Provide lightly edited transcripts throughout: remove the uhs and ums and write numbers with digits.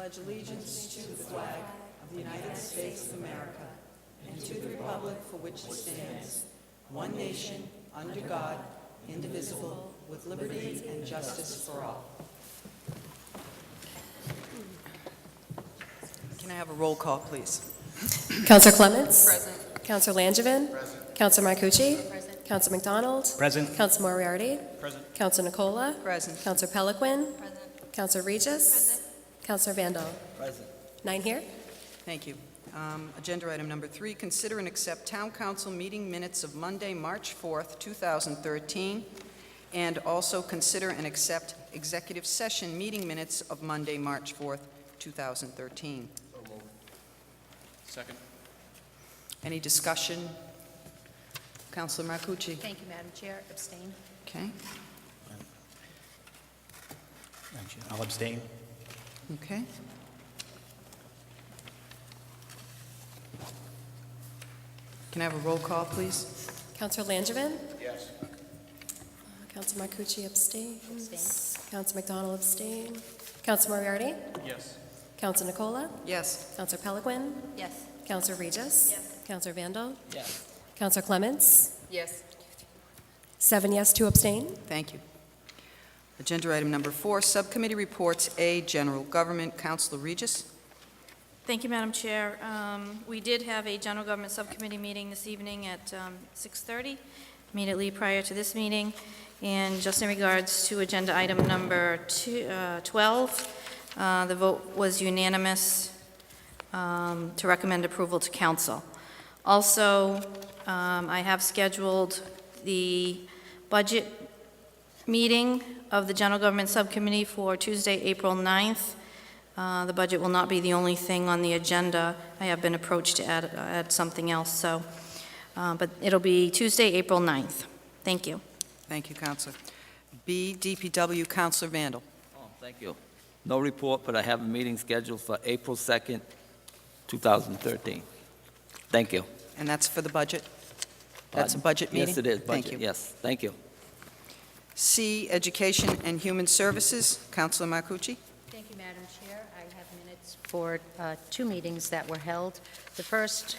pledge allegiance to the flag of the United States of America and to the republic for which it stands, one nation, under God, indivisible, with liberty and justice for all. Can I have a roll call, please? Councillor Clements? Present. Councillor Langevin? Present. Councillor Marcucci? Present. Councillor McDonald? Present. Councillor Moriarty? Present. Councillor Nicola? Present. Councillor Peliquin? Present. Councillor Regis? Present. Councillor Vandal? Present. 9 here. Thank you. Agenda item number 3, consider and accept Town Council meeting minutes of Monday, March 4th, 2013, and also consider and accept executive session meeting minutes of Monday, March 4th, 2013. So moved. Second. Any discussion? Councilor Marcucci. Thank you, Madam Chair. Abstain. Okay. I'll abstain. Okay. Can I have a roll call, please? Councillor Langevin? Yes. Councillor Marcucci abstains. Abstain. Councillor McDonald abstain. Councillor Moriarty? Yes. Councillor Nicola? Yes. Councillor Peliquin? Yes. Councillor Regis? Yes. Councillor Vandal? Yes. Councillor Clements? Yes. 7 yes, 2 abstain. Thank you. Agenda item number 4, subcommittee reports A, general government. Councilor Regis. Thank you, Madam Chair. We did have a General Government Subcommittee meeting this evening at 6:30, immediately prior to this meeting. And just in regards to agenda item number 12, the vote was unanimous to recommend approval to council. Also, I have scheduled the budget meeting of the General Government Subcommittee for Tuesday, April 9th. The budget will not be the only thing on the agenda. I have been approached to add something else, so, but it'll be Tuesday, April 9th. Thank you. Thank you, Councilor. B, DPW. Councilor Vandal. Oh, thank you. No report, but I have a meeting scheduled for April 2nd, 2013. Thank you. And that's for the budget? That's a budget meeting? Yes, it is. Thank Budget. you. Yes, thank you. C, Education and Human Services. Councilor Marcucci. Thank you, Madam Chair. I have minutes for 2 meetings that were held. The first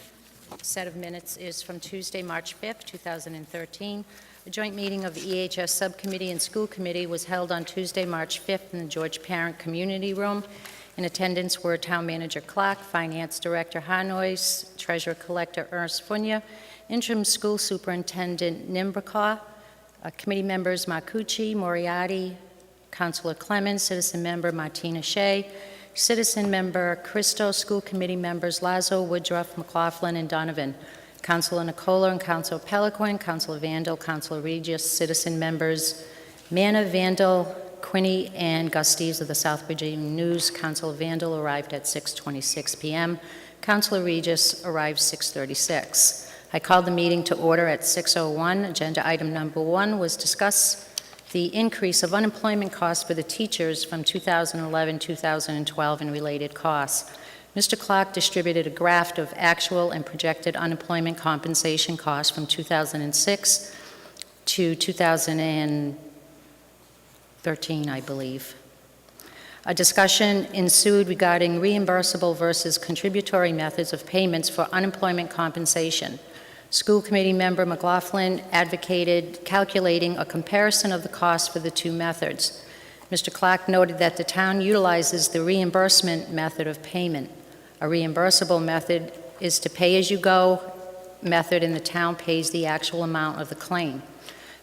set of minutes is from Tuesday, March 5th, 2013. A joint meeting of the EHS Subcommittee and School Committee was held on Tuesday, March 5th in the George Parent Community Room. In attendance were Town Manager Clark, Finance Director Hanois, Treasurer Collector Ernst Funya, Interim School Superintendent Nimbrickaw, committee members Marcucci, Moriarty, Councilor Clemens, Citizen Member Martina Shea, Citizen Member Christo, School Committee members Lazo, Woodruff, McLaughlin, and Donovan, Councilor Nicola and Councilor Peliquin, Councilor Vandal, Councilor Regis, Citizen Members Manna, Vandal, Quinney, and Gus Steves of the Southbridge Evening News. Councilor Vandal arrived at 6:26 p.m. Councilor Regis arrived 6:36. I called the meeting to order at 6:01. Agenda item number 1 was discuss the increase of unemployment costs for the teachers from 2011-2012 and related costs. Mr. Clark distributed a graph of actual and projected unemployment compensation costs from 2006 to 2013, I believe. A discussion ensued regarding reimbursable versus contributory methods of payments for unemployment compensation. School Committee member McLaughlin advocated calculating a comparison of the costs for the 2 methods. Mr. Clark noted that the town utilizes the reimbursement method of payment. A reimbursable method is to pay-as-you-go method, and the town pays the actual amount of the claim.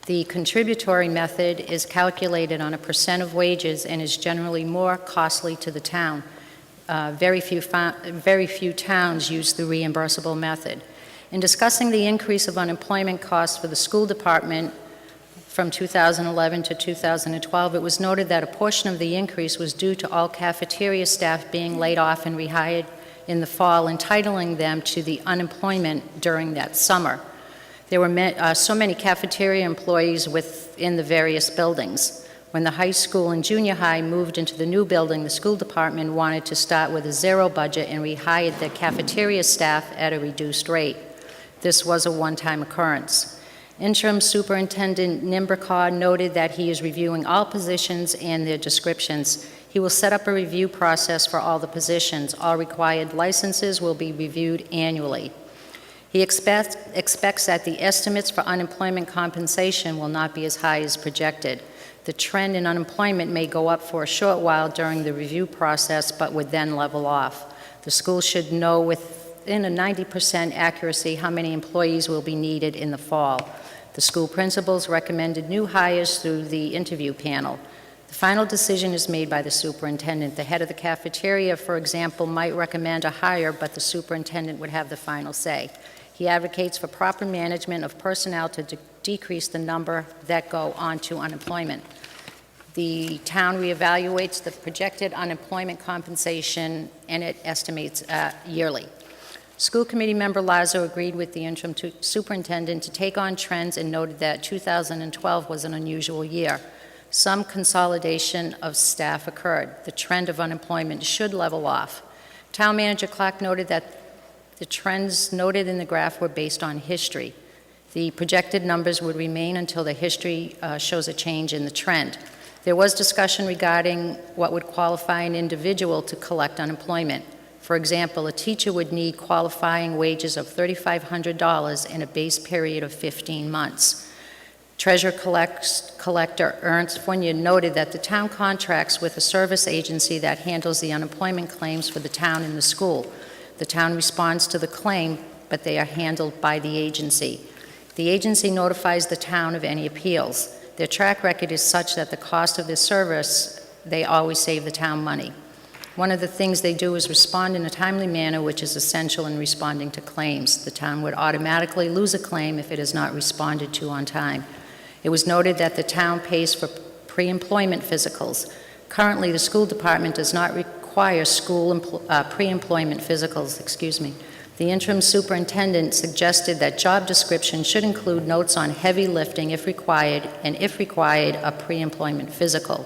The contributory method is calculated on a % of wages and is generally more costly to the town. Very few towns use the reimbursable method. In discussing the increase of unemployment costs for the school department from 2011 to 2012, it was noted that a portion of the increase was due to all cafeteria staff being laid off and rehired in the fall, entitling them to the unemployment during that summer. There were so many cafeteria employees within the various buildings. When the high school and junior high moved into the new building, the school department wanted to start with a 0 budget and rehired the cafeteria staff at a reduced rate. This was a one-time occurrence. Interim Superintendent Nimbrickaw noted that he is reviewing all positions and their descriptions. He will set up a review process for all the positions. All required licenses will be reviewed annually. He expects that the estimates for unemployment compensation will not be as high as projected. The trend in unemployment may go up for a short while during the review process, but would then level off. The school should know within a 90% accuracy how many employees will be needed in the fall. The school principals recommended new hires through the interview panel. The final decision is made by the superintendent. The head of the cafeteria, for example, might recommend a hire, but the superintendent would have the final say. He advocates for proper management of personnel to decrease the number that go on to unemployment. The town reevaluates the projected unemployment compensation, and it estimates yearly. School committee member Lazo agreed with the interim superintendent to take on trends and noted that 2012 was an unusual year. Some consolidation of staff occurred. The trend of unemployment should level off. Town manager Clark noted that the trends noted in the graph were based on history. The projected numbers would remain until the history shows a change in the trend. There was discussion regarding what would qualify an individual to collect unemployment. For example, a teacher would need qualifying wages of $3,500 in a base period of 15 months. Treasurer Collector Ernst Fournier noted that the town contracts with a service agency that handles the unemployment claims for the town and the school. The town responds to the claim, but they are handled by the agency. The agency notifies the town of any appeals. Their track record is such that the cost of this service, they always save the town money. One of the things they do is respond in a timely manner, which is essential in responding to claims. The town would automatically lose a claim if it is not responded to on time. It was noted that the town pays for pre-employment physicals. Currently, the school department does not require school pre-employment physicals, The interim superintendent suggested that job description should include notes on heavy lifting if required, and if required, a pre-employment physical.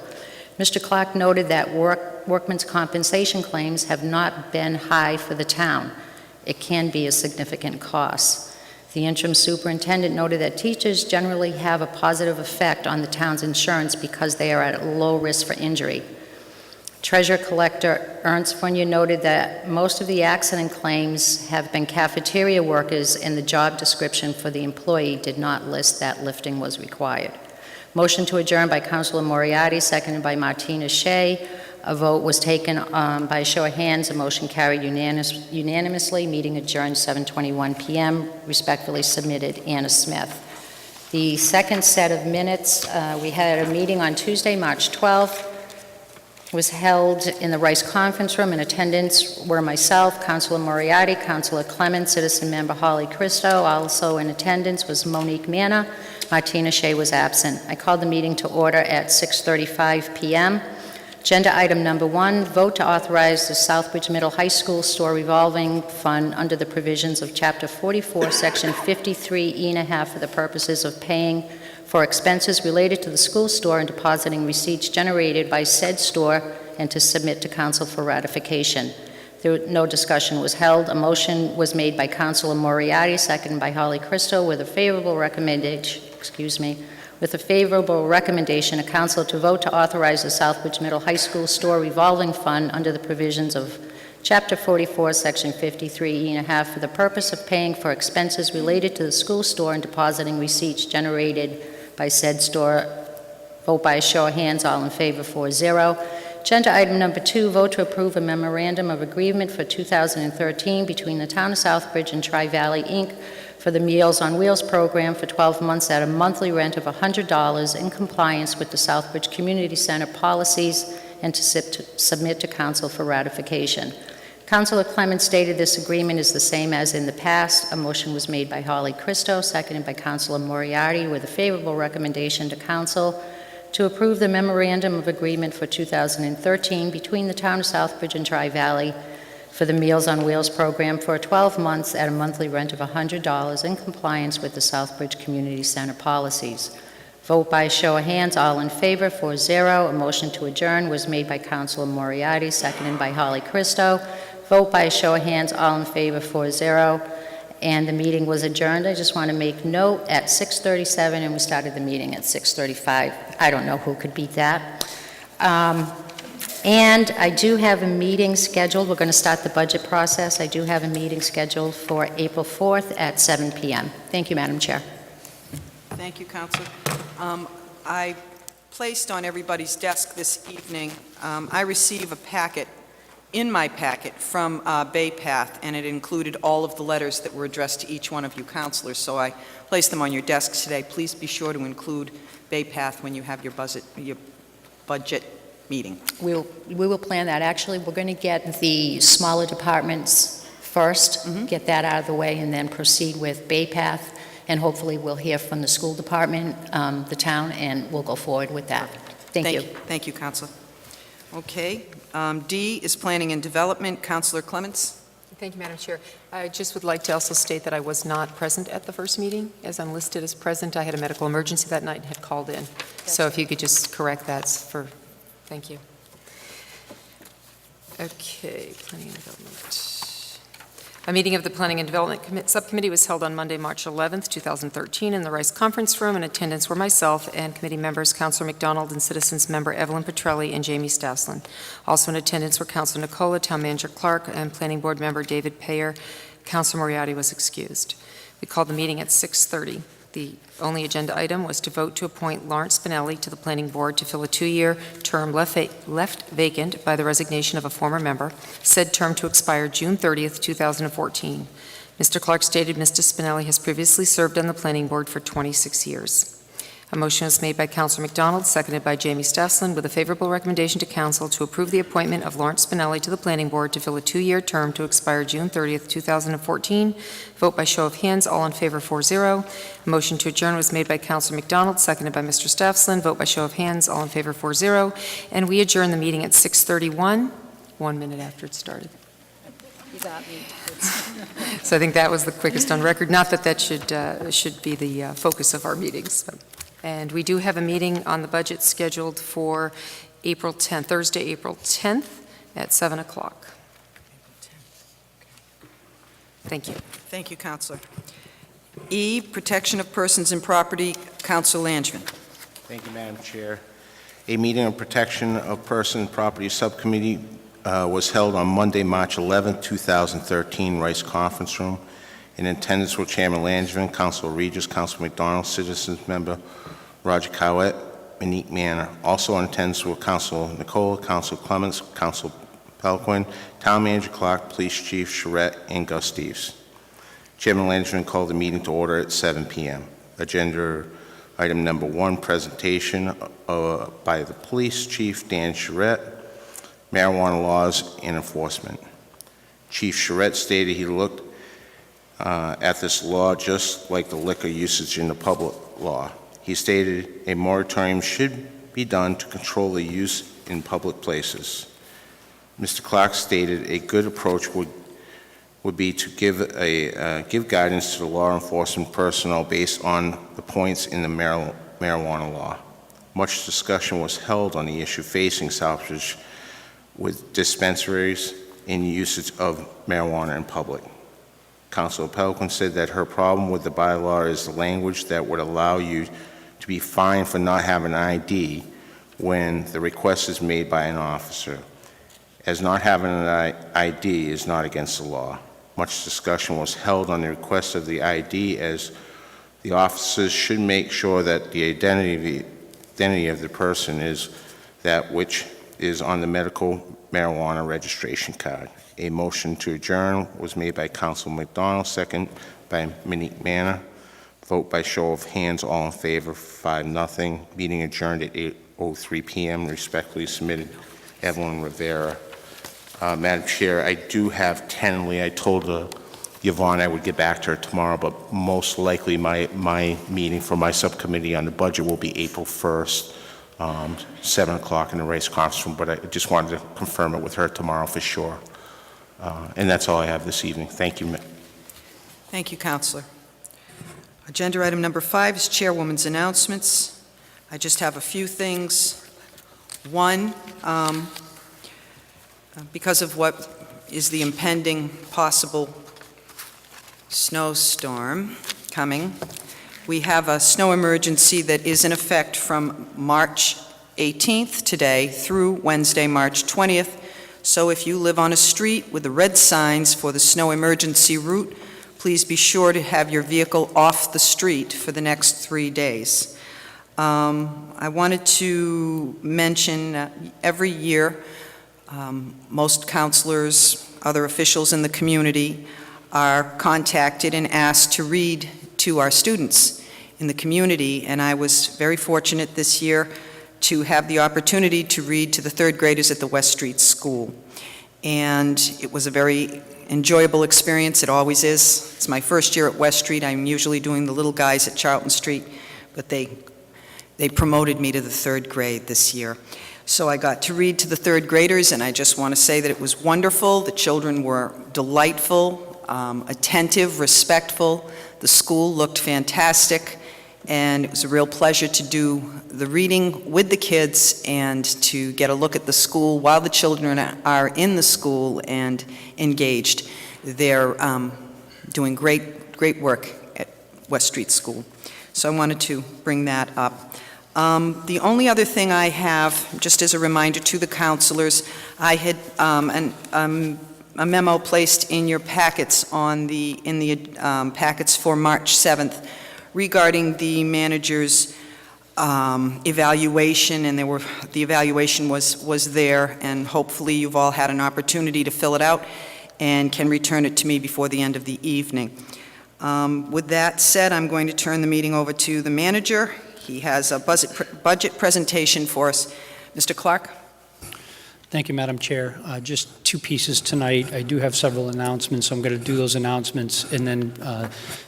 Mr. Clark noted that workman's compensation claims have not been high for the town. It can be a significant cost. The interim superintendent noted that teachers generally have a positive effect on the town's insurance because they are at low risk for injury. Treasurer Collector Ernst Fournier noted that most of the accident claims have been cafeteria workers, and the job description for the employee did not list that lifting was required. Motion to adjourn by Councilor Moriarty, seconded by Martina Shea. A vote was taken by a show of hands. A motion carried unanimously. Meeting adjourned 7:21 p.m. Respectfully submitted, Anna Smith. The second set of minutes, we had a meeting on Tuesday, March 12th. Was held in the Rice Conference Room. In attendance were myself, Councilor Moriarty, Councilor Clements, Citizen Member Holly Christo. Also in attendance was Monique Manna. Martina Shea was absent. I called the meeting to order at 6:35 p.m. Agenda item number 1, vote to authorize the Southbridge Middle High School store revolving fund under the provisions of Chapter 44, Section 53E1/2 for the purposes of paying for expenses related to the school store and depositing receipts generated by said store, and to submit to council for ratification. No discussion was held. A motion was made by Councilor Moriarty, seconded by Holly Christo, with a favorable recommendation, of council to vote to authorize the Southbridge Middle High School store revolving fund under the provisions of Chapter 44, Section 53E1/2 for the purpose of paying for expenses related to the school store and depositing receipts generated by said store. Vote by a show of hands. All in favor, 4-0. Agenda item number 2, vote to approve a memorandum of agreement for 2013 between the Town of Southbridge and Tri-Valley, Inc. for the Meals on Wheels program for 12 months at a monthly rent of $100 in compliance with the Southbridge Community Center policies, and to submit to council for ratification. Councilor Clements stated this agreement is the same as in the past. A motion was made by Holly Christo, seconded by Councilor Moriarty, with a favorable recommendation to council to approve the memorandum of agreement for 2013 between the Town of Southbridge and Tri-Valley for the Meals on Wheels program for 12 months at a monthly rent of $100 in compliance with the Southbridge Community Center policies. Vote by show of hands. All in favor, 4-0. A motion to adjourn was made by Councilor Moriarty, seconded by Holly Christo. Vote by show of hands. All in favor, 4-0. And the meeting was adjourned. I just want to make note at 6:37, and we started the meeting at 6:35. I don't know who could beat that. And I do have a meeting scheduled. We're going to start the budget process. I do have a meeting scheduled for April 4th at 7 p.m. Thank you, Madam Chair. Thank you, Counselor. I placed on everybody's desk this evening, I received a packet, in my packet, from Bay Path, and it included all of the letters that were addressed to each one of you counselors, so I placed them on your desks today. Please be sure to include Bay Path when you have your budget meeting. We will plan that. Actually, we're going to get the smaller departments first, get that out of the way, and then proceed with Bay Path, and hopefully we'll hear from the school department, the town, and we'll go forward with that. Thank you. Thank you, Counselor. Okay, D is Planning and Development. Counselor Clements? Thank you, Madam Chair. I just would like to also state that I was not present at the first meeting. As I'm listed as present, I had a medical emergency that night and had called in. So if you could just correct that thank you. Okay, Planning and Development. A meeting of the Planning and Development Subcommittee was held on Monday, March 11th, 2013, in the Rice Conference Room. In attendance were myself and committee members Councilor McDonald and Citizens Member Evelyn Petrelli and Jamie Staslin. Also in attendance were Councilor Nicola, Town Manager Clark, and Planning Board Member David Payer. Councilor Moriarty was excused. We called the meeting at 6:30. The only agenda item was to vote to appoint Lawrence Spinelli to the Planning Board to fill a 2-year term left vacant by the resignation of a former member, said term to expire June 30th, 2014. Mr. Clark stated Mr. Spinelli has previously served on the Planning Board for 26 years. A motion was made by Councilor McDonald, seconded by Jamie Staslin, with a favorable recommendation to Council to approve the appointment of Lawrence Spinelli to the Planning Board to fill a 2-year term to expire June 30th, 2014. Vote by show of hands, all in favor 4-0. A motion to adjourn was made by Councilor McDonald, seconded by Mr. Staslin. Vote by show of hands, all in favor 4-0. And we adjourn the meeting at 6:31, 1 minute after it started. So I think that was the quickest on record. Not that that should be the focus of our meetings. And we do have a meeting on the budget scheduled for April 10th, Thursday, April 10th at 7 o'clock. Thank you. Thank you, Counselor. E, Protection of Persons and Property. Counselor Langevin. Thank you, Madam Chair. A meeting on Protection of Person and Property Subcommittee was held on Monday, March 11, 2013, Rice Conference Room. In attendance were Chairman Langevin, Councilor Regis, Councilor McDonald, Citizens Member Roger Cowett, Monique Manor. Also in attendance were Councilor Nicola, Councilor Clements, Councilor Pelquin, Town Manager Clark, Police Chief Charette, and Gus Steves. Chairman Langevin called the meeting to order at 7 p.m. Agenda item number 1, presentation by the Police Chief Dan Charette, marijuana laws and enforcement. Chief Charette stated he looked at this law just like the liquor usage in the public law. He stated a moratorium should be done to control the use in public places. Mr. Clark stated a good approach would be to give guidance to the law enforcement personnel based on the points in the marijuana law. Much discussion was held on the issue facing Southbridge with dispensaries and usage of marijuana in public. Councilor Pelquin said that her problem with the bylaw is the language that would allow you to be fined for not having an ID when the request is made by an officer, as not having an ID is not against the law. Much discussion was held on the request of the ID, as the officers should make sure that the identity of the person is that which is on the medical marijuana registration card. A motion to adjourn was made by Councilor McDonald, second by Monique Manor. Vote by show of hands, all in favor, 5-0. Meeting adjourned at 8:03 p.m. Respectfully submitted, Evelyn Rivera. Madam Chair, I do have tentatively, I told Yvonne I would get back to her tomorrow, but most likely my meeting for my subcommittee on the budget will be April 1st, 7 o'clock in the Rice Conference Room, but I just wanted to confirm it with her tomorrow for sure. And that's all I have this evening. Thank you. Thank you, Counselor. Agenda item number 5 is Chairwoman's announcements. I just have a few things. One, because of what is the impending possible snowstorm coming, we have a snow emergency that is in effect from March 18th, today, through Wednesday, March 20th. So if you live on a street with the red signs for the snow emergency route, please be sure to have your vehicle off the street for the next 3 days. I wanted to mention every year, most counselors, other officials in the community are contacted and asked to read to our students in the community, and I was very fortunate this year to have the opportunity to read to the third graders at the West Street School. And it was a very enjoyable experience. It always is. It's my first year at West Street. I'm usually doing the little guys at Charlton Street, but they promoted me to the third grade this year. So I got to read to the third graders, and I just want to say that it was wonderful. The children were delightful, attentive, respectful. The school looked fantastic, and it was a real pleasure to do the reading with the kids and to get a look at the school while the children are in the school and engaged. They're doing great work at West Street School. So I wanted to bring that up. The only other thing I have, just as a reminder to the counselors, I had a memo placed in your packets in the packets for March 7th regarding the manager's evaluation, and the evaluation was there, and hopefully you've all had an opportunity to fill it out and can return it to me before the end of the evening. With that said, I'm going to turn the meeting over to the manager. He has a budget presentation for us. Mr. Clark? Thank you, Madam Chair. Just two pieces tonight. I do have several announcements, so I'm going to do those announcements. And then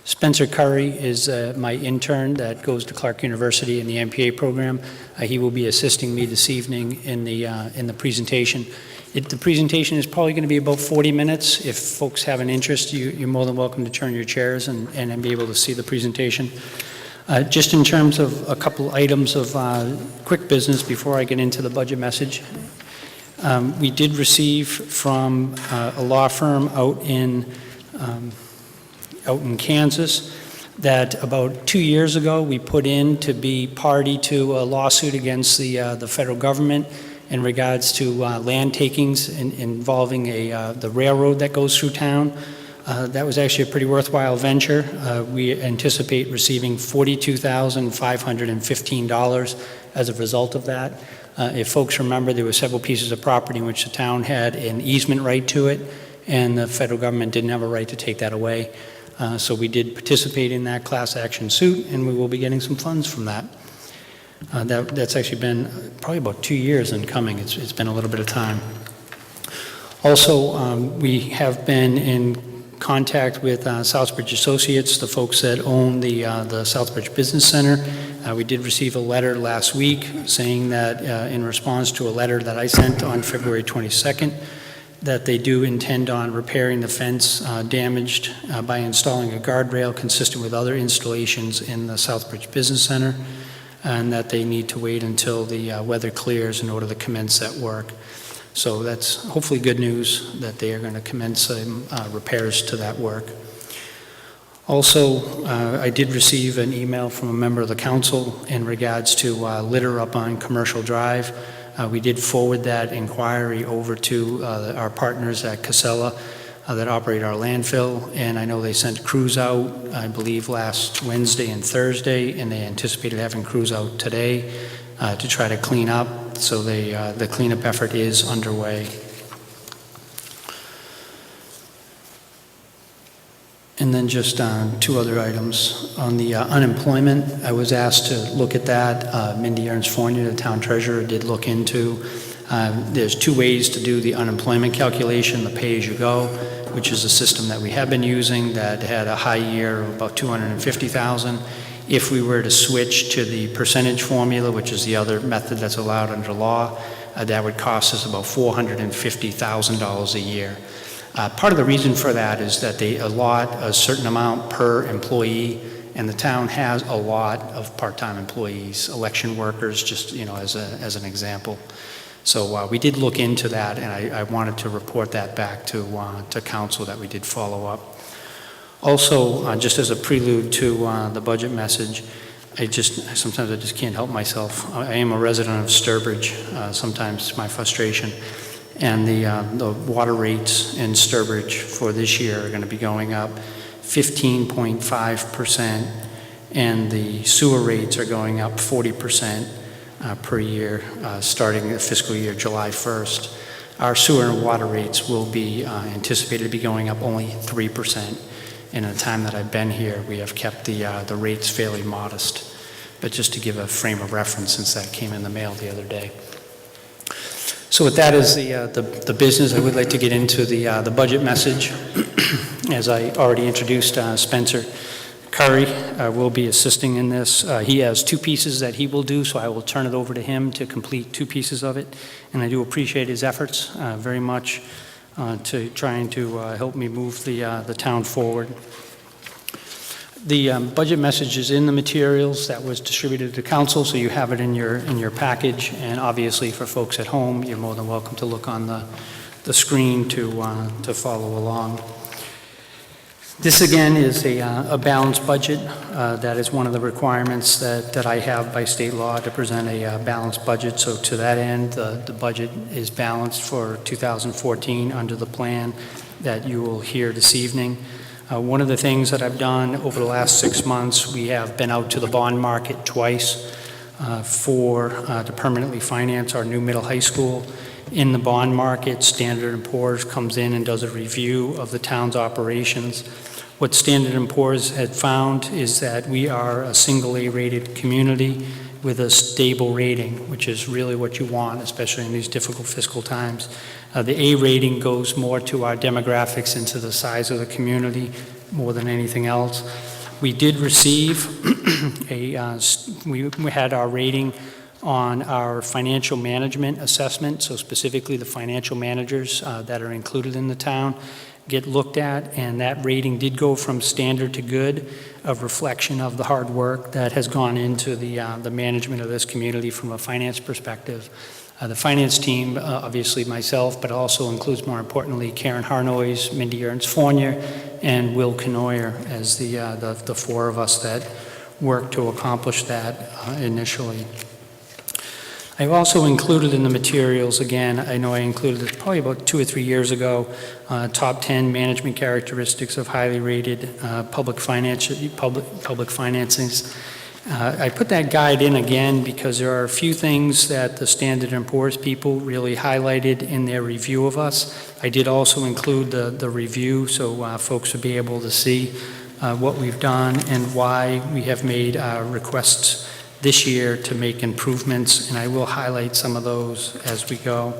Spencer Curry is my intern that goes to Clark University in the MPA program. He will be assisting me this evening in the presentation. The presentation is probably going to be about 40 minutes. If folks have an interest, you're more than welcome to turn your chairs and be able to see the presentation. Just in terms of a couple items of quick business before I get into the budget message. We did receive from a law firm out in Kansas that about 2 years ago we put in to be party to a lawsuit against the federal government in regards to land takings involving the railroad that goes through town. That was actually a pretty worthwhile venture. We anticipate receiving $42,515 as a result of that. If folks remember, there were several pieces of property in which the town had an easement right to it, and the federal government didn't have a right to take that away. So we did participate in that class action suit, and we will be getting some funds from that. That's actually been probably about 2 years in coming. It's been a little bit of time. Also, we have been in contact with Southbridge Associates, the folks that own the Southbridge Business Center. We did receive a letter last week saying that in response to a letter that I sent on February 22nd, that they do intend on repairing the fence damaged by installing a guardrail consistent with other installations in the Southbridge Business Center, and that they need to wait until the weather clears in order to commence that work. So that's hopefully good news that they are going to commence repairs to that work. Also, I did receive an email from a member of the council in regards to litter up on Commercial Drive. We did forward that inquiry over to our partners at Casella that operate our landfill, and I know they sent crews out, I believe, last Wednesday and Thursday, and they anticipated having crews out today to try to clean up. So the cleanup effort is underway. And then just two other items. On the unemployment, I was asked to look at that. Mindy Ernst-Fournier, the town treasurer, did look into. There's two ways to do the unemployment calculation, the pay-as-you-go, which is a system that we have been using that had a high year of about $250,000. If we were to switch to the percentage formula, which is the other method that's allowed under law, that would cost us about $450,000 a year. Part of the reason for that is that they allot a certain amount per employee, and the town has a lot of part-time employees, election workers, just as an example. So we did look into that, and I wanted to report that back to council that we did follow up. Also, just as a prelude to the budget message, sometimes I just can't help myself. I am a resident of Sturbridge, sometimes my frustration. And the water rates in Sturbridge for this year are going to be going up 15.5%, and the sewer rates are going up 40% per year, starting the fiscal year July 1st. Our sewer and water rates will be anticipated to be going up only 3%. And in the time that I've been here, we have kept the rates fairly modest. But just to give a frame of reference, since that came in the mail the other day. So with that as the business, I would like to get into the budget message. As I already introduced, Spencer Curry will be assisting in this. He has two pieces that he will do, so I will turn it over to him to complete two pieces of it. And I do appreciate his efforts very much to trying to help me move the town forward. The budget message is in the materials that was distributed to council, so you have it in your package. And obviously, for folks at home, you're more than welcome to look on the screen to follow along. This again is a balanced budget. That is one of the requirements that I have by state law to present a balanced budget. So to that end, the budget is balanced for 2014 under the plan that you will hear this evening. One of the things that I've done over the last 6 months, we have been out to the bond market twice to permanently finance our new middle high school. In the bond market, Standard & Poor's comes in and does a review of the town's operations. What Standard & Poor's had found is that we are a single A-rated community with a stable rating, which is really what you want, especially in these difficult fiscal times. The A rating goes more to our demographics and to the size of the community more than anything else. We did receive we had our rating on our financial management assessment, so specifically the financial managers that are included in the town get looked at, and that rating did go from standard to good, a reflection of the hard work that has gone into the management of this community from a finance perspective. The finance team, obviously myself, but also includes, more importantly, Karen Harnoys, Mindy Ernst-Fournier, and Will Canoyer as the four of us that worked to accomplish that initially. I've also included in the materials, again, I know I included this probably about 2 or 3 years ago, top 10 management characteristics of highly rated public financings. I put that guide in again because there are a few things that the Standard & Poor's people really highlighted in their review of us. I did also include the review so folks would be able to see what we've done and why we have made requests this year to make improvements, and I will highlight some of those as we go.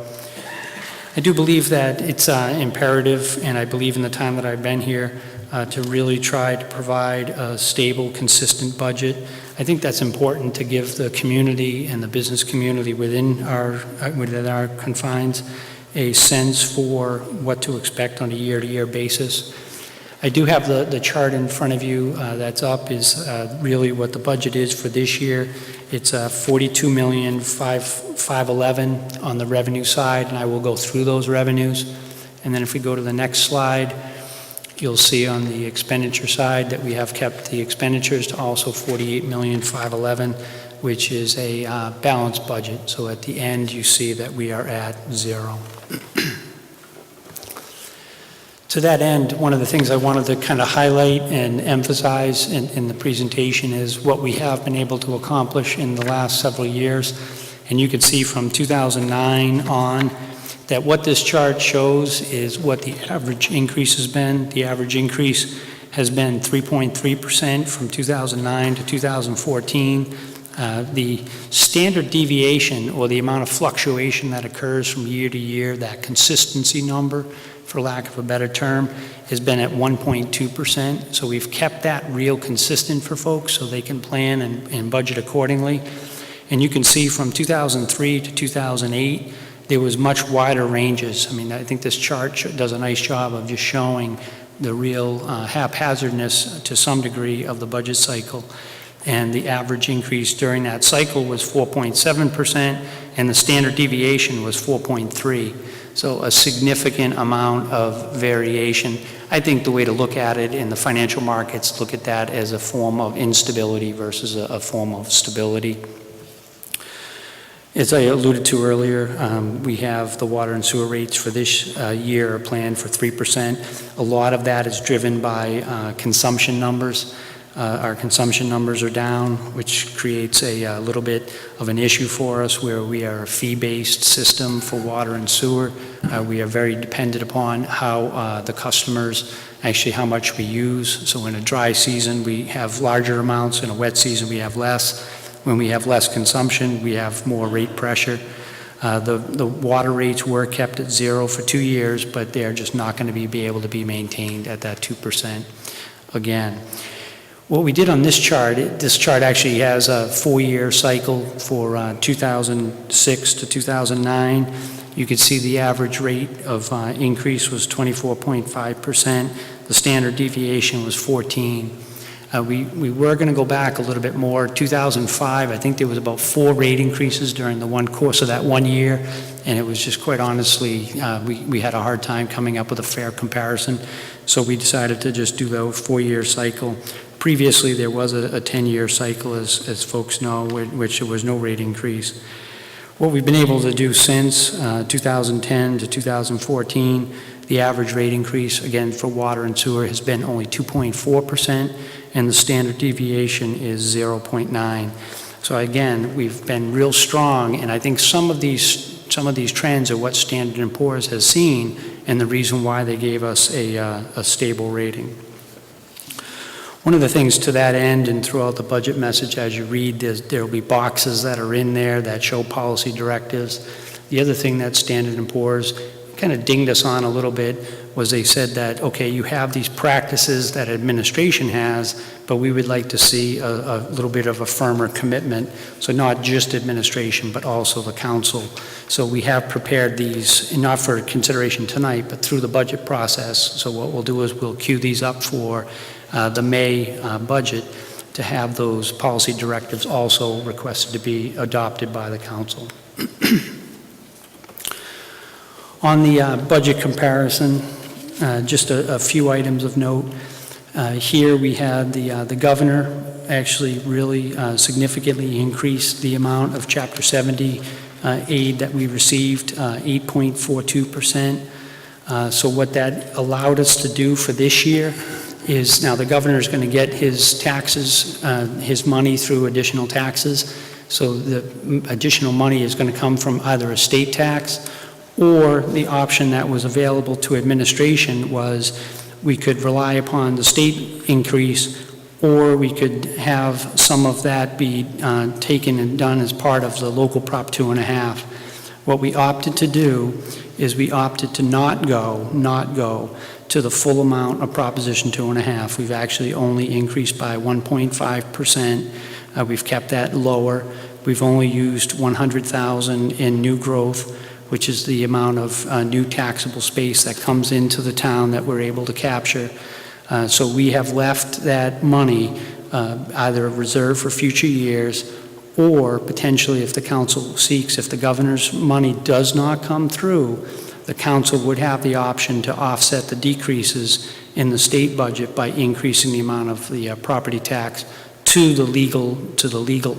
I do believe that it's imperative, and I believe in the time that I've been here, to really try to provide a stable, consistent budget. I think that's important to give the community and the business community within our confines a sense for what to expect on a year-to-year basis. I do have the chart in front of you that's up is really what the budget is for this year. It's $42,511,000 on the revenue side, and I will go through those revenues. And then if we go to the next slide, you'll see on the expenditure side that we have kept the expenditures to also $48,511,000, which is a balanced budget. So at the end, you see that we are at zero. To that end, one of the things I wanted to kind of highlight and emphasize in the presentation is what we have been able to accomplish in the last several years. And you can see from 2009 on that what this chart shows is what the average increase has been. The average increase has been 3.3% from 2009 to 2014. The standard deviation, or the amount of fluctuation that occurs from year to year, that consistency number, for lack of a better term, has been at 1.2%. So we've kept that real consistent for folks so they can plan and budget accordingly. And you can see from 2003 to 2008, there was much wider ranges. I mean, I think this chart does a nice job of just showing the real haphazardness to some degree of the budget cycle. And the average increase during that cycle was 4.7%, and the standard deviation was 4.3%. So a significant amount of variation. I think the way to look at it in the financial markets, look at that as a form of instability versus a form of stability. As I alluded to earlier, we have the water and sewer rates for this year are planned for 3%. A lot of that is driven by consumption numbers. Our consumption numbers are down, which creates a little bit of an issue for us where we are a fee-based system for water and sewer. We are very dependent upon how the customers, actually how much we use. So in a dry season, we have larger amounts. In a wet season, we have less. When we have less consumption, we have more rate pressure. The water rates were kept at 0 for 2 years, but they're just not going to be able to be maintained at that 2% again. What we did on this chart actually has a 4-year cycle for 2006 to 2009. You can see the average rate of increase was 24.5%. The standard deviation was 14. We were going to go back a little bit more. 2005, I think there was about 4 rate increases during the course of that 1 year, and it was just quite honestly, we had a hard time coming up with a fair comparison. So we decided to just do the 4-year cycle. Previously, there was a 10-year cycle, as folks know, which there was no rate increase. What we've been able to do since 2010 to 2014, the average rate increase, again, for water and sewer has been only 2.4%, and the standard deviation is 0.9. So again, we've been real strong, and I think some of these trends are what Standard & Poor's has seen, and the reason why they gave us a stable rating. One of the things to that end, and throughout the budget message as you read, there will be boxes that are in there that show policy directives. The other thing that Standard & Poor's kind of dinged us on a little bit was they said that, okay, you have these practices that administration has, but we would like to see a little bit of a firmer commitment. So not just administration, but also the council. So we have prepared these, not for consideration tonight, but through the budget process. So what we'll do is we'll queue these up for the May budget to have those policy directives also requested to be adopted by the council. On the budget comparison, just a few items of note. Here we had the governor actually really significantly increased the amount of Chapter 70 aid that we received, 8.42%. So what that allowed us to do for this year is now the governor is going to get his taxes, his money through additional taxes. So the additional money is going to come from either a state tax, or the option that was available to administration was we could rely upon the state increase, or we could have some of that be taken and done as part of the local Prop 2.5. What we opted to do is we opted to not go to the full amount of Proposition 2.5. We've actually only increased by 1.5%. We've kept that lower. We've only used 100,000 in new growth, which is the amount of new taxable space that comes into the town that we're able to capture. So we have left that money either reserved for future years, or potentially if the council seeks, if the governor's money does not come through, the council would have the option to offset the decreases in the state budget by increasing the amount of the property tax to the legal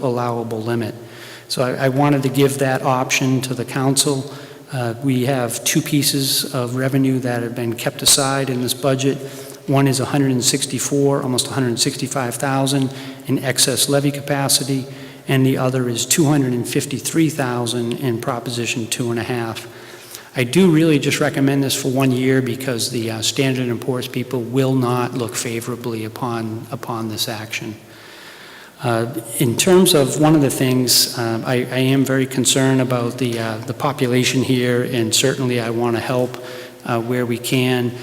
allowable limit. So I wanted to give that option to the council. We have 2 pieces of revenue that have been kept aside in this budget. One is 164, almost 165,000 in excess levy capacity, and the other is 253,000 in Proposition 2.5. I do really just recommend this for 1 year because the Standard & Poor's people will not look favorably upon this action. In terms of one of the things, I am very concerned about the population here, and certainly I want to help where we can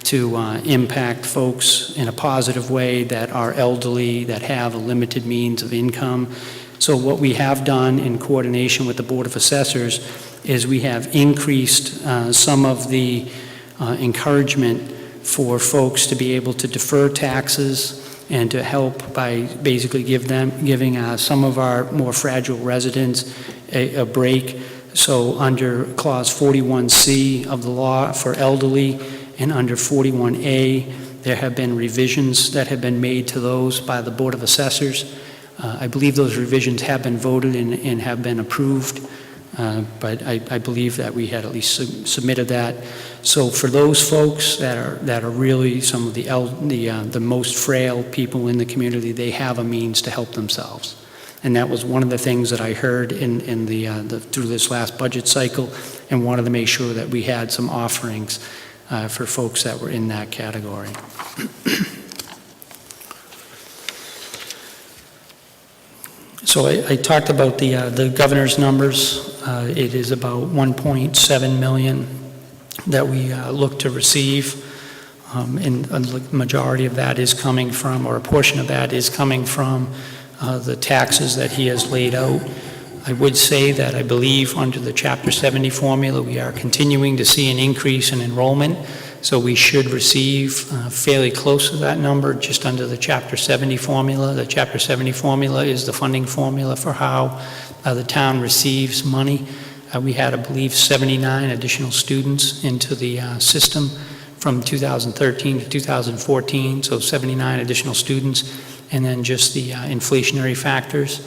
to impact folks in a positive way that are elderly, that have a limited means of income. So what we have done in coordination with the Board of Assessors is we have increased some of the encouragement for folks to be able to defer taxes and to help by basically giving some of our more fragile residents a break. So under Clause 41C of the law for elderly and under 41A, there have been revisions that have been made to those by the Board of Assessors. I believe those revisions have been voted and have been approved, but I believe that we had at least submitted that. So for those folks that are really some of the most frail people in the community, they have a means to help themselves. And that was one of the things that I heard in through this last budget cycle, and wanted to make sure that we had some offerings for folks that were in that category. So I talked about the governor's numbers. It is about 1.7 million that we look to receive, and the majority of that is coming from, or a portion of that is coming from the taxes that he has laid out. I would say that I believe under the Chapter 70 formula, we are continuing to see an increase in enrollment, so we should receive fairly close to that number just under the Chapter 70 formula. The Chapter 70 formula is the funding formula for how the town receives money. We had, I believe, 79 additional students into the system from 2013 to 2014, so 79 additional students, and then just the inflationary factors.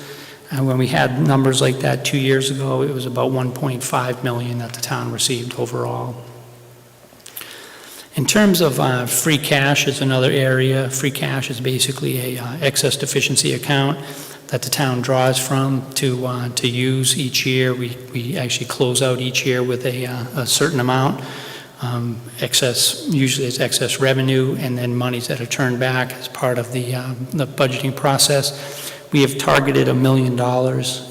When we had numbers like that 2 years ago, it was about 1.5 million that the town received overall. In terms of free cash is another area. Free cash is basically a excess deficiency account that the town draws from to use each year. We actually close out each year with a certain amount. Usually it's excess revenue, and then monies that are turned back as part of the budgeting process. We have targeted $1 million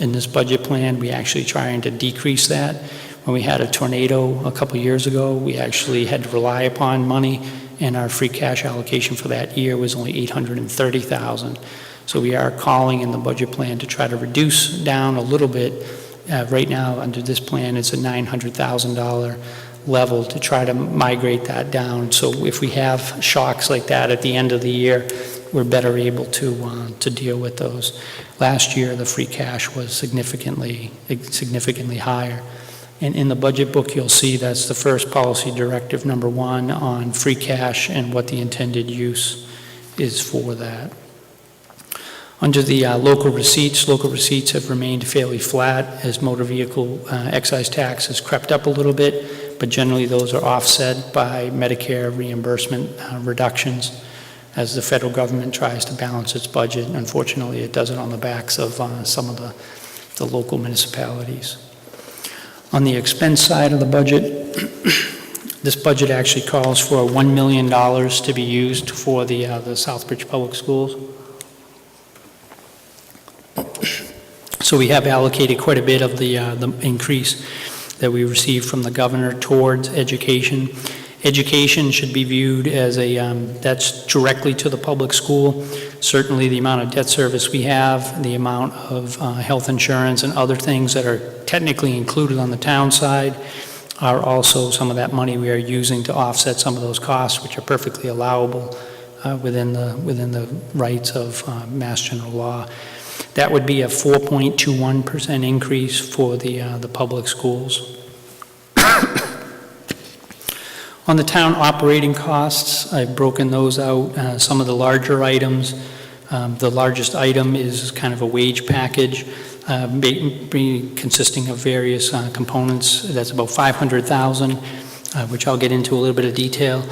in this budget plan. We actually trying to decrease that. When we had a tornado a couple years ago, we actually had to rely upon money, and our free cash allocation for that year was only $830,000. So we are calling in the budget plan to try to reduce down a little bit. Right now, under this plan, it's a $900,000 level to try to migrate that down. So if we have shocks like that at the end of the year, we're better able to deal with those. Last year, the free cash was significantly higher. And in the budget book, you'll see that's the first policy directive, number 1, on free cash and what the intended use is for that. Under the local receipts have remained fairly flat as motor vehicle excise tax has crept up a little bit, but generally those are offset by Medicare reimbursement reductions as the federal government tries to balance its budget. Unfortunately, it does it on the backs of some of the local municipalities. On the expense side of the budget, this budget actually calls for $1 million to be used for the Southbridge Public Schools. So we have allocated quite a bit of the increase that we received from the governor towards education. Education should be viewed as that's directly to the public school. Certainly the amount of debt service we have, the amount of health insurance and other things that are technically included on the town side are also some of that money we are using to offset some of those costs, which are perfectly allowable within the rights of Mass General Law. That would be a 4.21% increase for the public schools. On the town operating costs, I've broken those out. Some of the larger items, the largest item is kind of a wage package consisting of various components. That's about $500,000, which I'll get into a little bit of detail.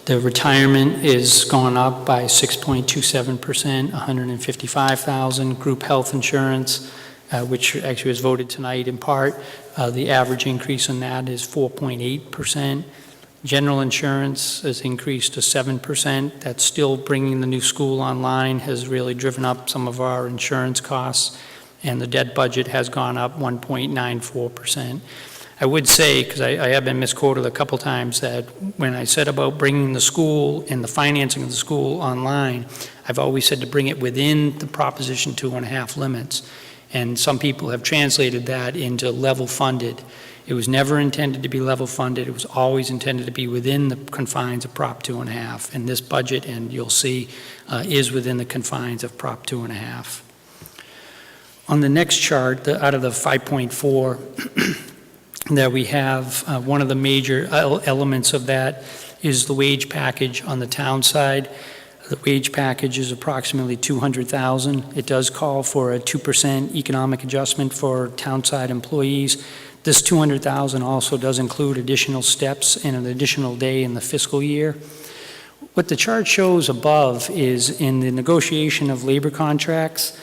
The retirement is gone up by 6.27%, $155,000. Group health insurance, which actually was voted tonight in part, the average increase in that is 4.8%. General insurance has increased to 7%. That's still bringing the new school online, has really driven up some of our insurance costs, and the debt budget has gone up 1.94%. I would say, because I have been misquoted a couple times, that when I said about bringing the school and the financing of the school online, I've always said to bring it within the Proposition 2.5 limits. And some people have translated that into level funded. It was never intended to be level funded. It was always intended to be within the confines of Prop 2.5. And this budget, and you'll see, is within the confines of Prop 2.5. On the next chart, out of the 5.4, that we have, one of the major elements of that is the wage package on the town side. The wage package is approximately $200,000. It does call for a 2% economic adjustment for townside employees. This $200,000 also does include additional steps and an additional day in the fiscal year. What the chart shows above is in the negotiation of labor contracts,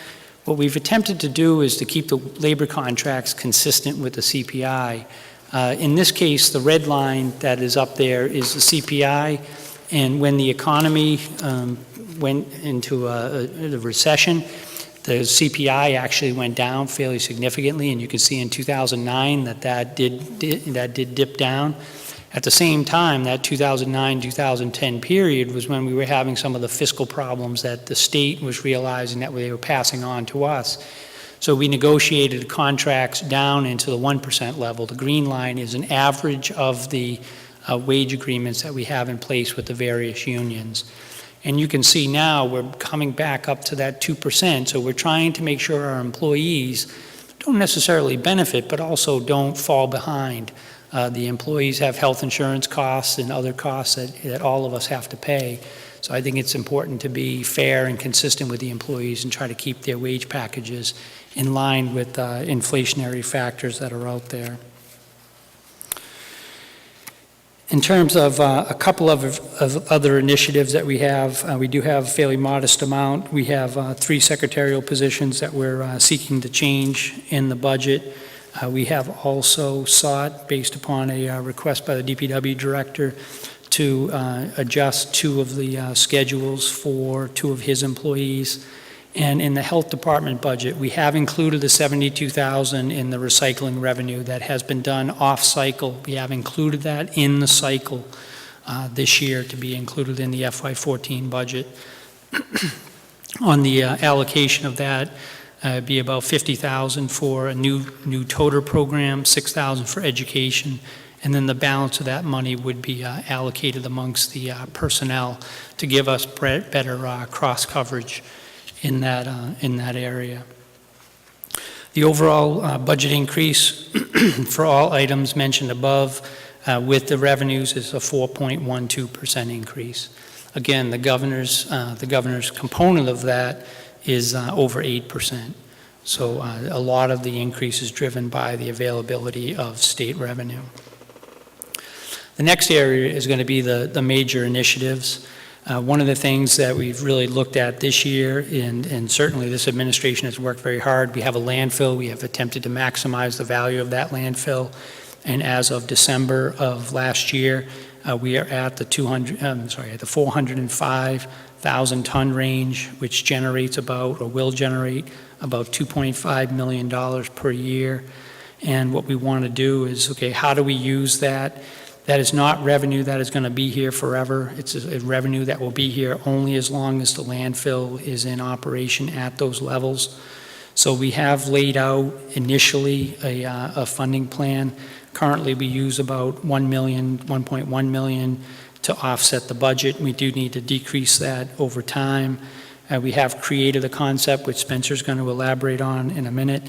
what we've attempted to do is to keep the labor contracts consistent with the CPI. In this case, the red line that is up there is the CPI, and when the economy went into a recession, the CPI actually went down fairly significantly, and you can see in 2009 that did dip down. At the same time, that 2009-2010 period was when we were having some of the fiscal problems that the state was realizing that they were passing on to us. So we negotiated contracts down into the 1% level. The green line is an average of the wage agreements that we have in place with the various unions. And you can see now we're coming back up to that 2%. So we're trying to make sure our employees don't necessarily benefit, but also don't fall behind. The employees have health insurance costs and other costs that all of us have to pay. So I think it's important to be fair and consistent with the employees and try to keep their wage packages in line with inflationary factors that are out there. In terms of a couple of other initiatives that we do have a fairly modest amount. We have 3 secretarial positions that we're seeking to change in the budget. We have also sought, based upon a request by the DPW director, to adjust 2 of the schedules for 2 of his employees. And in the health department budget, we have included the $72,000 in the recycling revenue that has been done off-cycle. We have included that in the cycle this year to be included in the FY14 budget. On the allocation of that, it'd be about $50,000 for a new toter program, $6,000 for education, and then the balance of that money would be allocated amongst the personnel to give us better cross coverage in that area. The overall budget increase for all items mentioned above with the revenues is a 4.12% increase. Again, the governor's component of that is over 8%. So a lot of the increase is driven by the availability of state revenue. The next area is going to be the major initiatives. One of the things that we've really looked at this year, and certainly this administration has worked very hard, we have a landfill. We have attempted to maximize the value of that landfill. And as of December of last year, we are at the 405,000 ton range, which generates will generate about $2.5 million per year. And what we want to do is, okay, how do we use that? That is not revenue that is going to be here forever. It's a revenue that will be here only as long as the landfill is in operation at those levels. So we have laid out initially a funding plan. Currently, we use about $1.1 million to offset the budget. We do need to decrease that over time. We have created a concept, which Spencer's going to elaborate on in a minute,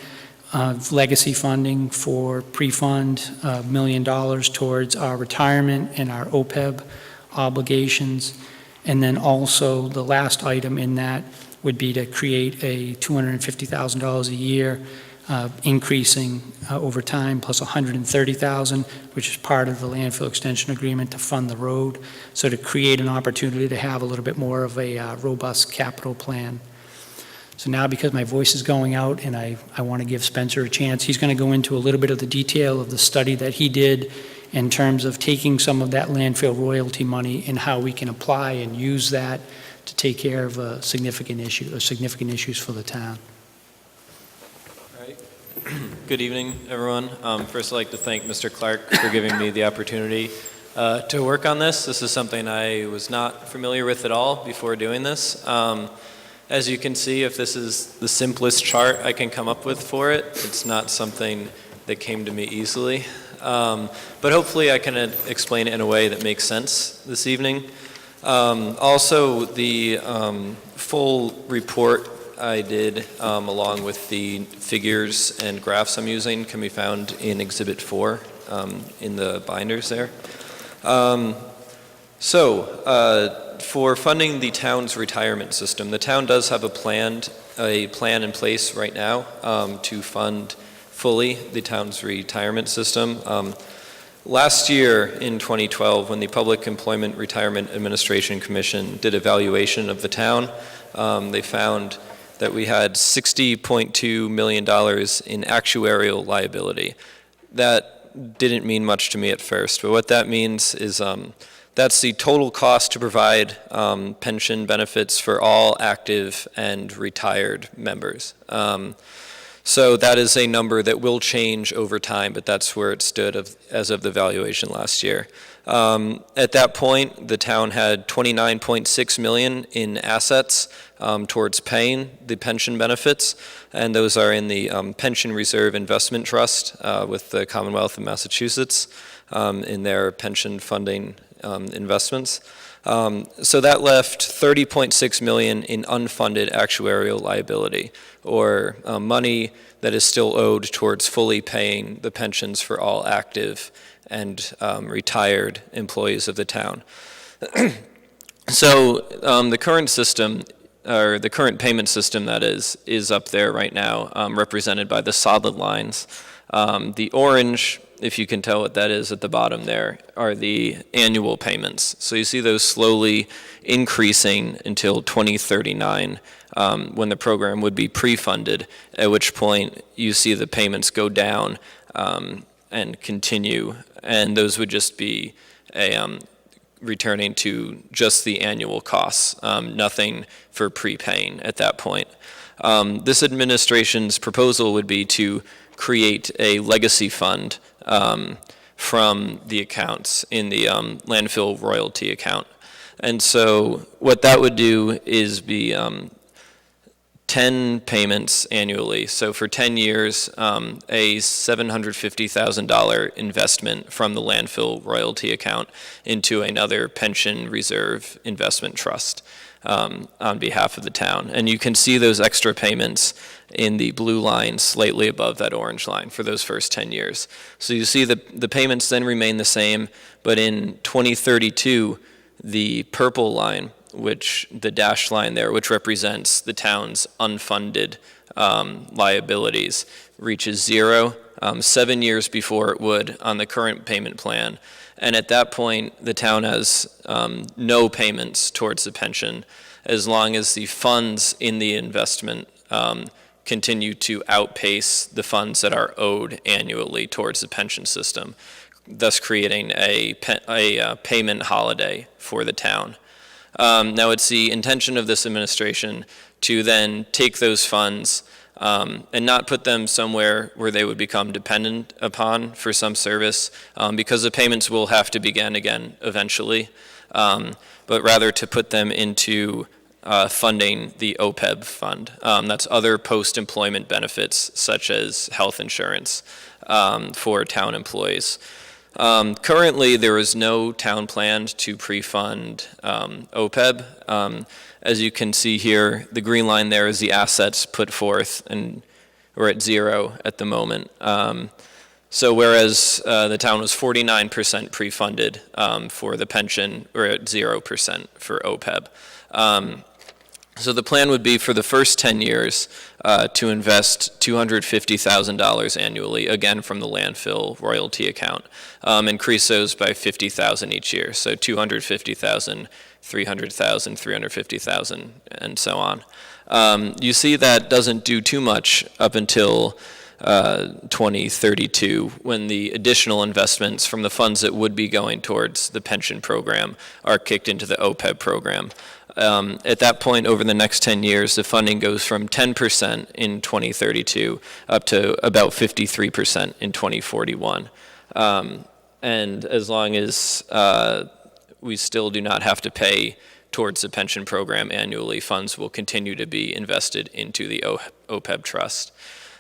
of legacy funding for pre-fund, $1 million towards our retirement and our OPEB obligations. And then also the last item in that would be to create a $250,000 a year, increasing over time, plus $130,000, which is part of the landfill extension agreement to fund the road. So to create an opportunity to have a little bit more of a robust capital plan. So now, because my voice is going out and I want to give Spencer a chance, he's going to go into a little bit of the detail of the study that he did in terms of taking some of that landfill royalty money and how we can apply and use that to take care of significant issues for the town. All right. Good evening, everyone. First, I'd like to thank Mr. Clark for giving me the opportunity to work on this. This is something I was not familiar with at all before doing this. As you can see, if this is the simplest chart I can come up with for it, it's not something that came to me easily. But hopefully I can explain it in a way that makes sense this evening. Also, the full report I did, along with the figures and graphs I'm using, can be found in Exhibit 4 in the binders there. For funding the town's retirement system, the town does have a plan in place right now to fund fully the town's retirement system. Last year, in 2012, when the Public Employment Retirement Administration Commission did evaluation of the town, they found that we had $60.2 million in actuarial liability. That didn't mean much to me at first, but what that means is that's the total cost to provide pension benefits for all active and retired members. So that is a number that will change over time, but that's where it stood as of the valuation last year. At that point, the town had $29.6 million in assets towards paying the pension benefits, and those are in the Pension Reserve Investment Trust with the Commonwealth of Massachusetts in their pension funding investments. So that left $30.6 million in unfunded actuarial liability, or money that is still owed towards fully paying the pensions for all active and retired employees of the town. So the current system, or the current payment system that is up there right now, represented by the solid lines. The orange, if you can tell what that is at the bottom there, are the annual payments. So you see those slowly increasing until 2039, when the program would be pre-funded, at which point you see the payments go down and continue, and those would just be returning to just the annual costs, nothing for prepaying at that point. This administration's proposal would be to create a legacy fund from the accounts in the landfill royalty account. And so what that would do is be 10 payments annually. So for 10 years, a $750,000 investment from the landfill royalty account into another pension reserve investment trust on behalf of the town. And you can see those extra payments in the blue line slightly above that orange line for those first 10 years. So you see the payments then remain the same, but in 2032, the purple line, which the dashed line there, which represents the town's unfunded liabilities, reaches zero 7 years before it would on the current payment plan. And at that point, the town has no payments towards the pension as long as the funds in the investment continue to outpace the funds that are owed annually towards the pension system, thus creating a payment holiday for the town. Now, it's the intention of this administration to then take those funds and not put them somewhere where they would become dependent upon for some service, because the payments will have to begin again eventually, but rather to put them into funding the OPEB fund. That's other post-employment benefits, such as health insurance for town employees. Currently, there is no town plan to pre-fund OPEB. As you can see here, the green line there is the assets put forth, and we're at zero at the moment. So whereas the town was 49% pre-funded for the pension, we're at 0% for OPEB. So the plan would be for the first 10 years to invest $250,000 annually, again from the landfill royalty account, increase those by $50,000 each year. So $250,000, $300,000, $350,000, and so on. You see that doesn't do too much up until 2032, when the additional investments from the funds that would be going towards the pension program are kicked into the OPEB program. At that point, over the next 10 years, the funding goes from 10% in 2032 up to about 53% in 2041. And as long as we still do not have to pay towards the pension program annually, funds will continue to be invested into the OPEB trust.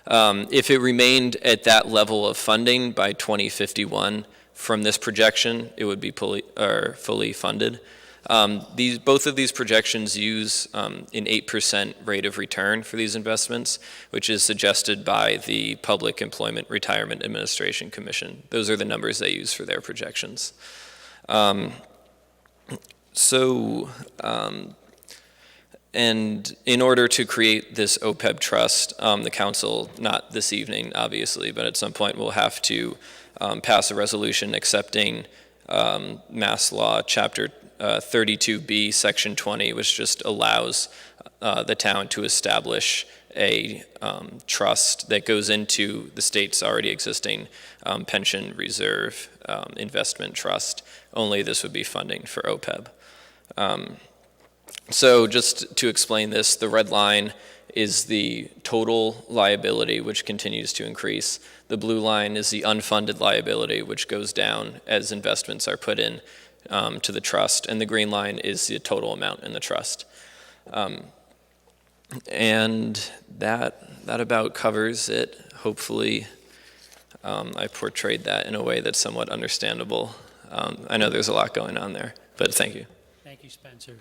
If it remained at that level of funding by 2051, from this projection, it would be fully funded. Both of these projections use an 8% rate of return for these investments, which is suggested by the Public Employment Retirement Administration Commission. Those are the numbers they use for their projections. And in order to create this OPEB trust, the council, not this evening, obviously, but at some point will have to pass a resolution accepting Mass Law Chapter 32B, Section 20, which just allows the town to establish a trust that goes into the state's already existing pension reserve investment trust. Only this would be funding for OPEB. So just to explain this, the red line is the total liability, which continues to increase. The blue line is the unfunded liability, which goes down as investments are put in to the trust, and the green line is the total amount in the trust. And that about covers it. Hopefully, I portrayed that in a way that's somewhat understandable. I know there's a lot going on there, but thank you. Thank you, Spencer.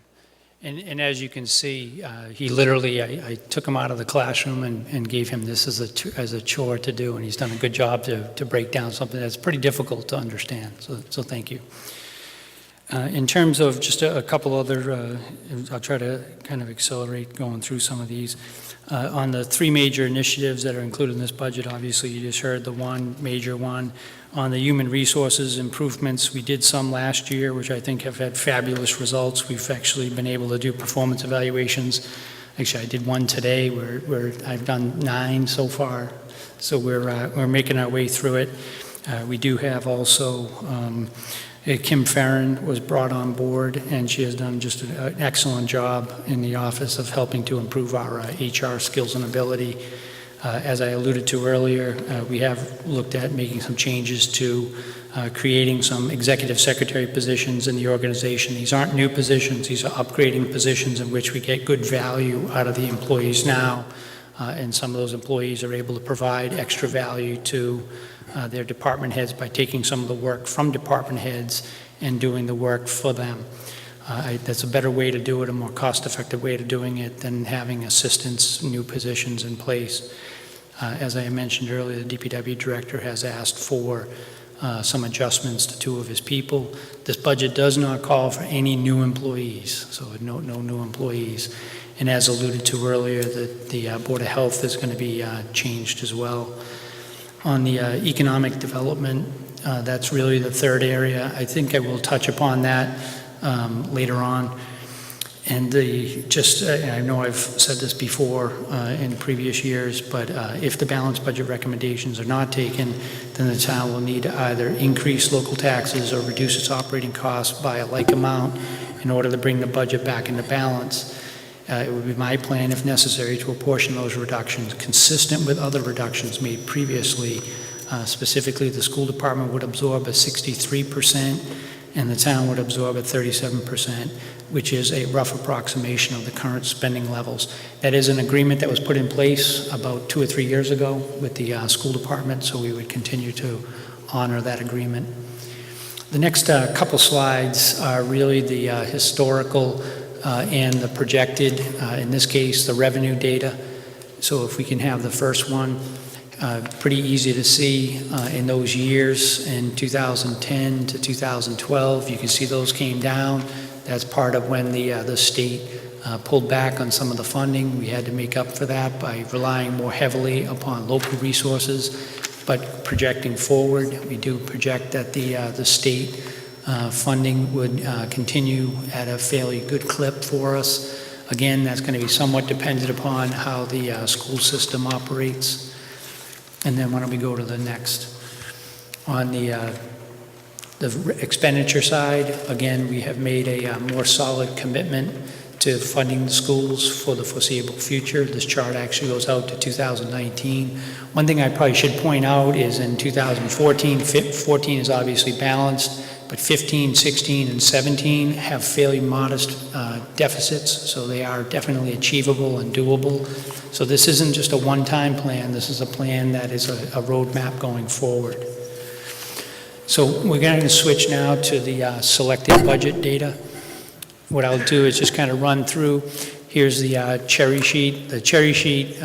And as you can see, he literally, I took him out of the classroom and gave him this as a chore to do, and he's done a good job to break down something that's pretty difficult to understand, so thank you. In terms of just a couple other, I'll try to kind of accelerate going through some of these. On the three major initiatives that are included in this budget, obviously you just heard the one major one. On the human resources improvements, we did some last year, which I think have had fabulous results. We've actually been able to do performance evaluations. Actually, I did one today where I've done 9 so far. So we're making our way through it. We do have also Kim Farron was brought on board, and she has done just an excellent job in the office of helping to improve our HR skills and ability. As I alluded to earlier, we have looked at making some changes to creating some executive secretary positions in the organization. These aren't new positions, these are upgrading positions in which we get good value out of the employees now, and some of those employees are able to provide extra value to their department heads by taking some of the work from department heads and doing the work for them. That's a better way to do it, a more cost-effective way to doing it than having assistants, new positions in place. As I mentioned earlier, the DPW director has asked for some adjustments to 2 of his people. This budget does not call for any new employees, so no new employees. And as alluded to earlier, the Board of Health is going to be changed as well. On the economic development, that's really the third area. I think I will touch upon that later on. And I know I've said this before in previous years, but if the balanced budget recommendations are not taken, then the town will need to either increase local taxes or reduce its operating costs by a like amount in order to bring the budget back into balance. It would be my plan, if necessary, to apportion those reductions consistent with other reductions made previously. Specifically, the school department would absorb a 63%, and the town would absorb a 37%, which is a rough approximation of the current spending levels. That is an agreement that was put in place about 2 or 3 years ago with the school department, so we would continue to honor that agreement. The next couple slides are really the historical and the projected, in this case, the revenue data. So if we can have the first one, pretty easy to see in those years in 2010 to 2012. You can see those came down. That's part of when the state pulled back on some of the funding. We had to make up for that by relying more heavily upon local resources. But projecting forward, we do project that the state funding would continue at a fairly good clip for us. Again, that's going to be somewhat dependent upon how the school system operates. And then why don't we go to the next? On the expenditure side, again, we have made a more solid commitment to funding the schools for the foreseeable future. This chart actually goes out to 2019. One thing I probably should point out is in 2014, 14 is obviously balanced, but 15, 16, and 17 have fairly modest deficits, so they are definitely achievable and doable. So this isn't just a one-time plan, this is a plan that is a roadmap going forward. So we're going to switch now to the selected budget data. what I'll do is just kind of run through. Here's the cherry sheet. The cherry sheet,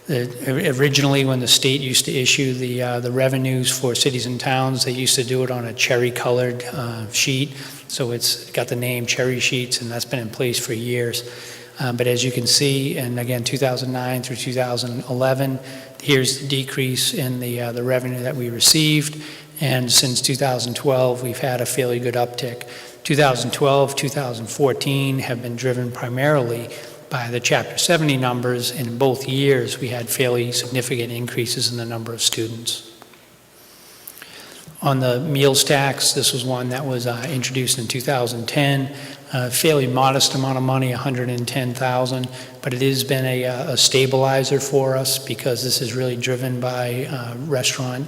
originally when the state used to issue the revenues for cities and towns, they used to do it on a cherry-colored sheet. So it's got the name Cherry Sheets, and that's been in place for years. But as you can see, and again, 2009 through 2011, here's the decrease in the revenue that we received. And since 2012, we've had a fairly good uptick. 2012, 2014 have been driven primarily by the Chapter 70 numbers, and in both years, we had fairly significant increases in the number of students. On the meals tax, this was one that was introduced in 2010, fairly modest amount of money, $110,000, but it has been a stabilizer for us because this is really driven by restaurant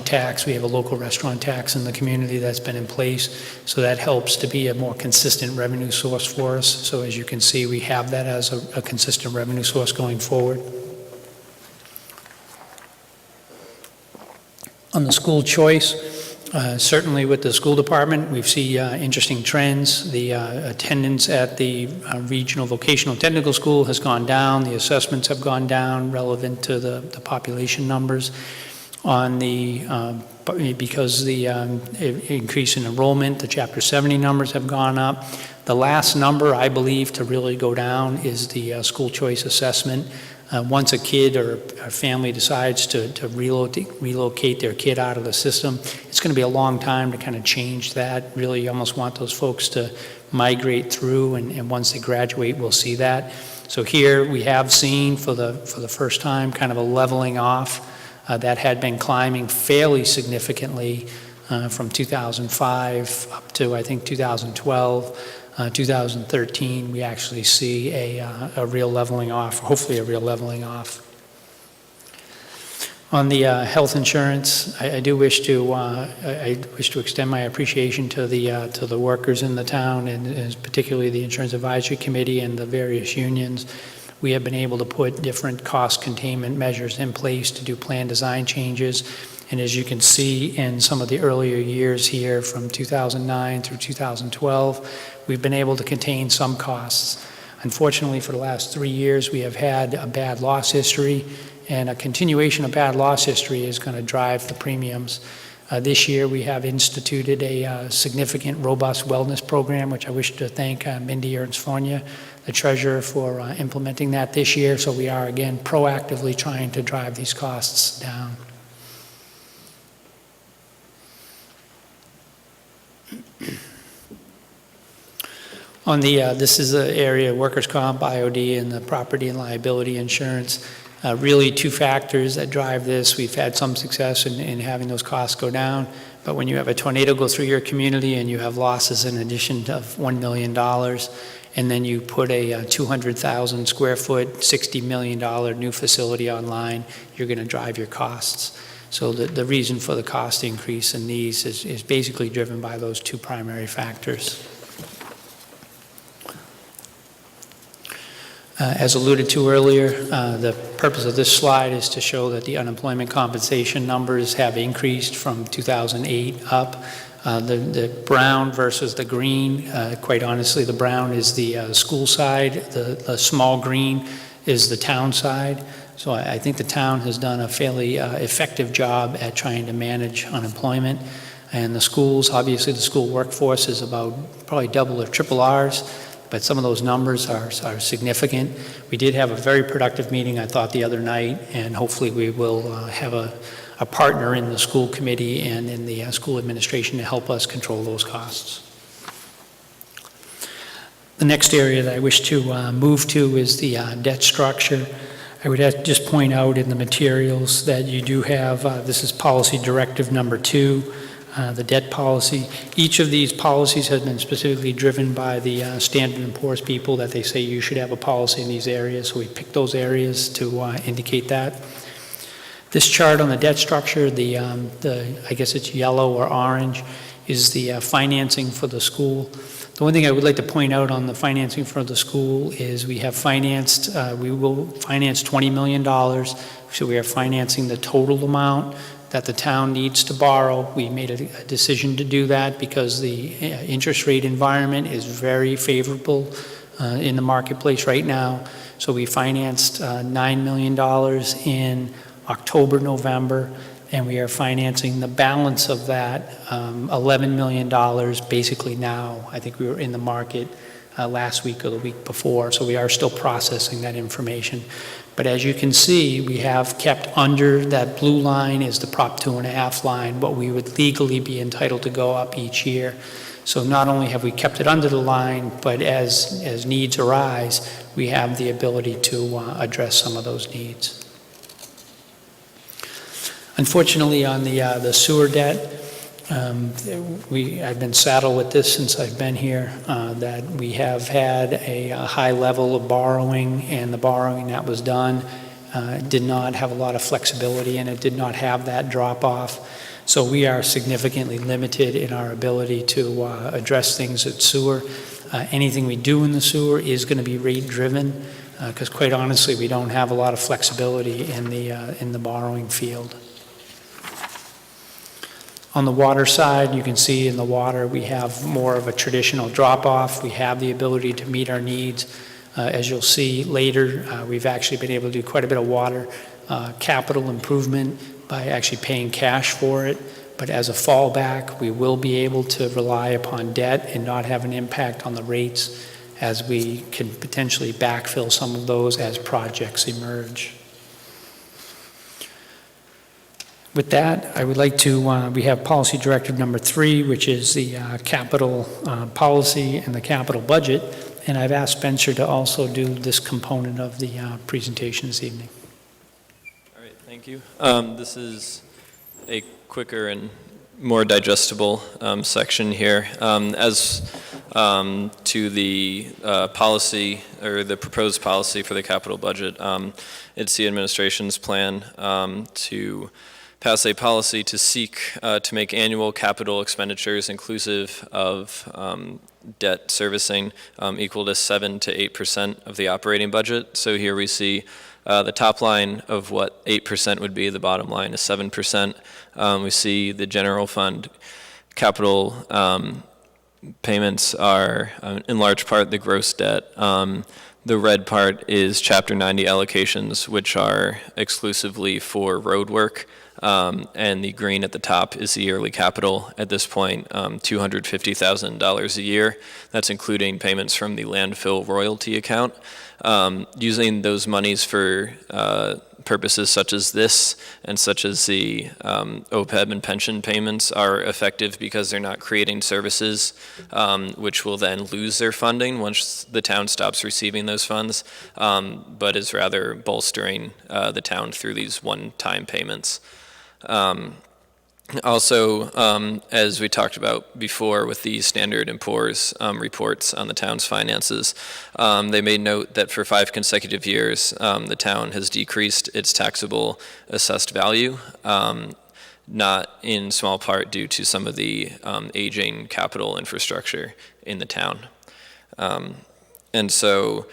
tax. We have a local restaurant tax in the community that's been in place, so that helps to be a more consistent revenue source for us. So as you can see, we have that as a consistent revenue source going forward. On the school choice, certainly with the school department, we see interesting trends. The attendance at the regional vocational technical school has gone down. The assessments have gone down relevant to the population numbers. On the, because the increase in enrollment, the Chapter 70 numbers have gone up. The last number, I believe, to really go down is the school choice assessment. Once a kid or a family decides to relocate their kid out of the system, it's going to be a long time to kind of change that. Really, you almost want those folks to migrate through, and once they graduate, we'll see that. So here we have seen for the first time kind of a leveling off. That had been climbing fairly significantly from 2005 up to, I think, 2012. 2013, we actually see a real leveling off, hopefully a real leveling off. On the health insurance, I wish to extend my appreciation to the workers in the town, and particularly the Insurance Advisory Committee and the various unions. We have been able to put different cost containment measures in place to do plan design changes. And as you can see in some of the earlier years here from 2009 through 2012, we've been able to contain some costs. Unfortunately, for the last 3 years, we have had a bad loss history, and a continuation of bad loss history is going to drive the premiums. This year, we have instituted a significant, robust wellness program, which I wish to thank Mindy Ernst-Fournier, the treasurer, for implementing that this year. So we are, again, proactively trying to drive these costs down. On the, this is the area of workers' comp, IOD, and the property and liability insurance. Really two factors that drive this. We've had some success in having those costs go down, but when you have a tornado go through your community and you have losses in addition to $1 million, and then you put a 200,000 square foot, $60 million new facility online, you're going to drive your costs. So the reason for the cost increase in these is basically driven by those two primary factors. As alluded to earlier, the purpose of this slide is to show that the unemployment compensation numbers have increased from 2008 up. The brown versus the green, quite honestly, the brown is the school side, the small green is the town side. So I think the town has done a fairly effective job at trying to manage unemployment. And the schools, obviously the school workforce is about probably double or triple ours, but some of those numbers are significant. We did have a very productive meeting, I thought, the other night, and hopefully we will have a partner in the school committee and in the school administration to help us control those costs. The next area that I wish to move to is the debt structure. I would have to just point out in the materials that you do have, this is policy directive number 2, the debt policy. Each of these policies has been specifically driven by the Standard & Poor's people that they say you should have a policy in these areas. So we picked those areas to indicate that. This chart on the debt structure, I guess it's yellow or orange, is the financing for the school. The one thing I would like to point out on the financing for the school is we have financed, we will finance $20 million. So we are financing the total amount that the town needs to borrow. We made a decision to do that because the interest rate environment is very favorable in the marketplace right now. So we financed $9 million in October, November, and we are financing the balance of that, $11 million, basically now. I think we were in the market last week or the week before, so we are still processing that information. But as you can see, we have kept under that blue line is the Prop 2.5 line, what we would legally be entitled to go up each year. So not only have we kept it under the line, but as needs arise, we have the ability to address some of those needs. Unfortunately, on the sewer debt, I've been saddled with this since I've been here, that we have had a high level of borrowing, and the borrowing that was done did not have a lot of flexibility, and it did not have that drop-off. So we are significantly limited in our ability to address things at sewer. Anything we do in the sewer is going to be rate-driven, because quite honestly, we don't have a lot of flexibility in the borrowing field. On the water side, you can see in the water we have more of a traditional drop-off. We have the ability to meet our needs. As you'll see later, we've actually been able to do quite a bit of water capital improvement by actually paying cash for it. But as a fallback, we will be able to rely upon debt and not have an impact on the rates, as we can potentially backfill some of those as projects emerge. With that, I would like to, we have policy directive number 3, which is the capital policy and the capital budget. And I've asked Spencer to also do this component of the presentation this evening. All right, thank you. This is a quicker and more digestible section here. As to the policy, or the proposed policy for the capital budget, it's the administration's plan to pass a policy to seek to make annual capital expenditures inclusive of debt servicing equal to 7 to 8% of the operating budget. So here we see the top line of what 8% would be, the bottom line is 7%. We see the general fund capital payments are in large part the gross debt. The red part is Chapter 90 allocations, which are exclusively for road work. And the green at the top is the yearly capital at this point, $250,000 a year. That's including payments from the landfill royalty account. Using those monies for purposes such as this and such as the OPEB and pension payments are effective because they're not creating services which will then lose their funding once the town stops receiving those funds, but is rather bolstering the town through these one-time payments. Also, as we talked about before with the Standard & Poor's reports on the town's finances, they made note that for 5 consecutive years, the town has decreased its taxable assessed value, not in small part due to some of the aging capital infrastructure in the town. And so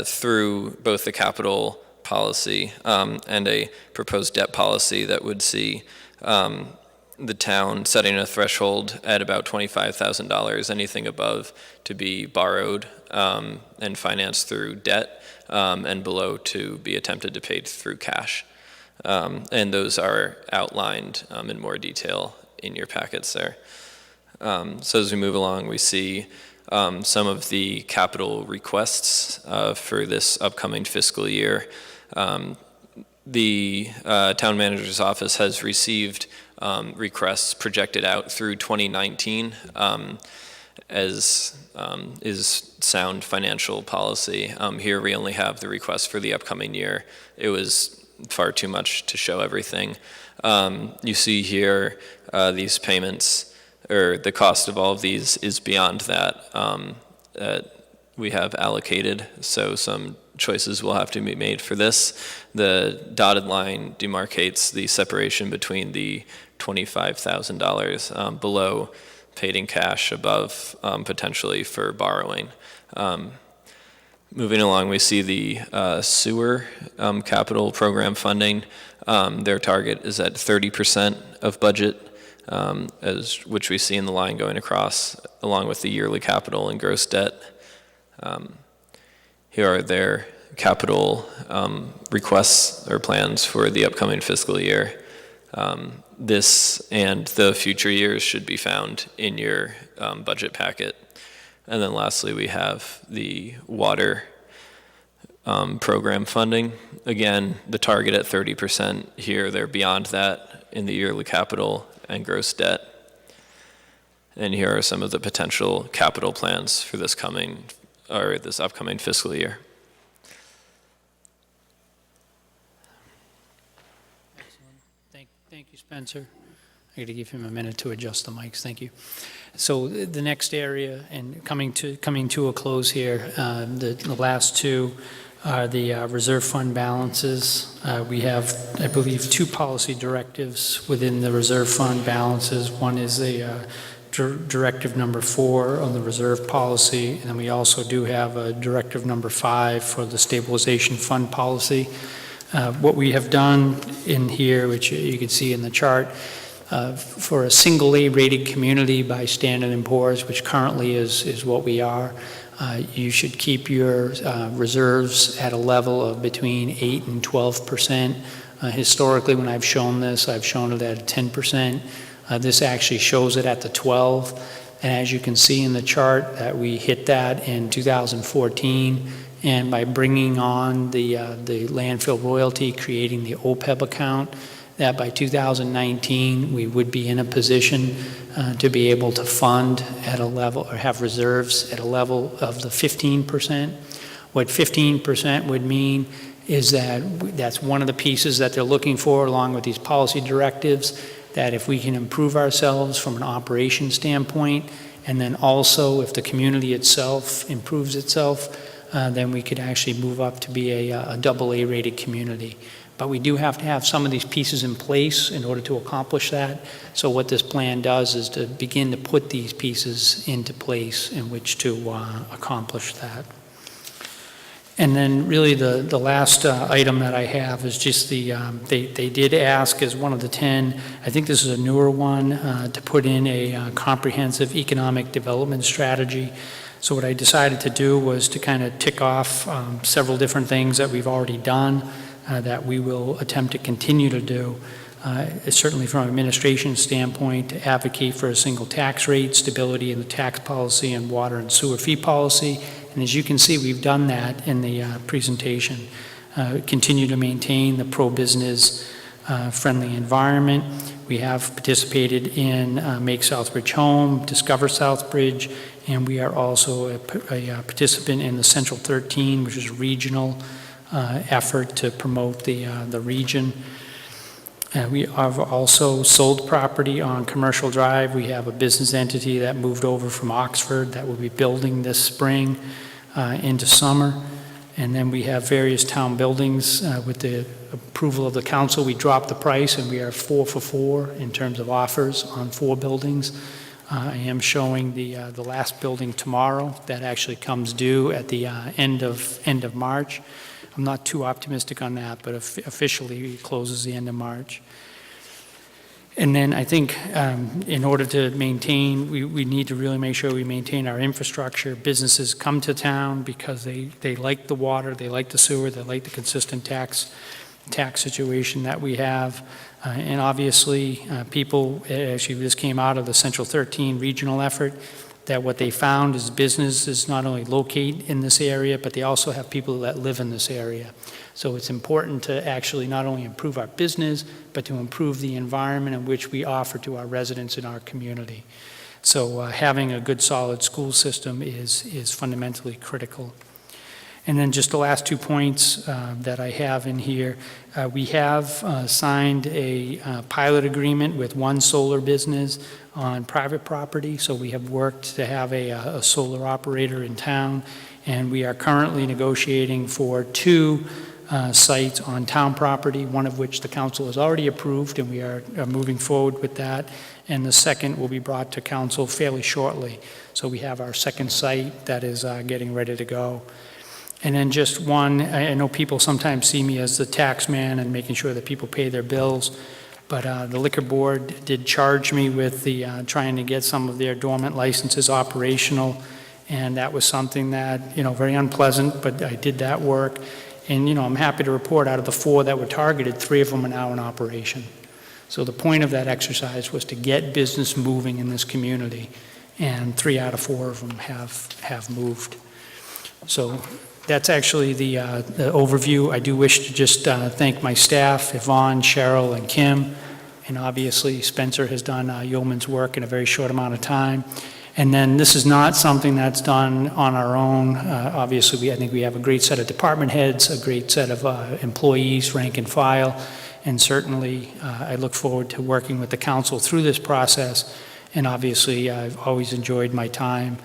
through both the capital policy and a proposed debt policy that would see the town setting a threshold at about $25,000, anything above to be borrowed and financed through debt, and below to be attempted to pay through cash. And those are outlined in more detail in your packets there. So as we move along, we see some of the capital requests for this upcoming fiscal year. The town manager's office has received requests projected out through 2019 as is sound financial policy. Here we only have the request for the upcoming year. It was far too much to show everything. You see here these payments, or the cost of all of these is beyond that that we have allocated, so some choices will have to be made for this. The dotted line demarcates the separation between the $25,000 below paid in cash, above potentially for borrowing. Moving along, we see the sewer capital program funding. Their target is at 30% of budget, which we see in the line going across, along with the yearly capital and gross debt. Here are their capital requests or plans for the upcoming fiscal year. This and the future years should be found in your budget packet. And then lastly, we have the water program funding. Again, the target at 30%. Here, they're beyond that in the yearly capital and gross debt. And here are some of the potential capital plans for this upcoming fiscal year. Thank you, Spencer. I got to give him a minute to adjust the mics. Thank you. So the next area, and coming to a close here, the last two are the reserve fund balances. We have, I believe, two policy directives within the reserve fund balances. One is a directive number 4 on the reserve policy, and then we also do have a directive number 5 for the stabilization fund policy. What we have done in here, which you can see in the chart, for a single A rated community by Standard & Poor's, which currently is what we are, you should keep your reserves at a level of between 8 and 12%. Historically, when I've shown this, I've shown it at 10%. This actually shows it at the 12. And as you can see in the chart, that we hit that in 2014. And by bringing on the landfill royalty, creating the OPEB account, that by 2019, we would be in a position to be able to fund at a level, or have reserves at a level of the 15%. What 15% would mean is that that's one of the pieces that they're looking for, along with these policy directives, that if we can improve ourselves from an operation standpoint, and then also if the community itself improves itself, then we could actually move up to be a double A rated community. But we do have to have some of these pieces in place in order to accomplish that. So what this plan does is to begin to put these pieces into place in which to accomplish that. And then really the last item that I have is just they did ask as one of the 10, I think this is a newer one, to put in a comprehensive economic development strategy. So what I decided to do was to kind of tick off several different things that we've already done, that we will attempt to continue to do. Certainly from an administration standpoint, to advocate for a single tax rate, stability in the tax policy and water and sewer fee policy. And as you can see, we've done that in the presentation. Continue to maintain the pro-business friendly environment. We have participated in Make Southbridge Home, Discover Southbridge, and we are also a participant in the Central 13, which is a regional effort to promote the region. We have also sold property on Commercial Drive. We have a business entity that moved over from Oxford that will be building this spring into summer. And then we have various town buildings. With the approval of the council, we dropped the price, and we are 4 for 4 in terms of offers on 4 buildings. I am showing the last building tomorrow. That actually comes due at the end of March. I'm not too optimistic on that, but officially it closes the end of March. And then I think in order to maintain, we need to really make sure we maintain our infrastructure. Businesses come to town because they like the water, they like the sewer, they like the consistent tax situation that we have. And obviously, people, actually this came out of the Central 13 regional effort, that what they found is businesses not only locate in this area, but they also have people that live in this area. So it's important to actually not only improve our business, but to improve the environment in which we offer to our residents in our community. So having a good, solid school system is fundamentally critical. And then just the last 2 points that I have in here. We have signed a pilot agreement with one solar business on private property. So we have worked to have a solar operator in town, and we are currently negotiating for 2 sites on town property, one of which the council has already approved, and we are moving forward with that. And the second will be brought to council fairly shortly. So we have our second site that is getting ready to go. And then just one, I know people sometimes see me as the tax man and making sure that people pay their bills, but the liquor board did charge me with the trying to get some of their dormant licenses operational, and that was something that, very unpleasant, but I did that work. And, I'm happy to report out of the 4 that were targeted, 3 of them are now in operation. So the point of that exercise was to get business moving in this community, and 3 out of 4 of them have moved. So that's actually the overview. I do wish to just thank my staff, Yvonne, Cheryl, and Kim, and obviously Spencer has done yeoman's work in a very short amount of time. And then this is not something that's done on our own. Obviously, I think we have a great set of department heads, a great set of employees, rank and file, and certainly I look forward to working with the council through this process. And obviously, I've always enjoyed my time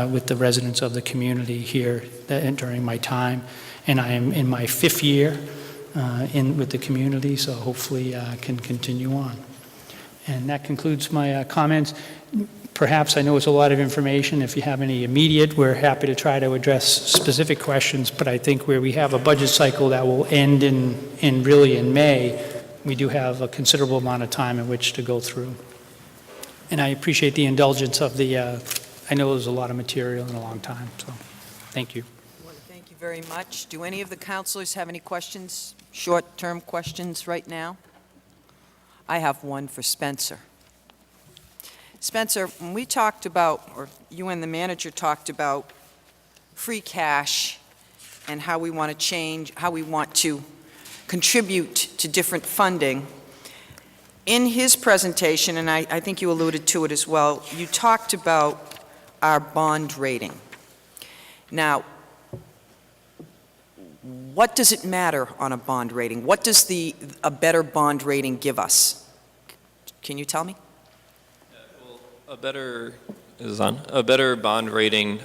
with the residents of the community here during my time. And I am in my 5th year with the community, so hopefully can continue on. And that concludes my comments. Perhaps, I know it's a lot of information. If you have any immediate, we're happy to try to address specific questions, but I think where we have a budget cycle that will end really in May, we do have a considerable amount of time in which to go through. And I appreciate the indulgence of I know there's a lot of material in a long time, so thank you. I want to thank you very much. Do any of the councilors have any questions, short-term questions right now? I have one for Spencer. Spencer, when we talked about, or you and the manager talked about free cash and how we want to contribute to different funding, in his presentation, and I think you alluded to it as well, you talked about our bond rating. Now, what does it matter on a bond rating? What does a better bond rating give us? Can you tell me? A better bond rating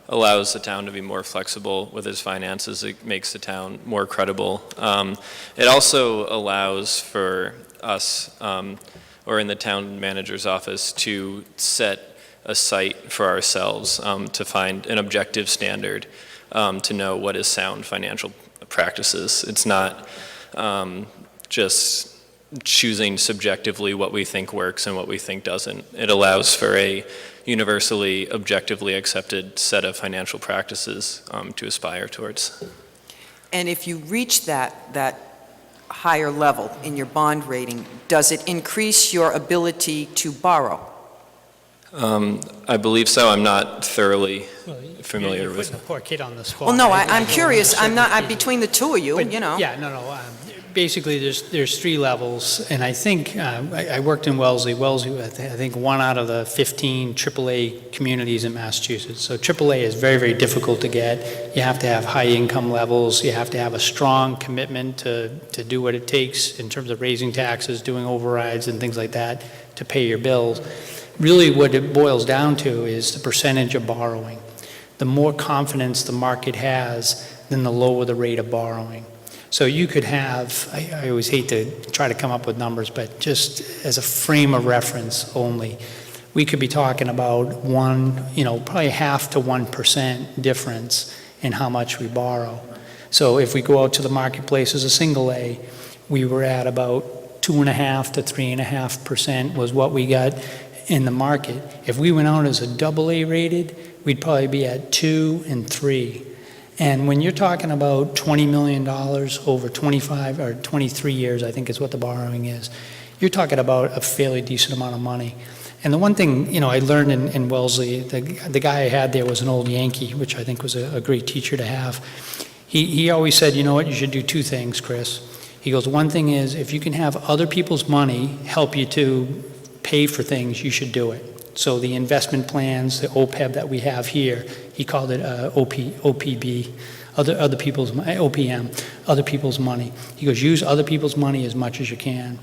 allows the town to be more flexible with its finances. It makes the town more credible. It also allows for us, or in the town manager's office, to set a site for ourselves to find an objective standard to know what is sound financial practices. It's not just choosing subjectively what we think works and what we think doesn't. It allows for a universally, objectively accepted set of financial practices to aspire towards. And if you reach that higher level in your bond rating, does it increase your ability to borrow? I believe so. I'm not thoroughly familiar with it. Putting a poor kid on the spot. Well, no, I'm curious. I'm between the two of you, But, you know. Yeah, no. Basically, there's 3 levels, and I think I worked in Wellesley. Wellesley, I think 1 out of the 15 AAA communities in Massachusetts. So AAA is very, very difficult to get. You have to have high income levels. You have to have a strong commitment to do what it takes in terms of raising taxes, doing overrides, and things like that to pay your bills. Really, what it boils down to is the percentage of borrowing. The more confidence the market has, then the lower the rate of borrowing. So you could have, I always hate to try to come up with numbers, but just as a frame of reference only, we could be talking about probably 0.5 to 1% difference in how much we borrow. So if we go out to the marketplace as a single A, we were at about 2.5 to 3.5% was what we got in the market. If we went out as a AA rated, we'd probably be at 2 and 3. And when you're talking about $20 million over 25 or 23 years, I think is what the borrowing is, you're talking about a fairly decent amount of money. And the one thing, I learned in Wellesley, the guy I had there was an old Yankee, which I think was a great teacher to have. He always said, you know what, you should do 2 things, Chris. He goes, one thing is, if you can have other people's money help you to pay for things, you should do it. So the investment plans, the OPEB that we have here, he called it OPB, other people's OPM, other people's money. He goes, use other people's money as much as you can.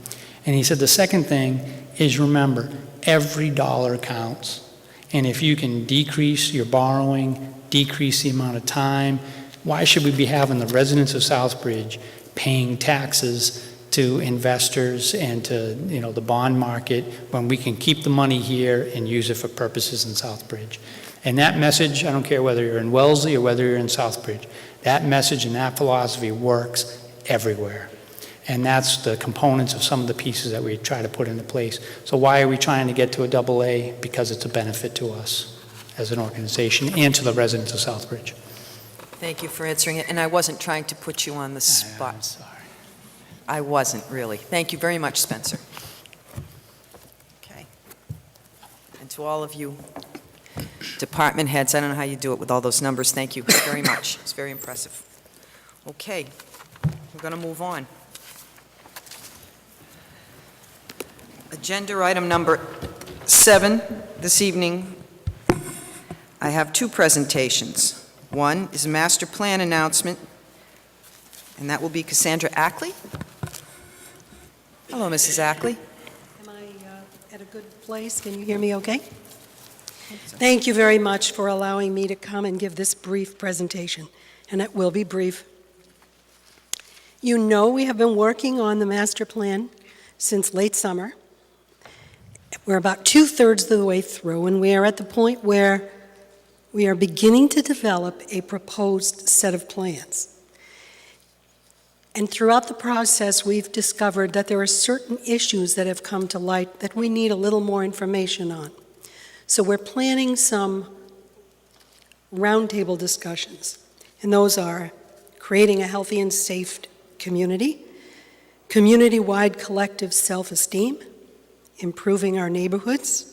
And he said the second thing is, remember, every dollar counts. And if you can decrease your borrowing, decrease the amount of time, why should we be having the residents of Southbridge paying taxes to investors and to, the bond market when we can keep the money here and use it for purposes in Southbridge. And that message, I don't care whether you're in Wellesley or whether you're in Southbridge, that message and that philosophy works everywhere. And that's the components of some of the pieces that we try to put into place. So why are we trying to get to a AA? Because it's a benefit to us as an organization and to the residents of Southbridge. Thank you for answering it, and I wasn't trying to put you on the spot. I'm sorry. I wasn't, really. Thank you very much, Spencer. Okay. And to all of you department heads, I don't know how you do it with all those numbers. Thank you very much. It's very impressive. Okay, we're going to move on. Agenda item number 7 this evening. I have 2 presentations. One is a master plan announcement, and that will be Cassandra Ackley. Hello, Mrs. Ackley. Am I at a good place? Can you hear me okay? Thank you very much for allowing me to come and give this brief presentation, and it will be brief. You know we have been working on the master plan since late summer. We're about 2/3 of the way through, and we are at the point where we are beginning to develop a proposed set of plans. And throughout the process, we've discovered that there are certain issues that have come to light that we need a little more information on. So we're planning some roundtable discussions, and those are creating a healthy and safe community, community-wide collective self-esteem, improving our neighborhoods,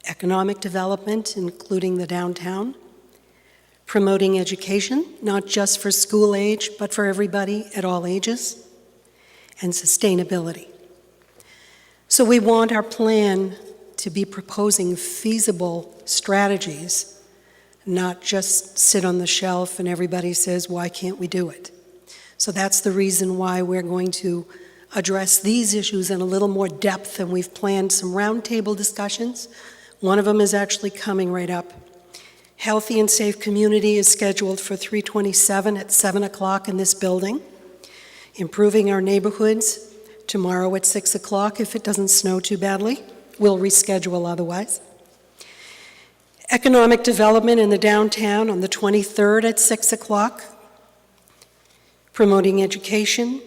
economic development, including the downtown, promoting education, not just for school age, but for everybody at all ages, and sustainability. So we want our plan to be proposing feasible strategies, not just sit on the shelf and everybody says, why can't we do it? So that's the reason why we're going to address these issues in a little more depth, and we've planned some roundtable discussions. One of them is actually coming right up. Healthy and Safe Community is scheduled for 3/27 at 7 o'clock in this building. Improving Our Neighborhoods tomorrow at 6 o'clock if it doesn't snow too badly. We'll reschedule otherwise. Economic Development in the Downtown on the 23rd at 6 o'clock. Promoting Education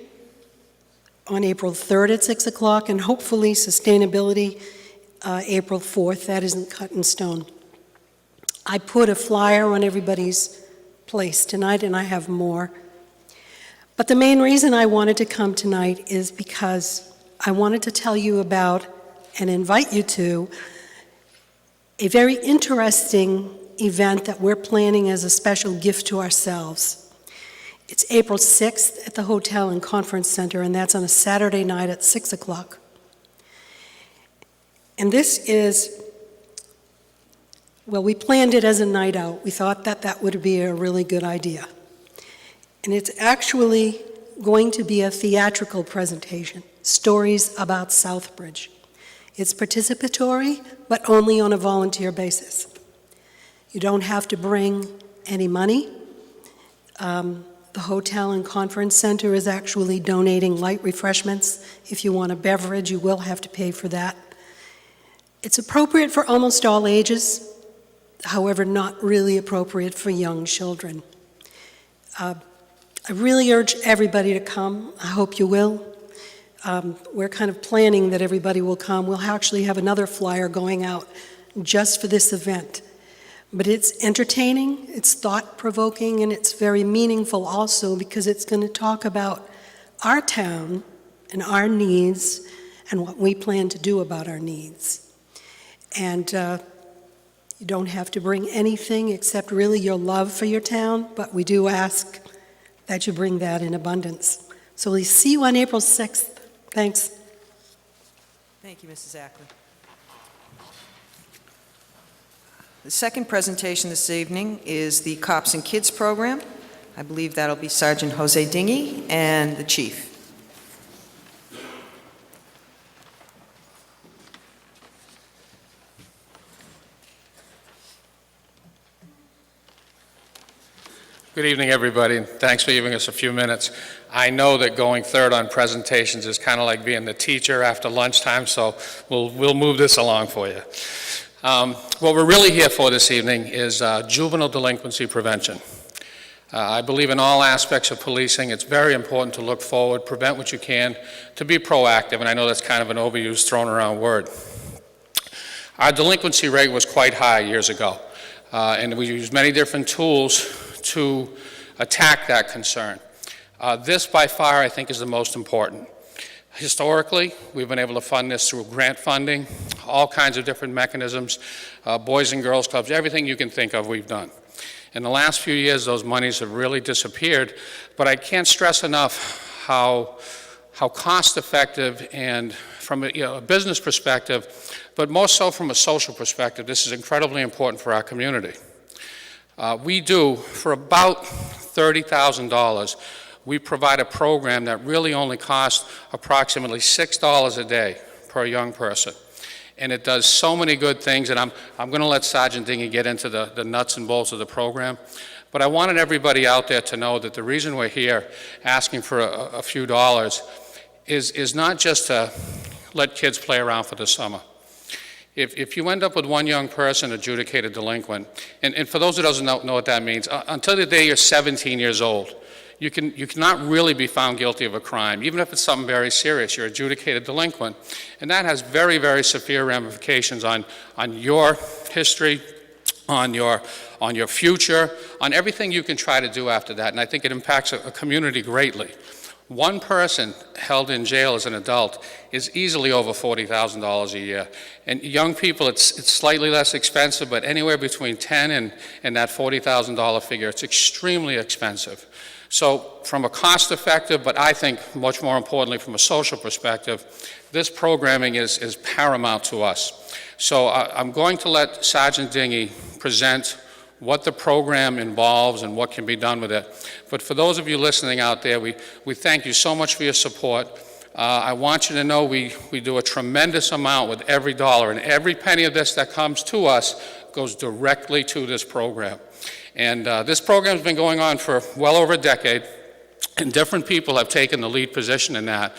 on April 3rd at 6 o'clock, and hopefully Sustainability April 4th. That isn't cut in stone. I put a flyer on everybody's place tonight, and I have more. But the main reason I wanted to come tonight is because I wanted to tell you about and invite you to a very interesting event that we're planning as a special gift to ourselves. It's April 6th at the Hotel and Conference Center, and that's on a Saturday night at 6 o'clock. And this is, well, we planned it as a night out. We thought that that would be a really good idea. And it's actually going to be a theatrical presentation, Stories About Southbridge. It's participatory, but only on a volunteer basis. You don't have to bring any money. The Hotel and Conference Center is actually donating light refreshments. If you want a beverage, you will have to pay for that. It's appropriate for almost all ages, however, not really appropriate for young children. I really urge everybody to come. I hope you will. We're kind of planning that everybody will come. We'll actually have another flyer going out just for this event. But it's entertaining, it's thought-provoking, and it's very meaningful also because it's going to talk about our town and our needs and what we plan to do about our needs. And you don't have to bring anything except really your love for your town, but we do ask that you bring that in abundance. So we'll see you on April 6th. Thanks. Thank you, Mrs. Ackley. The second presentation this evening is the Cops and Kids program. I believe that'll be Sergeant Jose Dingy and the Chief. Good evening, everybody, and thanks for giving us a few minutes. I know that going third on presentations is kind of like being the teacher after lunchtime, so we'll move this along for you. What we're really here for this evening is juvenile delinquency prevention. I believe in all aspects of policing, it's very important to look forward, prevent what you can, to be proactive, and I know that's kind of an overused, thrown around word. Our delinquency rate was quite high years ago, and we used many different tools to attack that concern. This, by far, I think is the most important. Historically, we've been able to fund this through grant funding, all kinds of different mechanisms, Boys and Girls Clubs, everything you can think of we've done. In the last few years, those monies have really disappeared, but I can't stress enough how cost-effective and from a business perspective, but more so from a social perspective, this is incredibly important for our community. We do, for about $30,000, we provide a program that really only costs approximately $6 a day per young person. And it does so many good things, and I'm going to let Sergeant Dingy get into the nuts and bolts of the program. But I wanted everybody out there to know that the reason we're here asking for a few dollars is not just to let kids play around for the summer. If you end up with one young person adjudicated delinquent, and for those who doesn't know what that means, until the day you're 17 years old, you cannot really be found guilty of a crime, even if it's something very serious. You're adjudicated delinquent, and that has very, very severe ramifications on your history, on your future, on everything you can try to do after that, and I think it impacts a community greatly. One person held in jail as an adult is easily over $40,000 a year. And young people, it's slightly less expensive, but anywhere between $10,000 and that $40,000 figure, it's extremely expensive. So from a cost-effective, but I think much more importantly from a social perspective, this programming is paramount to us. So I'm going to let Sergeant Dingy present what the program involves and what can be done with it. But for those of you listening out there, we thank you so much for your support. I want you to know we do a tremendous amount with every dollar, and every penny of this that comes to us goes directly to this program. And this program's been going on for well over a decade, and different people have taken the lead position in that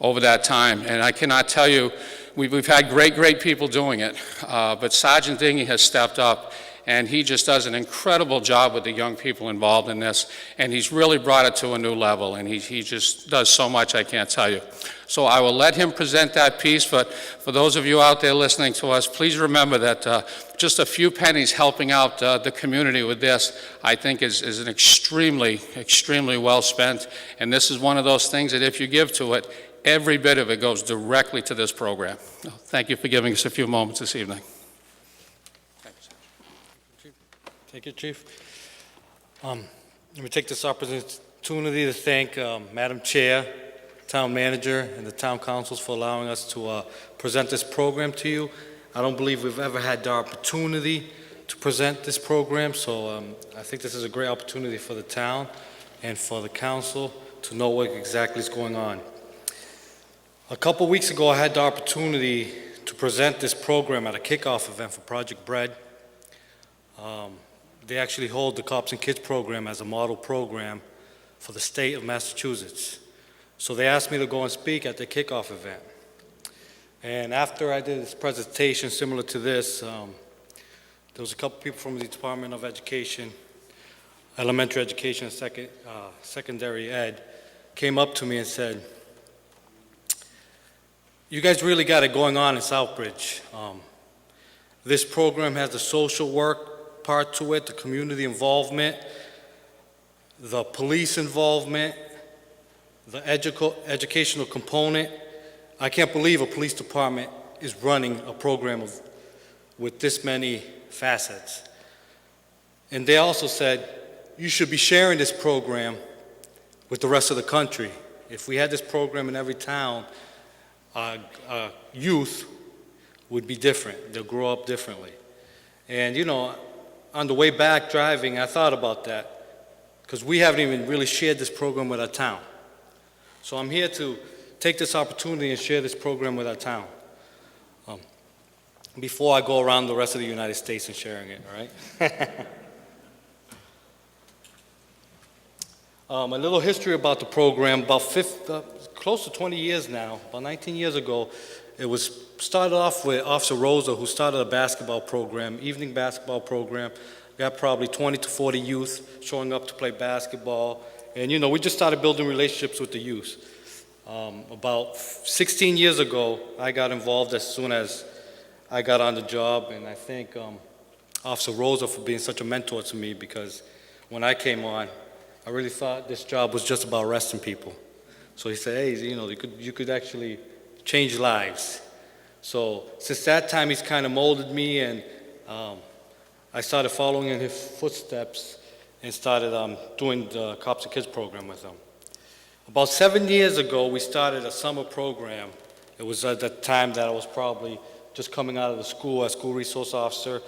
over that time. And I cannot tell you, we've had great people doing it, but Sergeant Dingy has stepped up, and he just does an incredible job with the young people involved in this, and he's really brought it to a new level, and he just does so much I can't tell you. So I will let him present that piece, but for those of you out there listening to us, please remember that just a few pennies helping out the community with this, I think is an extremely well spent, and this is one of those things that if you give to it, every bit of it goes directly to this program. Thank you for giving us a few moments this evening. Thank you, Chief. Let me take this opportunity to thank Madam Chair, Town Manager, and the Town Councils for allowing us to present this program to you. I don't believe we've ever had the opportunity to present this program, so I think this is a great opportunity for the town and for the council to know what exactly is going on. A couple weeks ago, I had the opportunity to present this program at a kickoff event for Project Bread. They actually hold the Cops and Kids program as a model program for the state of Massachusetts. So they asked me to go and speak at the kickoff event. And after I did this presentation similar to this, there was a couple people from the Department of Education, Elementary Education and Secondary Ed, came up to me and said, "You guys really got it going on in Southbridge. This program has the social work part to it, the community involvement, the police involvement, the educational component. I can't believe a police department is running a program with this many facets." And they also said, "You should be sharing this program with the rest of the country. If we had this program in every town, youth would be different. They'll grow up differently." And you know, on the way back driving, I thought about that, because we haven't even really shared this program with our town. So I'm here to take this opportunity and share this program with our town before I go around the rest of the United States and sharing it, all right? A little history about the program. Close to 20 years now, about 19 years ago, it was started off with Officer Rosa, who started a basketball program, evening basketball program. Got probably 20 to 40 youth showing up to play basketball. And, we just started building relationships with the youth. About 16 years ago, I got involved as soon as I got on the job, and I thank Officer Rosa for being such a mentor to me, because when I came on, I really thought this job was just about arresting people. So he said, hey, you could actually change lives. So since that time, he's kind of molded me, and I started following in his footsteps and started doing the Cops and Kids program with him. About 7 years ago, we started a summer program. It was at the time that I was probably just coming out of the school as school resource officer,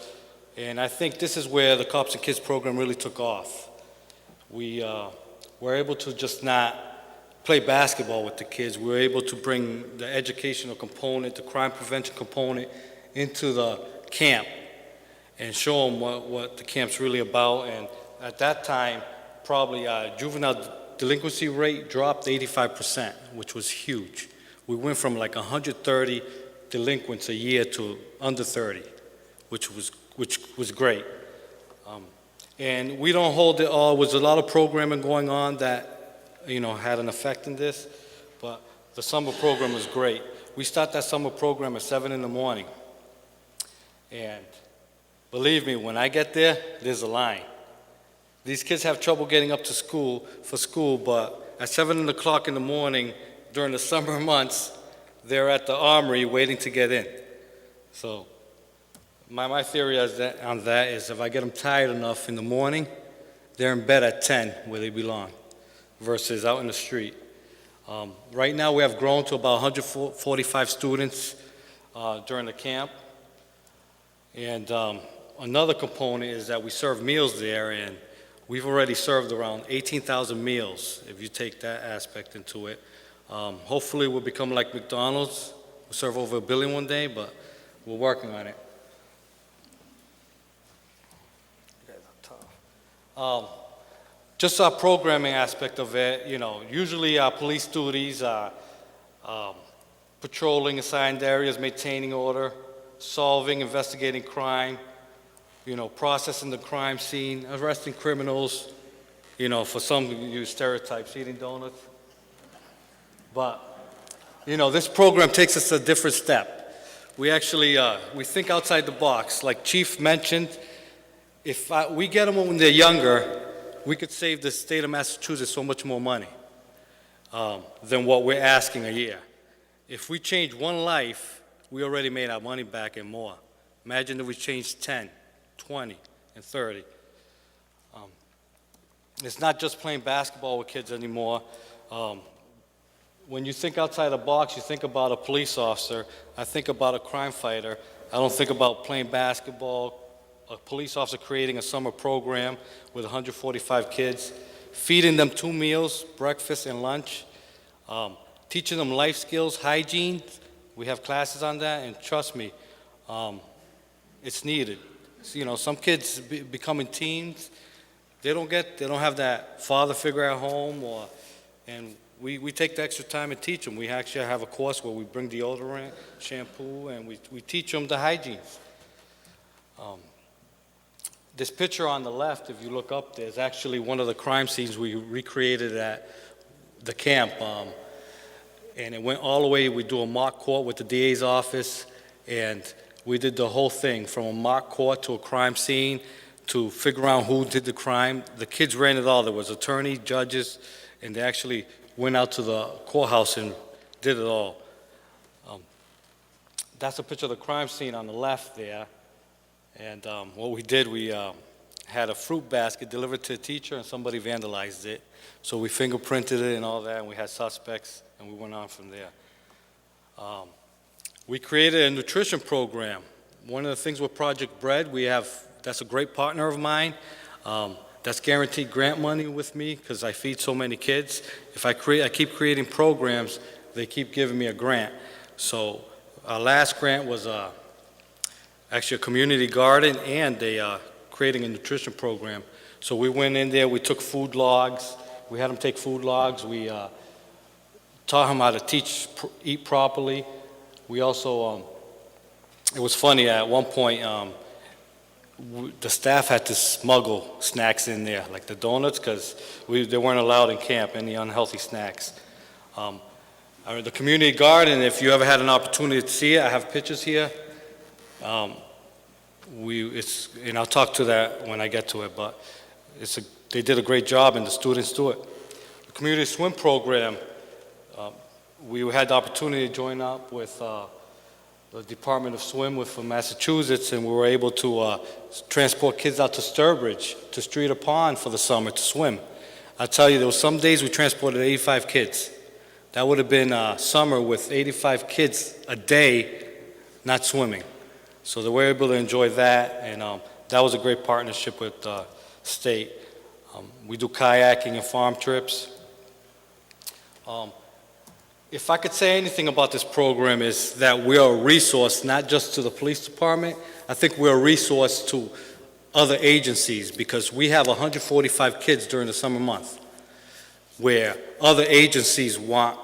and I think this is where the Cops and Kids program really took off. We were able to just not play basketball with the kids. We were able to bring the educational component, the crime prevention component into the camp and show them what the camp's really about. And at that time, probably juvenile delinquency rate dropped 85%, which was huge. We went from like 130 delinquents a year to under 30, which was great. And we don't hold it all. There was a lot of programming going on that, had an effect in this, but the summer program was great. We start that summer program at 7 in the morning. And believe me, when I get there, there's a line. These kids have trouble getting up to school, but at 7 o'clock in the morning during the summer months, they're at the armory waiting to get in. So my theory on that is if I get them tired enough in the morning, they're in bed at 10 where they belong versus out in the street. Right now we have grown to about 145 students during the camp. And another component is that we serve meals there, and we've already served around 18,000 meals if you take that aspect into it. Hopefully we'll become like McDonald's. We'll serve over 1 billion one day, but we're working on it. Just our programming aspect of it, usually our police duties are patrolling assigned areas, maintaining order, solving, investigating crime, processing the crime scene, arresting criminals, for some you use stereotypes, eating donuts. But, this program takes us a different step. We actually, we think outside the box. Like Chief mentioned, if we get them when they're younger, we could save the state of Massachusetts so much more money than what we're asking a year. If we change one life, we already made our money back and more. Imagine if we changed 10, 20, and 30. It's not just playing basketball with kids anymore. When you think outside the box, you think about a police officer. I think about a crime fighter. I don't think about playing basketball. A police officer creating a summer program with 145 kids, feeding them 2 meals, breakfast and lunch, teaching them life skills, hygiene. We have classes on that, and trust me, it's needed. Some kids becoming teens, they don't have that father figure at home, and we take the extra time and teach them. We actually have a course where we bring deodorant, shampoo, and we teach them the hygiene. This picture on the left, if you look up there, is actually one of the crime scenes we recreated at the camp. And it went all the way, we do a mock court with the DA's office, and we did the whole thing from a mock court to a crime scene to figure out who did the crime. The kids ran it all. There was attorneys, judges, and they actually went out to the courthouse and did it all. That's a picture of the crime scene on the left there. And what we did, we had a fruit basket delivered to a teacher, and somebody vandalized it. So we fingerprinted it and all that, and we had suspects, and we went on from there. We created a nutrition program. One of the things with Project Bread, that's a great partner of mine. That's guaranteed grant money with me because I feed so many kids. If I keep creating programs, they keep giving me a grant. So our last grant was actually a community garden, and they creating a nutrition program. So we went in there, we took food logs, We had them take food logs. We taught them how to eat properly. We also, it was funny, at one point, the staff had to smuggle snacks in there, like the donuts, because they weren't allowed in camp, any unhealthy snacks. The community garden, if you ever had an opportunity to see it, I have pictures here. And I'll talk to that when I get to it, but they did a great job, and the students do it. The community swim program, we had the opportunity to join up with the Department of Swim from Massachusetts, and we were able to transport kids out to Southbridge, to Streeter Pond for the summer to swim. I'll tell you, there were some days we transported 85 kids. That would have been a summer with 85 kids a day not swimming. So they were able to enjoy that, and that was a great partnership with the state. We do kayaking and farm trips. If I could say anything about this program, is that we are a resource not just to the police department. I think we're a resource to other agencies, because we have 145 kids during the summer month, where other agencies want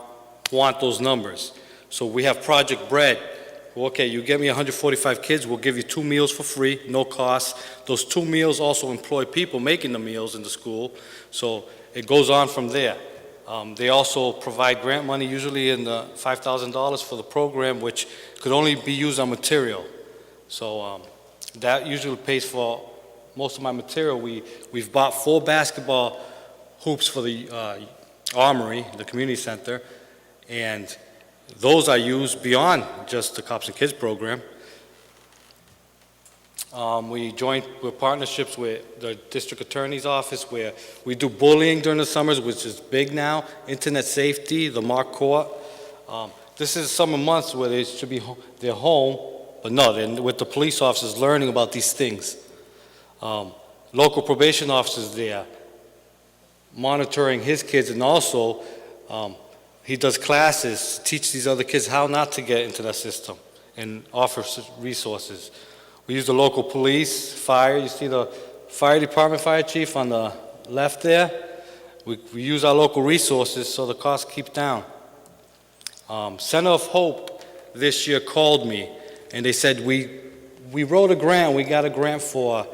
those numbers. So we have Project Bread. Okay, you get me 145 kids, we'll give you 2 meals for free, no cost. Those 2 meals also employ people making the meals in the school, so it goes on from there. They also provide grant money, usually in the $5,000 for the program, which could only be used on material. So that usually pays for most of my material. We've bought 4 basketball hoops for the Armory, the community center, and those are used beyond just the Cops and Kids program. We joined with partnerships with the district attorney's office, where we do bullying during the summers, which is big now, internet safety, the Mark Court. This is summer months where they should be they're home, but no, they're with the police officers learning about these things. Local probation officers there monitoring his kids, and also he does classes, teach these other kids how not to get into that system, and offer resources. We use the local police, fire. You see the fire department fire chief on the left there? We use our local resources so the costs keep down. Center of Hope this year called me, and they said, we wrote a grant. We got a grant for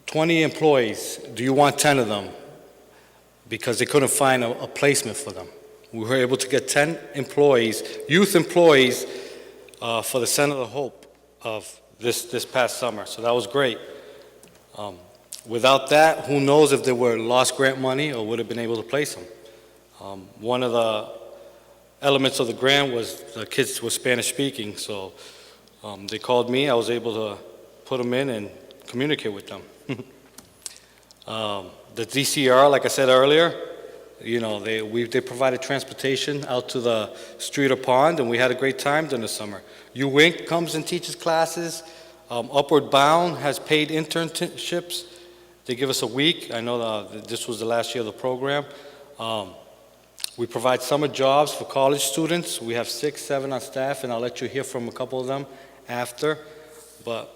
20 employees. Do you want 10 of them? Because they couldn't find a placement for them. We were able to get 10 employees, youth employees, for the Center of Hope of this past summer. So that was great. Without that, who knows if they were lost grant money or would have been able to place them. One of the elements of the grant was the kids were Spanish speaking, so they called me. I was able to put them in and communicate with them. The DCR, like I said earlier, you know, they provided transportation out to the Streeter Pond, and we had a great time during the summer. UWINK comes and teaches classes. Upward Bound has paid internships. They give us a week. I know this was the last year of the program. We provide summer jobs for college students. We have 6, 7 on staff, and I'll let you hear from a couple of them after. But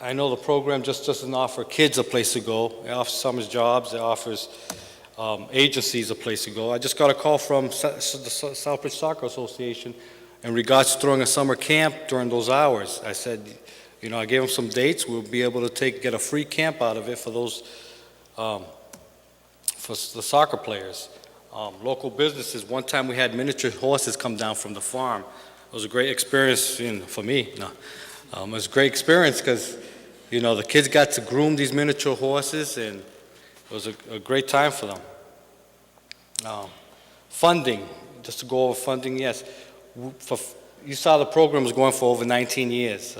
I know the program just doesn't offer kids a place to go. It offers summer jobs. It offers agencies a place to go. I just got a call from the Southbridge Soccer Association in regards to throwing a summer camp during those hours. I said, you know, I gave them some dates. We'll be able to get a free camp out of it for those, for the soccer players. Local businesses, one time we had miniature horses come down from the farm. It was a great experience for me. No. It was a great experience because, you know, the kids got to groom these miniature horses, and it was a great time for them. Funding, just to go over funding, yes. You saw the program was going for over 19 years.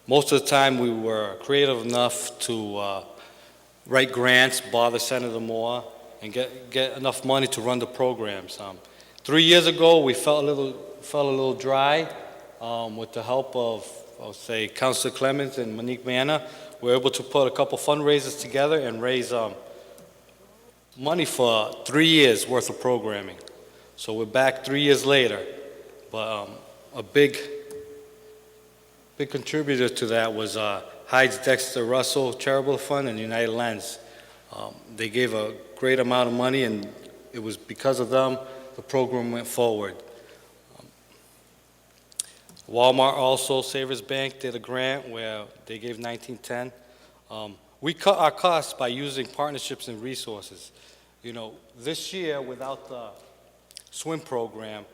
Most of the time we were creative enough to write grants, bother Senator Moore, and get enough money to run the programs. 3 years ago we fell a little dry with the help of, I'll say, Councilor Clemens and Monique Manna. We were able to put a couple fundraisers together and raise money for 3 years worth of programming. So we're back 3 years later. But a big contributor to that was Hydes Dexter Russell Charitable Fund and United Lens. They gave a great amount of money, and it was because of them the program went forward. Walmart also, Savers Bank did a grant where they gave $1910. We cut our costs by using partnerships and resources. You know, this year, without the swim program,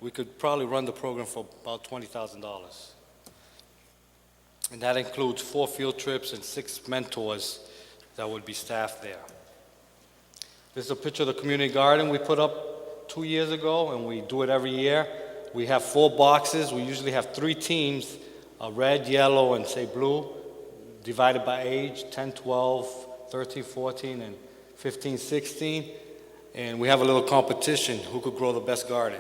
we could probably run the program for about $20,000. And that includes 4 field trips and 6 mentors that would be staffed there. This is a picture of the community garden we put up 2 years ago, and we do it every year. We have 4 boxes. We usually have 3 teams, red, yellow, and say blue, divided by age, 10, 12, 13, 14, and 15, 16. And we have a little competition, who could grow the best garden.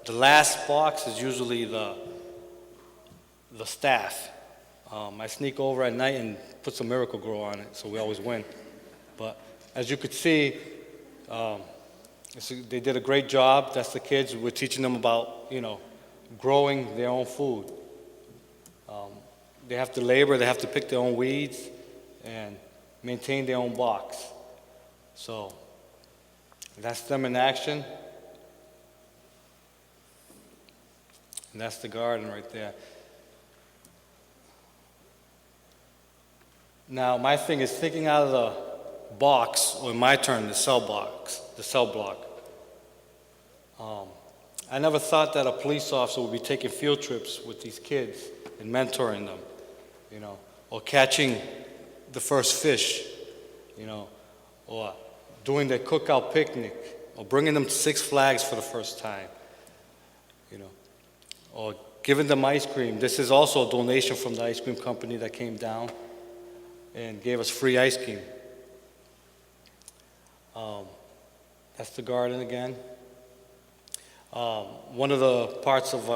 The last box is usually the staff. I sneak over at night and put some Miracle Grow on it, so we always win. But as you could see, they did a great job. That's the kids. We're teaching them about, you know, growing their own food. They have to labor, they have to pick their own weeds, and maintain their own box. So that's them in action. And that's the garden right there. Now, my thing is thinking out of the box, or my turn, the cell box, the cell block. I never thought that a police officer would be taking field trips with these kids and mentoring them, you know, or catching the first fish, you know, or doing their cookout picnic, or bringing them to Six Flags for the first time, you know, or giving them ice cream. This is also a donation from the ice cream company that came down and gave us free ice cream. That's the garden again. One of the parts of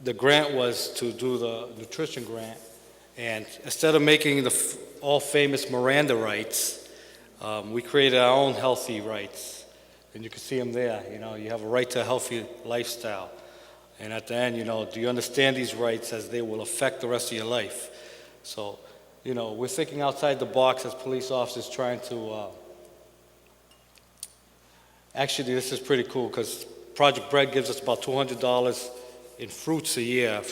the grant was to do the nutrition grant, and instead of making the all famous Miranda rights, we created our own healthy rights, and you can see them there. You know, you have a right to a healthy lifestyle, and at the end, you know, do you understand these rights as they will affect the rest of your life? So, you know, we're thinking outside the box as police officers, trying to. Actually, this is pretty cool because Project Bread gives us about $200 in fruits a year.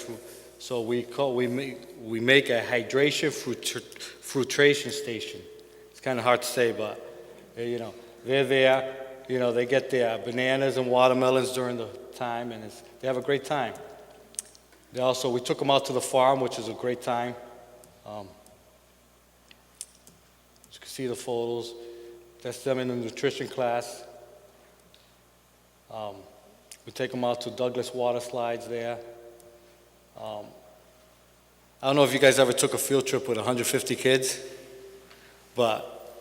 So we make a hydration fruitration station. It's kind of hard to say, but you know, they're there. You know, they get their bananas and watermelons during the time, and they have a great time. We took them out to the farm, which is a great time. As you can see the photos. That's them in the nutrition class. We take them out to Douglas water slides there. I don't know if you guys ever took a field trip with 150 kids, but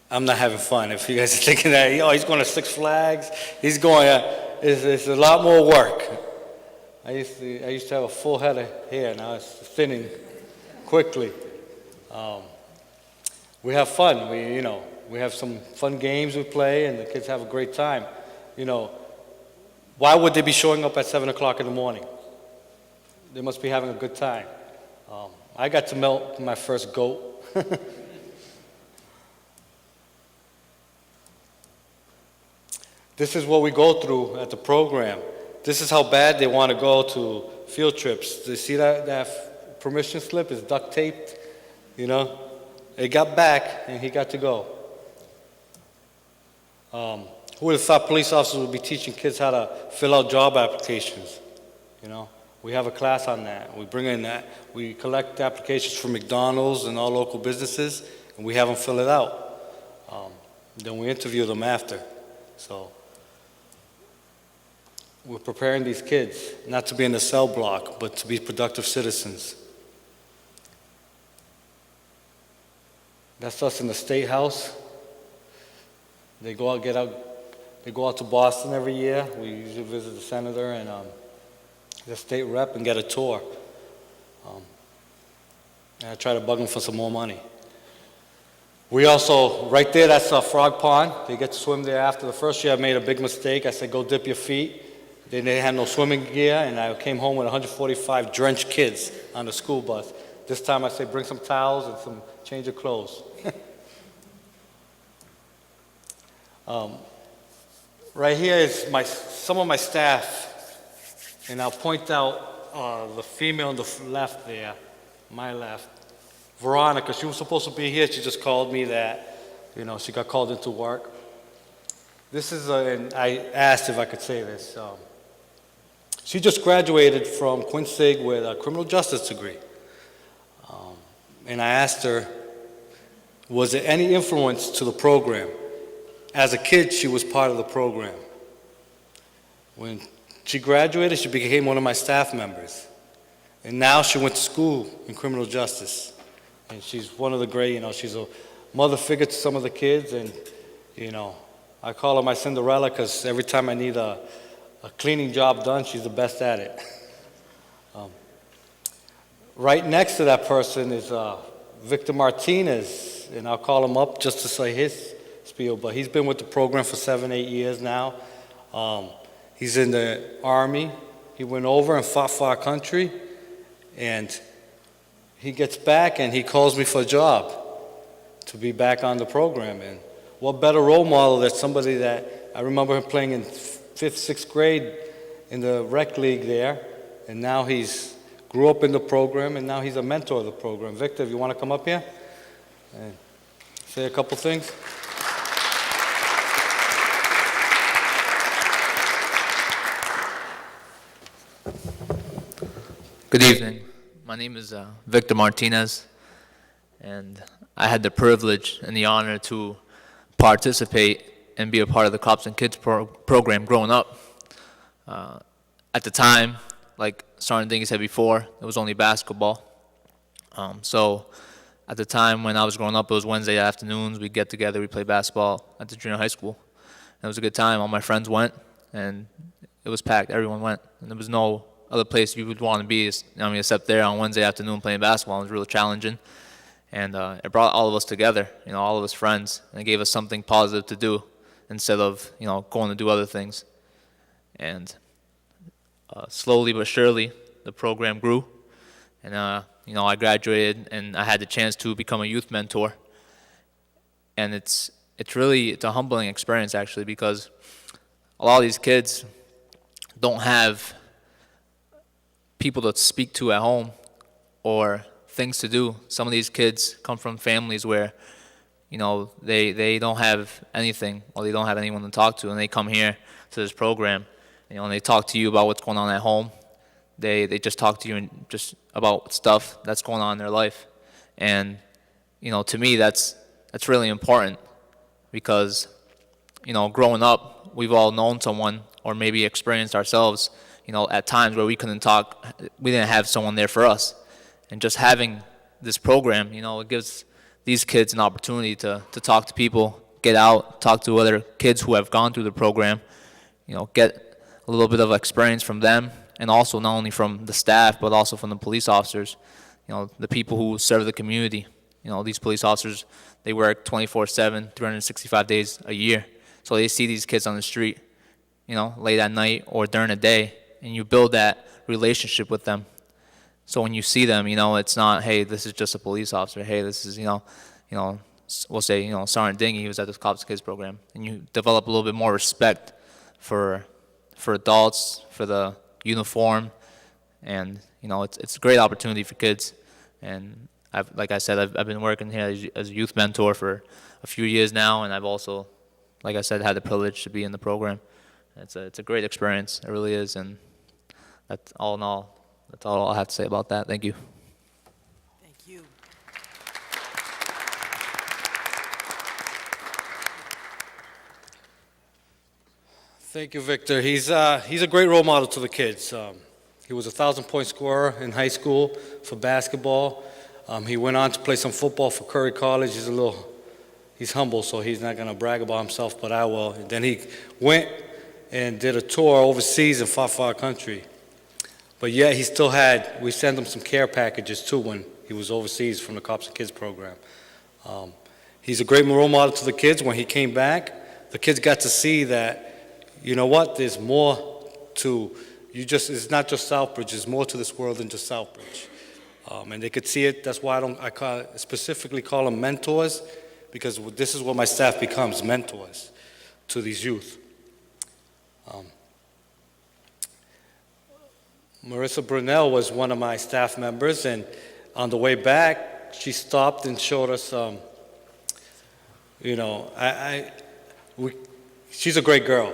I'm not having fun. If you guys are thinking that, oh, he's going to Six Flags, he's going, it's a lot more work. I used to have a full head of hair, now it's thinning quickly. We have fun. We have some fun games we play, and the kids have a great time. You know, why would they be showing up at 7 o'clock in the morning? They must be having a good time. I got to milk my first goat. This is what we go through at the program. This is how bad they want to go to field trips. Do you see that permission slip is duct taped? You know, it got back and he got to go. Who would have thought police officers would be teaching kids how to fill out job applications? You know, we have a class on that. We bring in that. We collect applications from McDonald's and all local businesses, and we have them fill it out. Then we interview them after. So we're preparing these kids not to be in the cell block, but to be productive citizens. That's us in the State House. They go out to Boston every year. We usually visit the senator and the state rep and get a tour. And I try to bug them for some more money. We also, right there, that's a frog pond. They get to swim there after. The first year I made a big mistake. I said, go dip your feet. Then they had no swimming gear, and I came home with 145 drenched kids on the school bus. This time I say, bring some towels and some change of clothes. Right here is some of my staff, and I'll point out the female on the left there, my left, Veronica. She was supposed to be here. She just called me that, she got called into work. This is, and I asked if I could say this. She just graduated from Quincy with a criminal justice degree. And I asked her, was there any influence to the program? As a kid, she was part of the program. When she graduated, she became one of my staff members. And now she went to school in criminal justice. And she's one of the great, she's a mother figure to some of the kids. And, I call her my Cinderella because every time I need a cleaning job done, she's the best at it. Right next to that person is Victor Martinez, and I'll call him up just to say his spiel, but he's been with the program for 7-8 years now. He's in the Army. He went over and fought for our country, and he gets back and he calls me for a job to be back on the program. And what better role model than somebody that I remember him playing in 5th, 6th grade in the rec league there, and now he's grew up in the program, and now he's a mentor of the program. Victor, if you want to come up here and say a couple things. Good evening. My name is Victor Martinez, and I had the privilege and the honor to participate and be a part of the Cops and Kids program growing up. At the time, like Sergeant Dingy said before, it was only basketball. So at the time when I was growing up, it was Wednesday afternoons. We'd get together, we'd play basketball at the junior high school. And it was a good time. All my friends went, and it was packed. Everyone went. And there was no other place you would want to be, except there on Wednesday afternoon playing basketball. It was really challenging. And it brought all of us together, all of us friends, and it gave us something positive to do instead of, going to do other things. And slowly but surely, the program grew. And, I graduated, and I had the chance to become a youth mentor. And it's a humbling experience, actually, because a lot of these kids don't have people to speak to at home or things to do. Some of these kids come from families where, they don't have anything, or they don't have anyone to talk to, and they come here to this program, and they talk to you about what's going on at home. They just talk to you and just about stuff that's going on in their life. And, to me, that's really important because, growing up, we've all known someone or maybe experienced ourselves, at times where we couldn't talk, we didn't have someone there for us. And just having this program, it gives these kids an opportunity to talk to people, get out, talk to other kids who have gone through the program, get a little bit of experience from them, and also not only from the staff, but also from the police officers, the people who serve the community. These police officers, they work 24/7, 365 days a year. So they see these kids on the street, late at night or during the day, and you build that relationship with them. So when you see them, it's not, hey, this is just a police officer. Hey, this is, we'll say, Sergeant Dingy, he was at the Cops and Kids program. And you develop a little bit more respect for adults, for the uniform. And, it's a great opportunity for kids. And like I said, I've been working here as a youth mentor for a few years now. And I've also, like I said, had the privilege to be in the program. It's a great experience. It really is. And that's all in all. That's all I have to say about that. Thank you. Thank you. Thank you, Victor. He's a great role model to the kids. He was a 1,000-point scorer in high school for basketball. He went on to play some football for Curry College. He's humble, so he's not going to brag about himself, but I will. And then he went and did a tour overseas and fought for our country. But yet we sent him some care packages too when he was overseas from the Cops and Kids program. He's a great role model to the kids. When he came back, the kids got to see that, there's more to, it's not just Southbridge, there's more to this world than just Southbridge. And they could see it. That's why I specifically call them mentors, because this is what my staff becomes, mentors to these youth. Marissa Brunel was one of my staff members, and on the way back, she stopped and showed us, she's a great girl.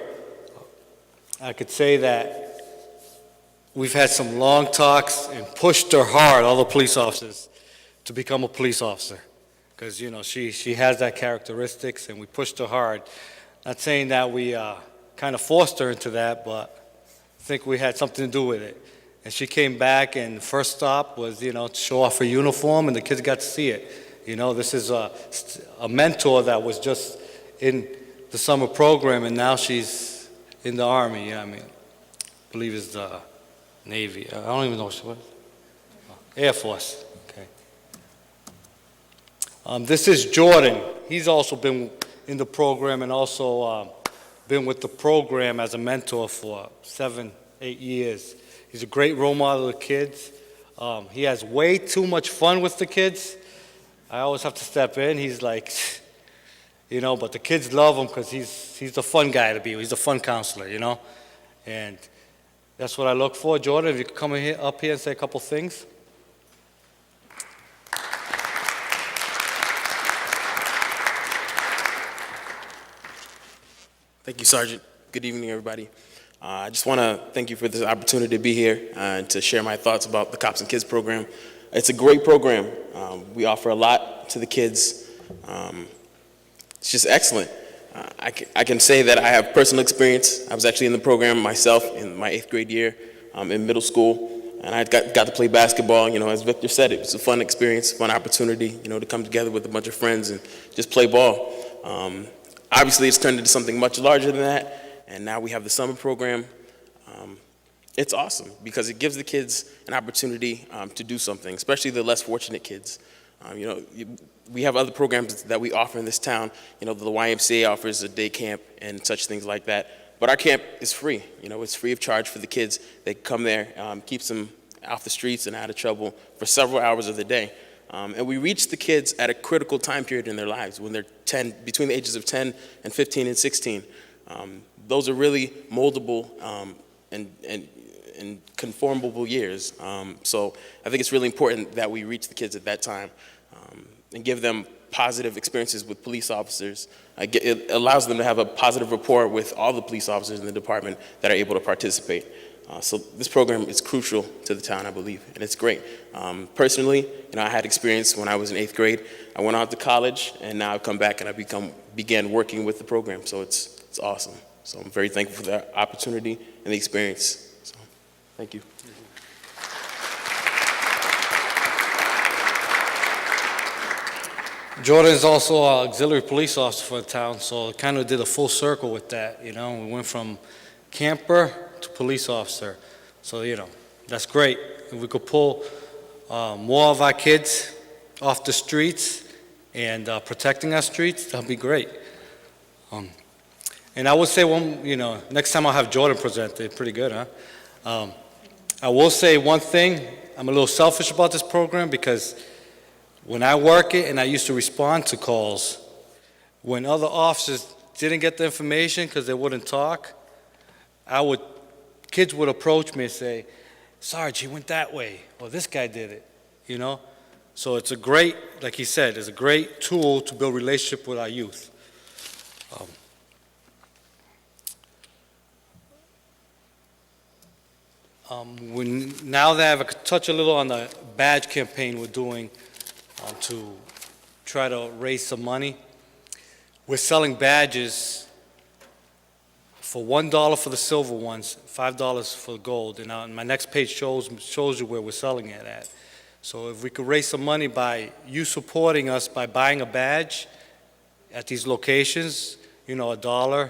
I could say that we've had some long talks and pushed her hard, all the police officers, to become a police officer. Because, she has that characteristics, and we pushed her hard. Not saying that we kind of forced her into that, but I think we had something to do with it. And she came back, and the first stop was, to show off her uniform, and the kids got to see it. This is a mentor that was just in the summer program, and now she's in the Army. I believe it's the Navy. I don't even know what. Air Force. Okay. This is Jordan. He's also been in the program and also been with the program as a mentor for 7-8 years. He's a great role model to kids. He has way too much fun with the kids. I always have to step in. He's like, but the kids love him because he's the fun guy to be. He's a fun counselor, And that's what I look for. Jordan, if you could come up here and say a couple things. Thank you, Sergeant. Good evening, everybody. I just want to thank you for this opportunity to be here and to share my thoughts about the Cops and Kids program. It's a great program. We offer a lot to the kids. It's just excellent. I can say that I have personal experience. I was actually in the program myself in my 8th grade year in middle school, and I got to play basketball. As Victor said, it was a fun experience, fun opportunity, to come together with a bunch of friends and just play ball. Obviously, it's turned into something much larger than that. And now we have the summer program. It's awesome because it gives the kids an opportunity to do something, especially the less fortunate kids. We have other programs that we offer in this town. The YMCA offers a day camp and such things like that. But our camp is free. It's free of charge for the kids. They come there, keeps them off the streets and out of trouble for several hours of the day. And we reach the kids at a critical time period in their lives when they're between the ages of 10 and 15 and 16. Those are really moldable and conformable years. So I think it's really important that we reach the kids at that time and give them positive experiences with police officers. It allows them to have a positive rapport with all the police officers in the department that are able to participate. So this program is crucial to the town, I believe, and it's great. Personally, I had experience when I was in 8th grade. I went out to college, and now I've come back and I began working with the program. So it's awesome. So I'm very thankful for the opportunity and the experience. So thank you. Jordan is also an auxiliary police officer for the town, so it kind of did a full circle with that. We went from camper to police officer. So, that's great. If we could pull more of our kids off the streets and protecting our streets, that'd be great. And I would say next time I'll have Jordan present. It's pretty good, huh? I will say one thing. I'm a little selfish about this program because when I work it and I used to respond to calls, when other officers didn't get the information because they wouldn't talk, kids would approach me and say, Sarge, he went that way, or this guy did it, So it's a great, like he said, it's a great tool to build relationship with our youth. Now that I could touch a little on the badge campaign we're doing to try to raise some money. We're selling badges for $1 for the silver ones, $5 for the gold. And my next page shows you where we're selling it at. So if we could raise some money by you supporting us by buying a badge at these locations, $1.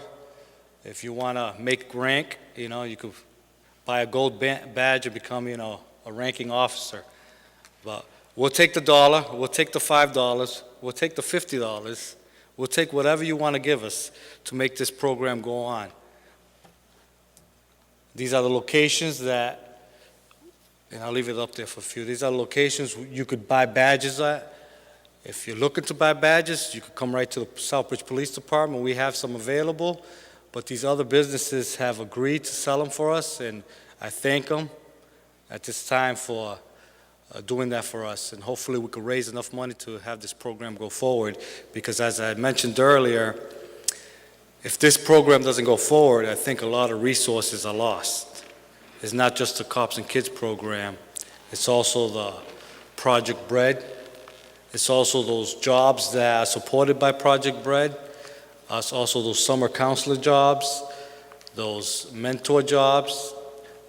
If you want to make rank, you could buy a gold badge and become, a ranking officer. But we'll take the $1, we'll take the $5, we'll take the $50. We'll take whatever you want to give us to make this program go on. These are the locations that, and I'll leave it up there for a few. These are locations you could buy badges at, If you're looking to buy badges, you could come right to the Southbridge Police Department. We have some available, but these other businesses have agreed to sell them for us, and I thank them at this time for doing that for us. And hopefully we could raise enough money to have this program go forward, because as I mentioned earlier, if this program doesn't go forward, I think a lot of resources are lost. It's not just the Cops and Kids program. It's also the Project Bread. It's also those jobs that are supported by Project Bread. It's also those summer counselor jobs, those mentor jobs,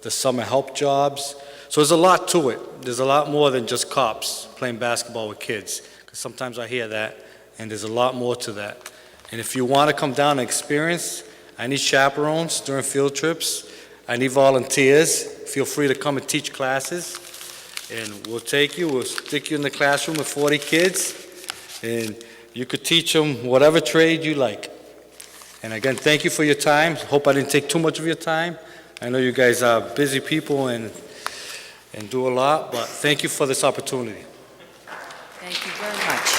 the summer help jobs. So there's a lot to it. There's a lot more than just cops playing basketball with kids, because sometimes I hear that, and there's a lot more to that. And if you want to come down and experience, I need chaperones during field trips. I need volunteers. Feel free to come and teach classes. And we'll take you, we'll stick you in the classroom with 40 kids, and you could teach them whatever trade you like. And again, thank you for your time. Hope I didn't take too much of your time. I know you guys are busy people and do a lot, but thank you for this opportunity. Thank you very much.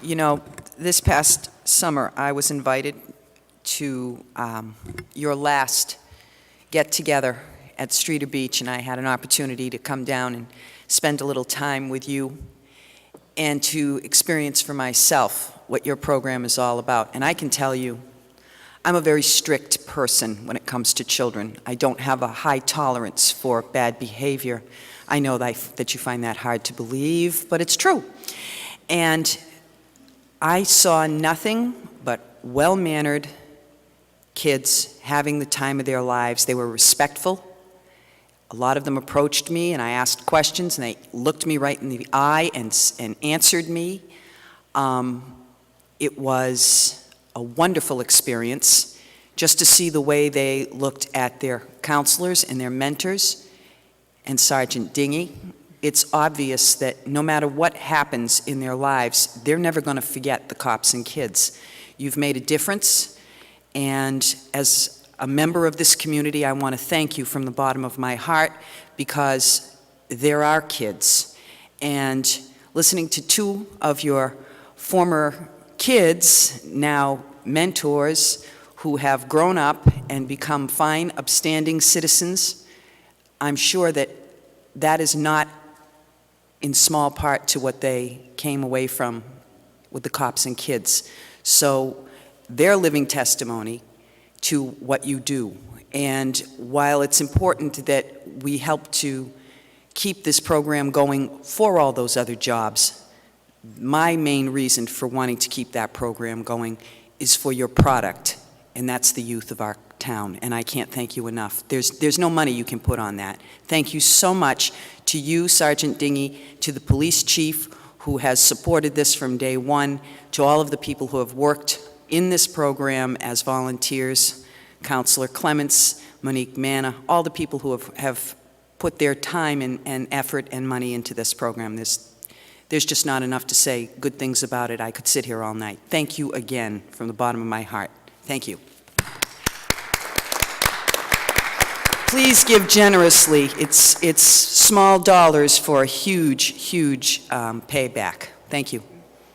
You know, this past summer, I was invited to your last get-together at Streeter Beach, and I had an opportunity to come down and spend a little time with you and to experience for myself what your program is all about. And I can tell you, I'm a very strict person when it comes to children. I don't have a high tolerance for bad behavior. I know that you find that hard to believe, but it's true. And I saw nothing but well-mannered kids having the time of their lives. They were respectful. A lot of them approached me, and I asked questions, and they looked me right in the eye and answered me. It was a wonderful experience just to see the way they looked at their counselors and their mentors and Sergeant Dingy. It's obvious that no matter what happens in their lives, they're never going to forget the Cops and Kids. You've made a difference, and as a member of this community, I want to thank you from the bottom of my heart, because there are kids. And listening to two of your former kids, now mentors, who have grown up and become fine, upstanding citizens, I'm sure that that is not in small part to what they came away from with the Cops and Kids. So they're living testimony to what you do. And while it's important that we help to keep this program going for all those other jobs, my main reason for wanting to keep that program going is for your product, and that's the youth of our town, and I can't thank you enough. There's no money you can put on that. Thank you so much to you, Sergeant Dingy, to the police chief who has supported this from day one, to all of the people who have worked in this program as volunteers, Counselor Clements, Monique Manna, all the people who have put their time and effort and money into this program. There's just not enough to say good things about it. I could sit here all night. Thank you again from the bottom of my heart. Thank you. Please give generously. It's small dollars for a huge, huge payback. Thank you.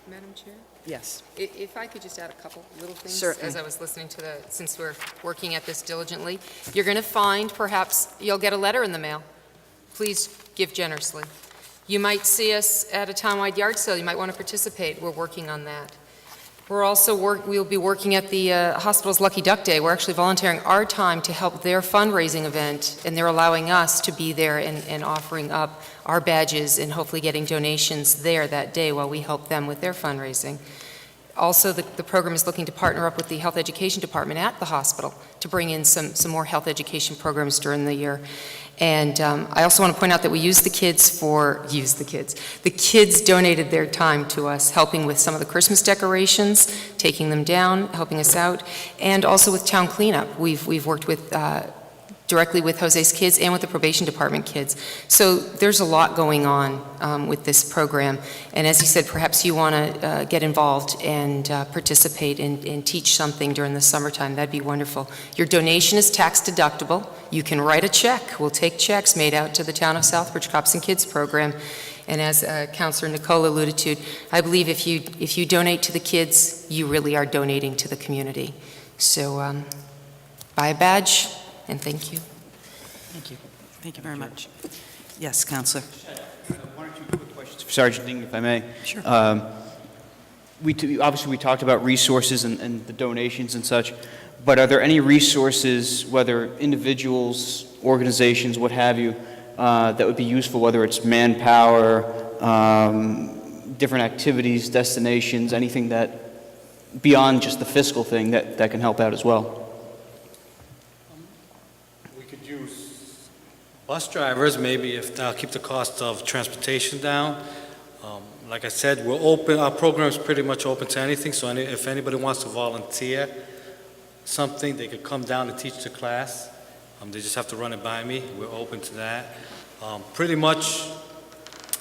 Madam Chair? Yes. If I could just add a couple little things. Certainly. As I was listening to since we're working at this diligently, you're going to find perhaps you'll get a letter in the mail. Please give generously. You might see us at a townwide yard sale. You might want to participate. We're working on that. We'll be working at the hospital's Lucky Duck Day. We're actually volunteering our time to help their fundraising event, and they're allowing us to be there and offering up our badges and hopefully getting donations there that day while we help them with their fundraising. Also, the program is looking to partner up with the health education department at the hospital to bring in some more health education programs during the year. And I also want to point out that we the kids donated their time to us, helping with some of the Christmas decorations, taking them down, helping us out, and also with town cleanup. We've worked with directly with Jose's kids and with the probation department kids. So there's a lot going on with this program. And as you said, perhaps you want to get involved and participate and teach something during the summertime. That'd be wonderful. Your donation is tax deductible. You can write a check. We'll take checks made out to the Town of Southbridge Cops and Kids program. And as Councilor Nicole alluded to, I believe if you donate to the kids, you really are donating to the community. So buy a badge, and thank you. Thank you. Thank you very much. Yes, Counselor. One or two quick questions for Sergeant Ding, if I may. Sure. Obviously, we talked about resources and the donations and such, but are there any resources, whether individuals, organizations, what have you, that would be useful, whether it's manpower, different activities, destinations, anything that, beyond just the fiscal thing, that can help out as well? We could use bus drivers, maybe, if they'll keep the cost of transportation down. Like I said, we're open, our program is pretty much open to anything, so if anybody wants to volunteer something, they could come down and teach the class. They just have to run it by me. We're open to that. Pretty much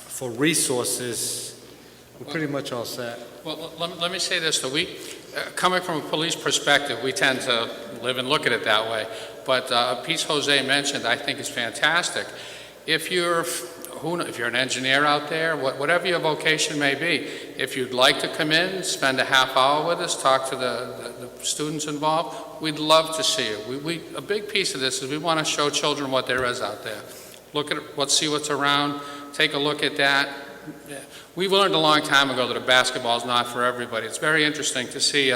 for resources, we're pretty much all set. Well, let me say this, though. Coming from a police perspective, we tend to live and look at it that way. But a piece Jose mentioned, I think is fantastic. If you're an engineer out there, whatever your vocation may be, if you'd like to come in, spend a half hour with us, talk to the students involved, we'd love to see you. A big piece of this is we want to show children what there is out there. See what's around, take a look at that. We've learned a long time ago that a basketball is not for everybody. It's very interesting to see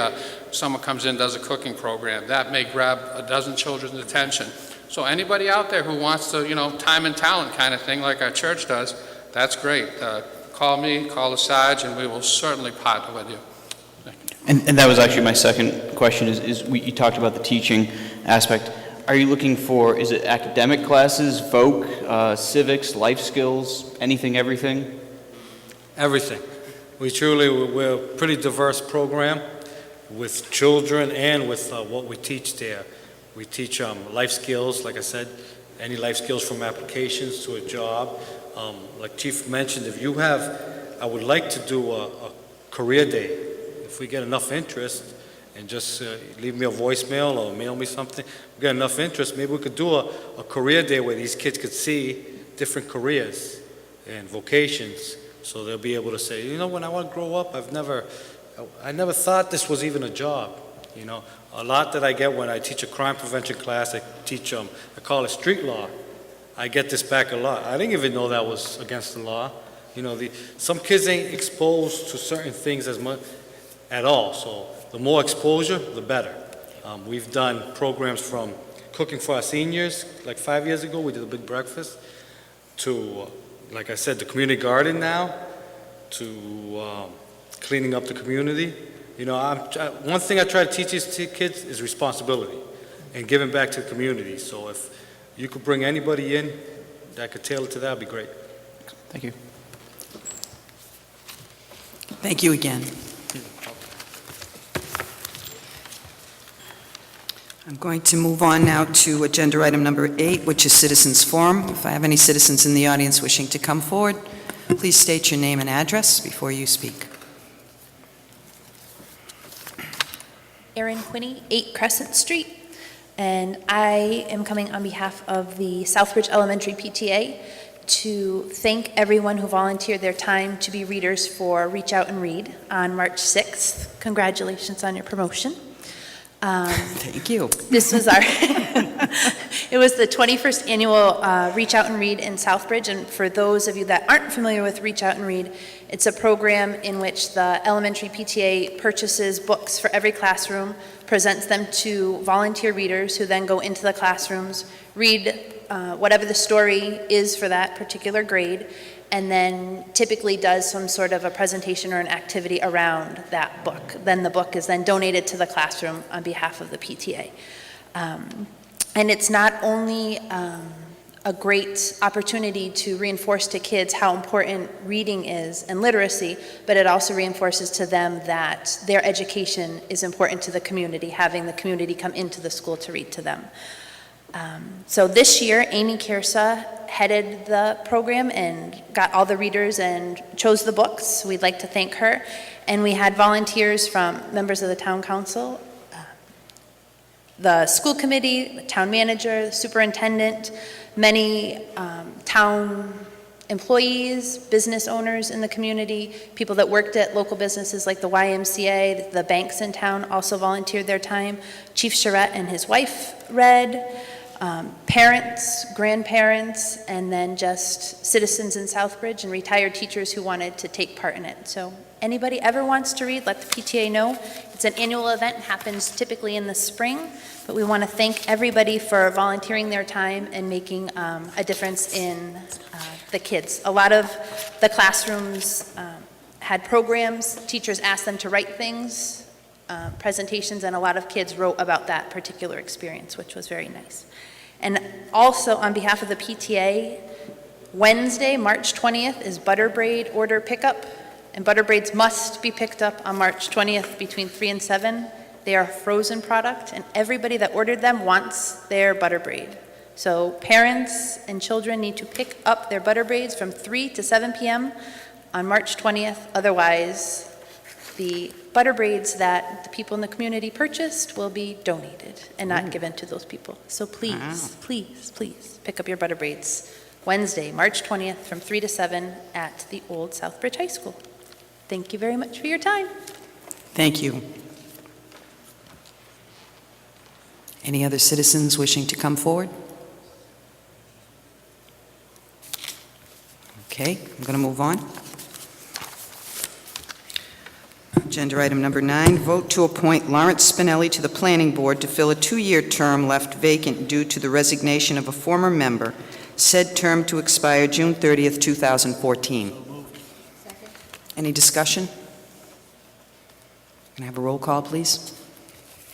someone comes in, does a cooking program. That may grab a dozen children's attention. So anybody out there who wants to, time and talent kind of thing like our church does, that's great. Call me, call the Sarge, and we will certainly partner with you. And that was actually my second question, you talked about the teaching aspect. Are you looking for, is it academic classes, voc, civics, life skills, anything, everything? Everything. We're a pretty diverse program with children and with what we teach there. We teach life skills, like I said, any life skills from applications to a job. Like Chief mentioned, I would like to do a career day. If we get enough interest, and just leave me a voicemail or mail me something, we get enough interest, maybe we could do a career day where these kids could see different careers and vocations, so they'll be able to say, when I want to grow up, I never thought this was even a job. A lot that I get when I teach a crime prevention class, I call it street law. I get this back a lot. I didn't even know that was against the law. Some kids ain't exposed to certain things as much at all, so the more exposure, the better. We've done programs from cooking for our seniors, like 5 years ago, we did a big breakfast, to, like I said, the community garden now, to cleaning up the community. One thing I try to teach these kids is responsibility and giving back to the community. So if you could bring anybody in that could tailor to that, would be great. Thank you. Thank you again. I'm going to move on now to agenda item number 8, which is Citizens Forum. If I have any citizens in the audience wishing to come forward, please state your name and address before you speak. Erin Quinney, 8 Crescent Street, and I am coming on behalf of the Southbridge Elementary PTA to thank everyone who volunteered their time to be readers for Reach Out and Read on March 6th. Congratulations on your promotion. Thank you. This was it was the 21st annual Reach Out and Read in Southbridge, and for those of you that aren't familiar with Reach Out and Read, it's a program in which the elementary PTA purchases books for every classroom, presents them to volunteer readers who then go into the classrooms, read whatever the story is for that particular grade, and then typically does some sort of a presentation or an activity around that book. Then the book is then donated to the classroom on behalf of the PTA. And it's not only a great opportunity to reinforce to kids how important reading is and literacy, but it also reinforces to them that their education is important to the community, having the community come into the school to read to them. So this year, Amy Kirsa headed the program and got all the readers and chose the books. We'd like to thank her. And we had volunteers from members of the town council, the school committee, the town manager, the superintendent, many town employees, business owners in the community, people that worked at local businesses like the YMCA, the banks in town also volunteered their time. Chief Charette and his wife read, parents, grandparents, and then just citizens in Southbridge and retired teachers who wanted to take part in it. So anybody ever wants to read, let the PTA know. It's an annual event, happens typically in the spring, but we want to thank everybody for volunteering their time and making a difference in the kids. A lot of the classrooms had programs, teachers asked them to write things, presentations, and a lot of kids wrote about that particular experience, which was very nice. And also, on behalf of the PTA, Wednesday, March 20th, is butter braid order pickup, and butter braids must be picked up on March 20th between 3 and 7. They are a frozen product, and everybody that ordered them wants their butter braid. So parents and children need to pick up their butter braids from 3 to 7 p.m. on March 20th. Otherwise, the butter braids that the people in the community purchased will be donated and not given to those people. So please, please, please pick up your butter braids Wednesday, March 20th from 3 to 7 at the old Southbridge High School. Thank you very much for your time. Thank you. Any other citizens wishing to come forward? Okay, I'm going to move on. Agenda item number 9, vote to appoint Lawrence Spinelli to the Planning Board to fill a 2-year term left vacant due to the resignation of a former member, said term to expire June 30th, 2014. Any discussion? Can I have a roll call, please?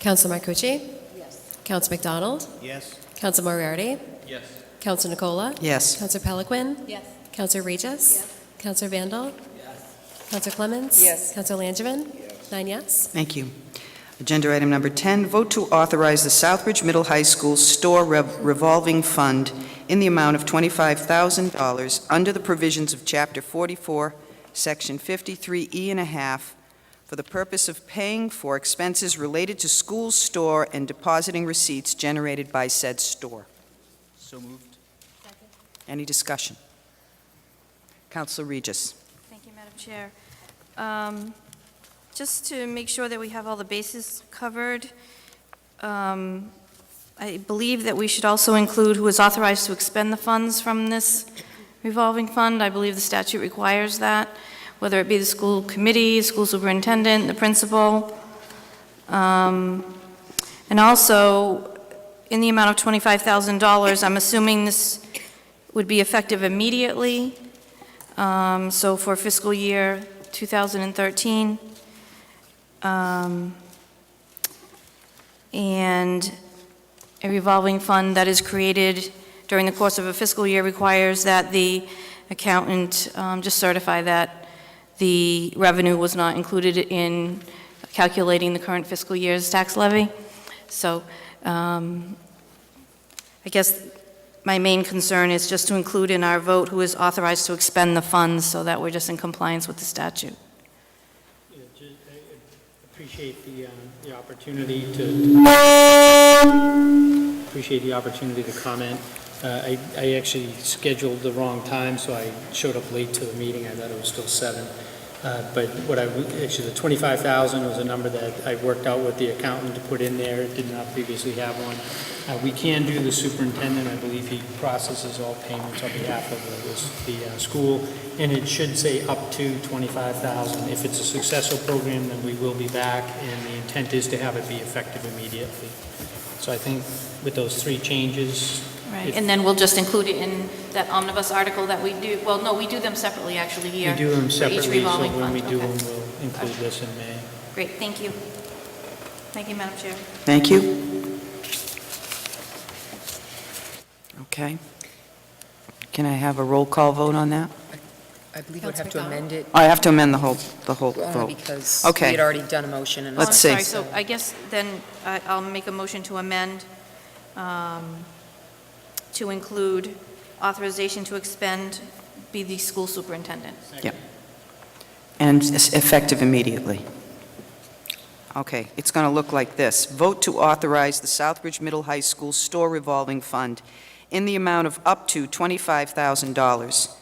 Council Marcucci? Yes. Council McDonald? Yes. Council Moriarty? Yes. Council Nicola? Yes. Council Peliquin? Yes. Council Regis? Yes. Council Vandal? Yes. Council Clements? Yes. Council Langevin? Yes. 9 yes. Thank you. Agenda item number 10, vote to authorize the Southbridge Middle High School store revolving fund in the amount of $25,000 under the provisions of Chapter 44, Section 53E and a half, for the purpose of paying for expenses related to school store and depositing receipts generated by said store. So moved. Any discussion? Councilor Regis. Thank you, Madam Chair. Just to make sure that we have all the bases covered, I believe that we should also include who is authorized to expend the funds from this revolving fund. I believe the statute requires that, whether it be the school committee, school superintendent, the principal. And also, in the amount of $25,000, I'm assuming this would be effective immediately. So for fiscal year 2013. And a revolving fund that is created during the course of a fiscal year requires that the accountant just certify that the revenue was not included in calculating the current fiscal year's tax levy. So I guess my main concern is just to include in our vote who is authorized to expend the funds so that we're just in compliance with the statute. Appreciate the opportunity to comment. I actually scheduled the wrong time, so I showed up late to the meeting. I thought it was still 7. But actually, the $25,000 was a number that I worked out with the accountant to put in there. It did not previously have one. We can do the superintendent. I believe he processes all payments on behalf of the school, and it should say up to $25,000. If it's a successful program, then we will be back, and the intent is to have it be effective immediately. So I think with those 3 changes. Right, and then we'll just include it in that omnibus article that we do. Well, no, we do them separately, actually, here. We do them for each separately, so revolving when fund. we do Okay. them, we'll include this in May. Great, thank you. Thank you, Madam Chair. Thank you. Okay. Can I have a roll call vote on that? I believe we'd have to amend it I have to amend the whole vote. because Okay. we had already done a motion. And Let's Oh, I'm see. sorry, so I guess then I'll make a motion to amend to include authorization to expend be the school superintendent. Yeah. And effective immediately. Okay, it's going to look like this. Vote to authorize the Southbridge Middle High School store revolving fund in the amount of up to $25,000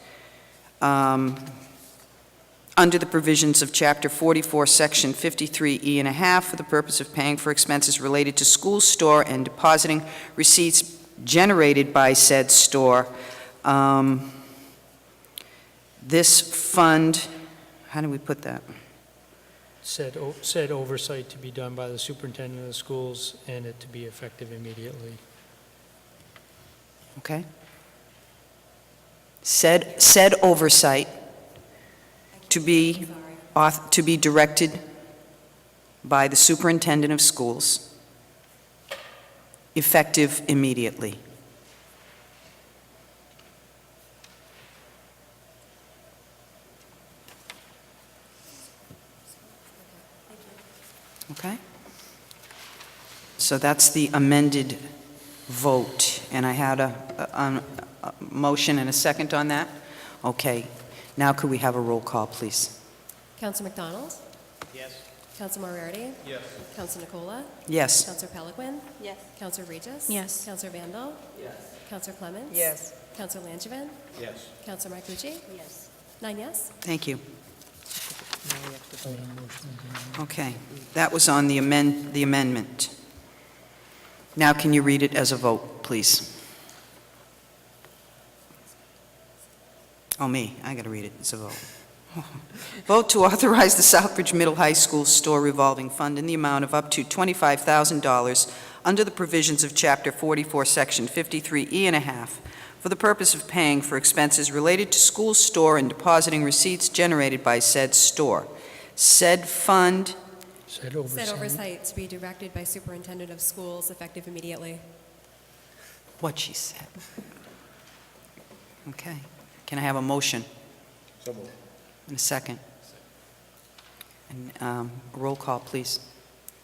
under the provisions of Chapter 44, Section 53E and a half for the purpose of paying for expenses related to school store and depositing receipts generated by said store. This fund, how do we put that? Said oversight to be done by the superintendent of the schools and it to be effective immediately. Okay. Said oversight to be directed by the superintendent of schools, effective immediately. Okay? So that's the amended vote, and I had a motion and a second on that? Okay. Now could we have a roll call, please? Council McDonald? Yes. Council Moriarty? Yes. Council Nicola? Yes. Council Peliquin? Yes. Council Regis? Yes. Council Vandal? Yes. Council Clements? Yes. Council Langevin? Yes. Council Marcucci? Yes. 9 yes? Thank you. Okay, that was on the amendment. Now can you read it as a vote, please? Oh, me, I got to read it as a vote. Vote to authorize the Southbridge Middle High School store revolving fund in the amount of up to $25,000 under the provisions of Chapter 44, Section 53E and a half for the purpose of paying for expenses related to school store and depositing receipts generated by said store. Said fund, Said oversight to be directed by superintendent of schools, effective immediately. what she said. Okay. Can I have a motion? So moved. And a second? And roll call, please.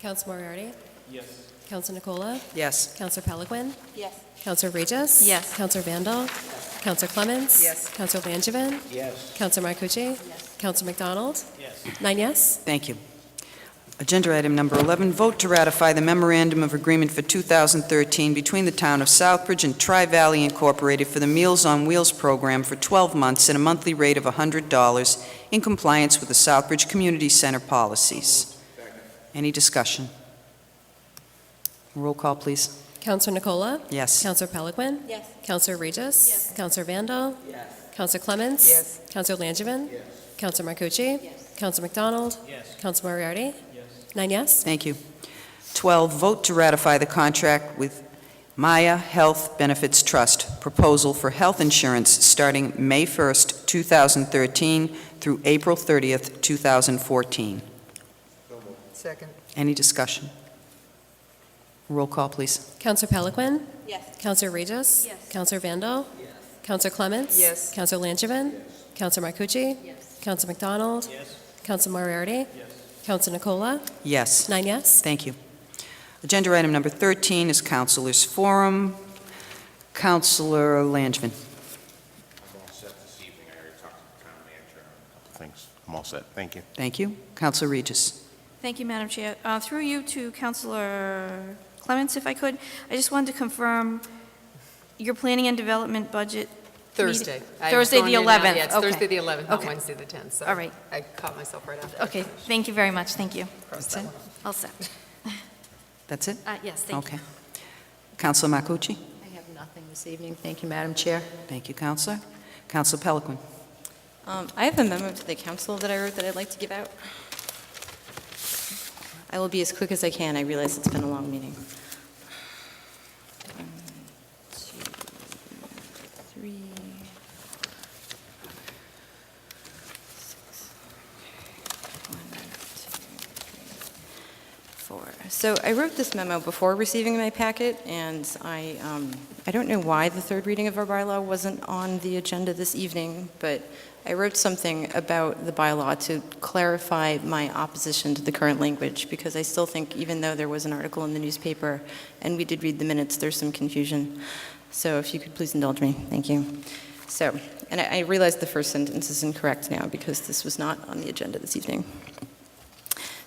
Council Moriarty? Yes. Council Nicola? Yes. Council Peliquin? Yes. Council Regis? Yes. Council Vandal? Council Clements? Yes. Council Langevin? Yes. Council Marcucci? Yes. Council McDonald? Yes. 9 yes? Thank you. Agenda item number 11, vote to ratify the memorandum of agreement for 2013 between the town of Southbridge and Tri-Valley Incorporated for the Meals on Wheels program for 12 months at a monthly rate of $100 in compliance with the Southbridge Community Center policies. Any discussion? Roll call, please. Council Nicola? Yes. Council Peliquin? Yes. Council Regis? Yes. Council Vandal? Yes. Council Clements? Yes. Council Langevin? Yes. Council Marcucci? Yes. Council McDonald? Yes. Council Moriarty? Yes. 9 yes? Thank you. 12, vote to ratify the contract with Maya Health Benefits Trust, proposal for health insurance starting May 1st, 2013 through April 30th, 2014. Second. Any discussion? Roll call, please. Council Peliquin? Yes. Council Regis? Yes. Council Vandal? Yes. Council Clements? Yes. Council Langevin? Yes. Council Marcucci? Yes. Council McDonald? Yes. Council Moriarty? Yes. Council Nicola? Yes. 9 yes? Thank you. Agenda item number 13 is Councilors Forum. Councilor Langevin. I'm all set this evening. I already talked to the town manager on a couple things. I'm all set. Thank you. Thank you. Councilor Regis. Thank you, Madam Chair. Through you to Councilor Clements, if I could, I just wanted to confirm your planning and development budget. Thursday. Thursday, the 11th. Yeah, it's Okay. Thursday, the 11th, not Okay. Wednesday, the 10th. So All right. I caught myself right after. Okay, thank you very much, thank you. Cross that one. All set. That's it? Yes, thank you. Okay. Councilor Marcucci. I have nothing this evening. Thank you, Madam Chair. Thank you, Councilor. Councilor Peliquin. I have a memo to the council that I wrote that I'd like to give out. I will be as quick as I can. I realize it's been a long meeting. 1, 2, 3, 6. 1, 2, 3, 4. So I wrote this memo before receiving my packet, and I don't know why the third reading of our bylaw wasn't on the agenda this evening, but I wrote something about the bylaw to clarify my opposition to the current language, because I still think, even though there was an article in the newspaper and we did read the minutes, there's some confusion. So if you could please indulge me, thank you. So, and I realize the first sentence is incorrect now because this was not on the agenda this evening.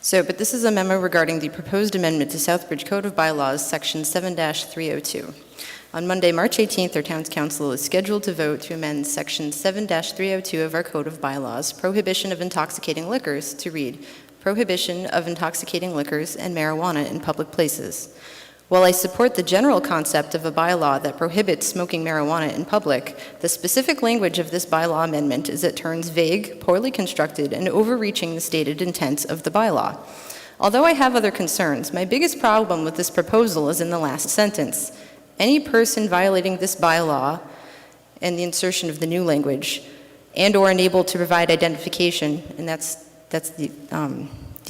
So, but this is a memo regarding the proposed amendment to Southbridge Code of Bylaws, Section 7-302. On Monday, March 18th, our town's council is scheduled to vote to amend Section 7-302 of our Code of Bylaws, Prohibition of Intoxicating Liquors, to read, Prohibition of Intoxicating Liquors and Marijuana in Public Places. While I support the general concept of a bylaw that prohibits smoking marijuana in public, the specific language of this bylaw amendment is it turns vague, poorly constructed, and overreaching the stated intent of the bylaw. Although I have other concerns, my biggest problem with this proposal is in the last sentence. Any person violating this bylaw, and the insertion of the new language, and/or unable to provide identification, and that's the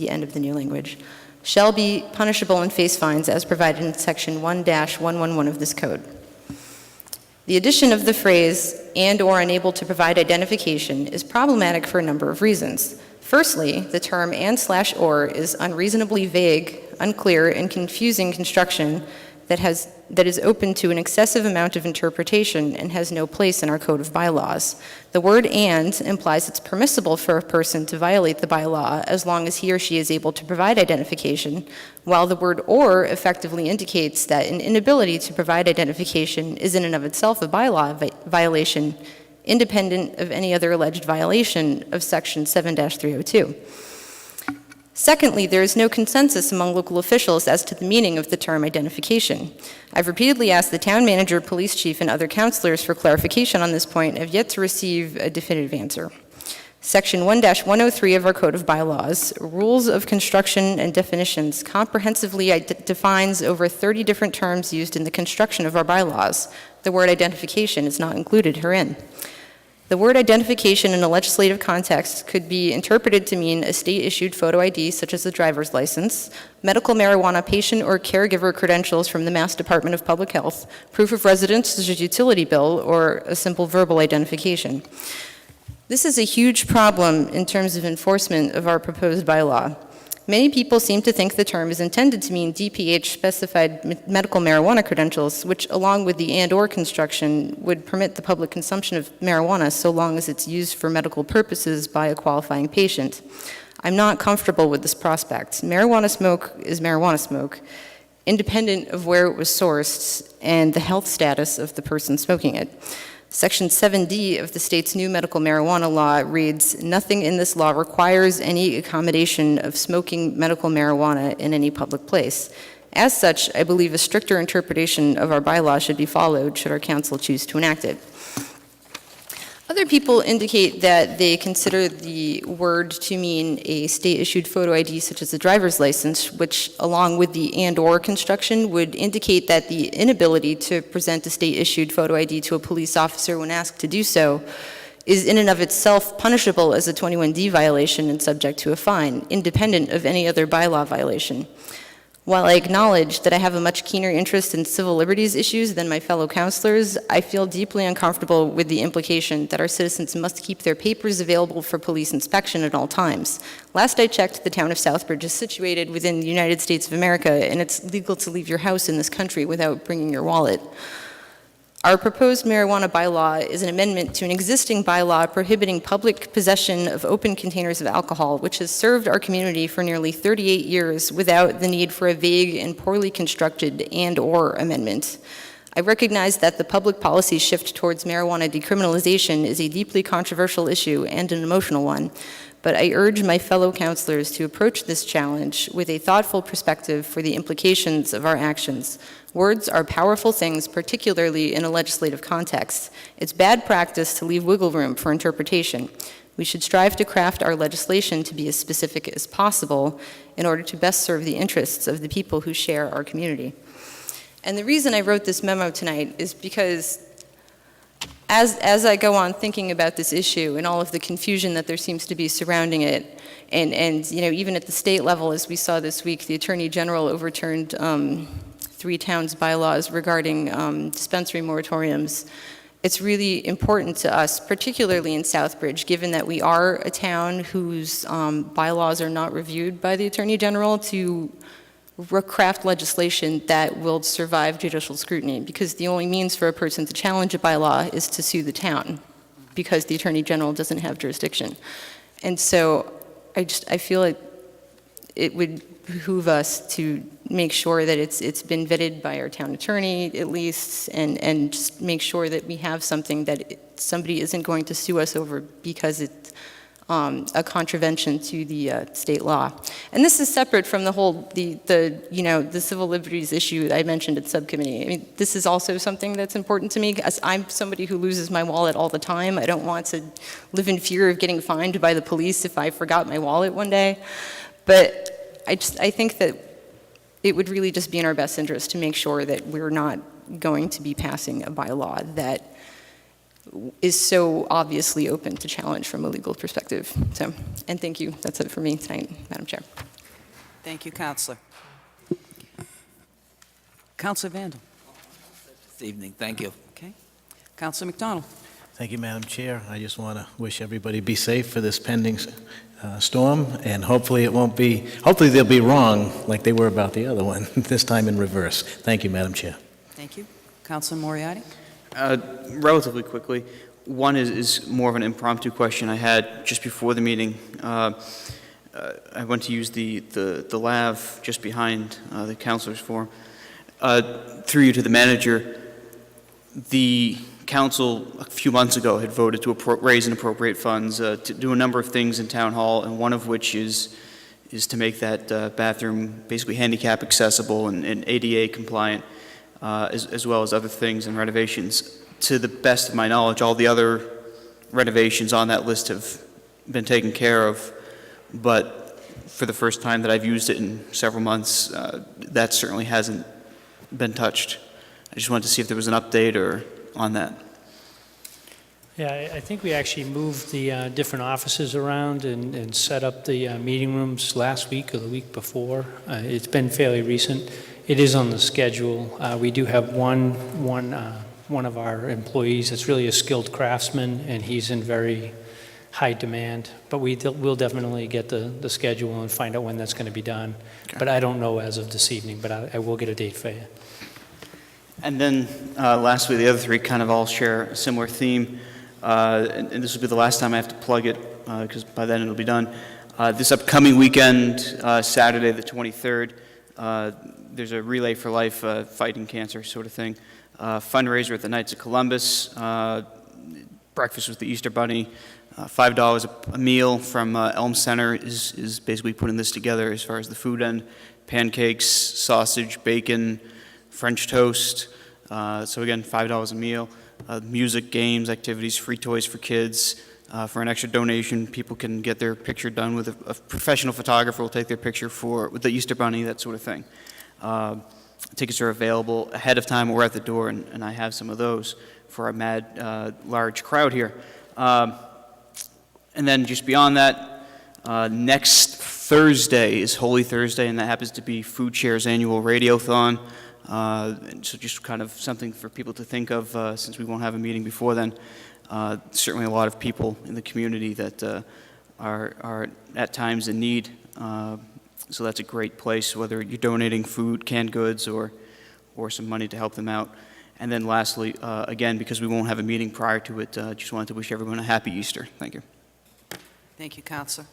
end of the new language, shall be punishable and face fines as provided in Section 1-111 of this code. The addition of the phrase "and/or unable to provide identification" is problematic for a number of reasons. Firstly, the term "and/or" is unreasonably vague, unclear, and confusing construction that is open to an excessive amount of interpretation and has no place in our Code of Bylaws. The word "and" implies it's permissible for a person to violate the bylaw as long as he or she is able to provide identification, while the word "or" effectively indicates that an inability to provide identification is in and of itself a bylaw violation, independent of any other alleged violation of Section 7-302. Secondly, there is no consensus among local officials as to the meaning of the term identification. I've repeatedly asked the town manager, police chief, and other councilors for clarification on this point and have yet to receive a definitive answer. Section 1-103 of our Code of Bylaws, Rules of Construction and Definitions, comprehensively defines over 30 different terms used in the construction of our bylaws. The word identification is not included herein. The word identification in a legislative context could be interpreted to mean a state-issued photo ID, such as a driver's license, medical marijuana patient or caregiver credentials from the Mass Department of Public Health, proof of residence such as a utility bill, or a simple verbal identification. This is a huge problem in terms of enforcement of our proposed bylaw. Many people seem to think the term is intended to mean DPH-specified medical marijuana credentials, which, along with the and/or construction, would permit the public consumption of marijuana so long as it's used for medical purposes by a qualifying patient. I'm not comfortable with this prospect. Marijuana smoke is marijuana smoke, independent of where it was sourced and the health status of the person smoking it. Section 7D of the state's new medical marijuana law reads, "Nothing in this law requires any accommodation of smoking medical marijuana in any public place." As such, I believe a stricter interpretation of our bylaw should be followed should our council choose to enact it. Other people indicate that they consider the word to mean a state-issued photo ID such as a driver's license, which, along with the and/or construction, would indicate that the inability to present a state-issued photo ID to a police officer when asked to do so is in and of itself punishable as a 21D violation and subject to a fine, independent of any other bylaw violation. While I acknowledge that I have a much keener interest in civil liberties issues than my fellow councilors, I feel deeply uncomfortable with the implication that our citizens must keep their papers available for police inspection at all times. Last I checked, the town of Southbridge is situated within the United States of America, and it's legal to leave your house in this country without bringing your wallet. Our proposed marijuana bylaw is an amendment to an existing bylaw prohibiting public possession of open containers of alcohol, which has served our community for nearly 38 years without the need for a vague and poorly constructed and/or amendment. I recognize that the public policy shift towards marijuana decriminalization is a deeply controversial issue and an emotional one, but I urge my fellow councilors to approach this challenge with a thoughtful perspective for the implications of our actions. Words are powerful things, particularly in a legislative context. It's bad practice to leave wiggle room for interpretation. We should strive to craft our legislation to be as specific as possible in order to best serve the interests of the people who share our community. And the reason I wrote this memo tonight is because as I go on thinking about this issue and all of the confusion that there seems to be surrounding it, and you know, even at the state level, as we saw this week, the Attorney General overturned 3 towns' bylaws regarding dispensary moratoriums. It's really important to us, particularly in Southbridge, given that we are a town whose bylaws are not reviewed by the Attorney General, to craft legislation that will survive judicial scrutiny, because the only means for a person to challenge a bylaw is to sue the town, because the Attorney General doesn't have jurisdiction. And so I feel like it would behoove us to make sure that it's been vetted by our town attorney at least, and just make sure that we have something that somebody isn't going to sue us over because it's a contravention to the state law. And this is separate from the whole, the civil liberties issue that I mentioned at subcommittee. I mean, this is also something that's important to me, because I'm somebody who loses my wallet all the time. I don't want to live in fear of getting fined by the police if I forgot my wallet one day. But I think that it would really just be in our best interest to make sure that we're not going to be passing a bylaw that is so obviously open to challenge from a legal perspective. So, and thank you. That's it for me tonight, Madam Chair. Thank you, Counselor. Counselor Vandal. This evening, thank you. Okay. Counselor McDonald. Thank you, Madam Chair. I just want to wish everybody be safe for this pending storm, and hopefully hopefully they'll be wrong like they were about the other one, this time in reverse. Thank you, Madam Chair. Thank you. Counselor Moriarty. Relatively quickly, one is more of an impromptu question I had just before the meeting. I went to use the lav just behind the councilor's forum. Through you to the manager, the council a few months ago had voted to raise and appropriate funds to do a number of things in town hall, and one of which is to make that bathroom basically handicap accessible and ADA compliant, as well as other things and renovations. To the best of my knowledge, all the other renovations on that list have been taken care of, but for the first time that I've used it in several months, that certainly hasn't been touched. I just wanted to see if there was an update or on that. Yeah, I think we actually moved the different offices around and set up the meeting rooms last week or the week before. It's been fairly recent. It is on the schedule. We do have one of our employees that's really a skilled craftsman, and he's in very high demand. But we'll definitely get the schedule and find out when that's going to be done. Okay. But I don't know as of this evening, but I will get a date for you. And then lastly, the other three kind of all share a similar theme. And this will be the last time I have to plug it, because by then it'll be done. This upcoming weekend, Saturday the 23rd, there's a Relay for Life fighting cancer sort of thing. Fundraiser at the Knights of Columbus, breakfast with the Easter Bunny, $5 a meal from Elm Center is basically putting this together as far as the food end. Pancakes, sausage, bacon, French toast. So again, $5 a meal. Music, games, activities, free toys for kids. For an extra donation, people can get their picture done with a professional photographer will take their picture with the Easter Bunny, that sort of thing. Tickets are available ahead of time or at the door, and I have some of those for our mad large crowd here. And then just beyond that, next Thursday is Holy Thursday, and that happens to be Food Share's annual radiothon. And so just kind of something for people to think of since we won't have a meeting before then. Certainly a lot of people in the community that are at times in need. So that's a great place, whether you're donating food, canned goods, or some money to help them out. And then lastly, again, because we won't have a meeting prior to it, just wanted to wish everyone a happy Easter. Thank you. Thank you, Counselor.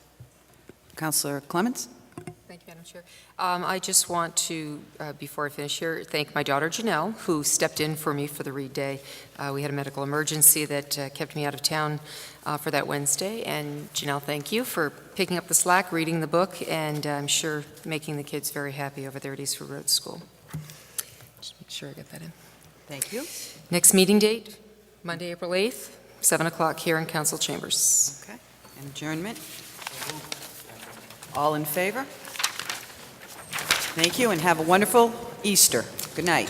Counselor Clements? Thank you, Madam Chair. I just want to, before I finish here, thank my daughter Janelle, who stepped in for me for the Read Day. We had a medical emergency that kept me out of town for that Wednesday. And Janelle, thank you for picking up the slack, reading the book, and I'm sure making the kids very happy over there at Eastwood Road School. Just make sure I get that in. Thank you. Next meeting date, Monday, April 8th, 7 o'clock here in Council Chambers. Okay. And adjournment? All in favor? Thank you, and have a wonderful Easter. Good night.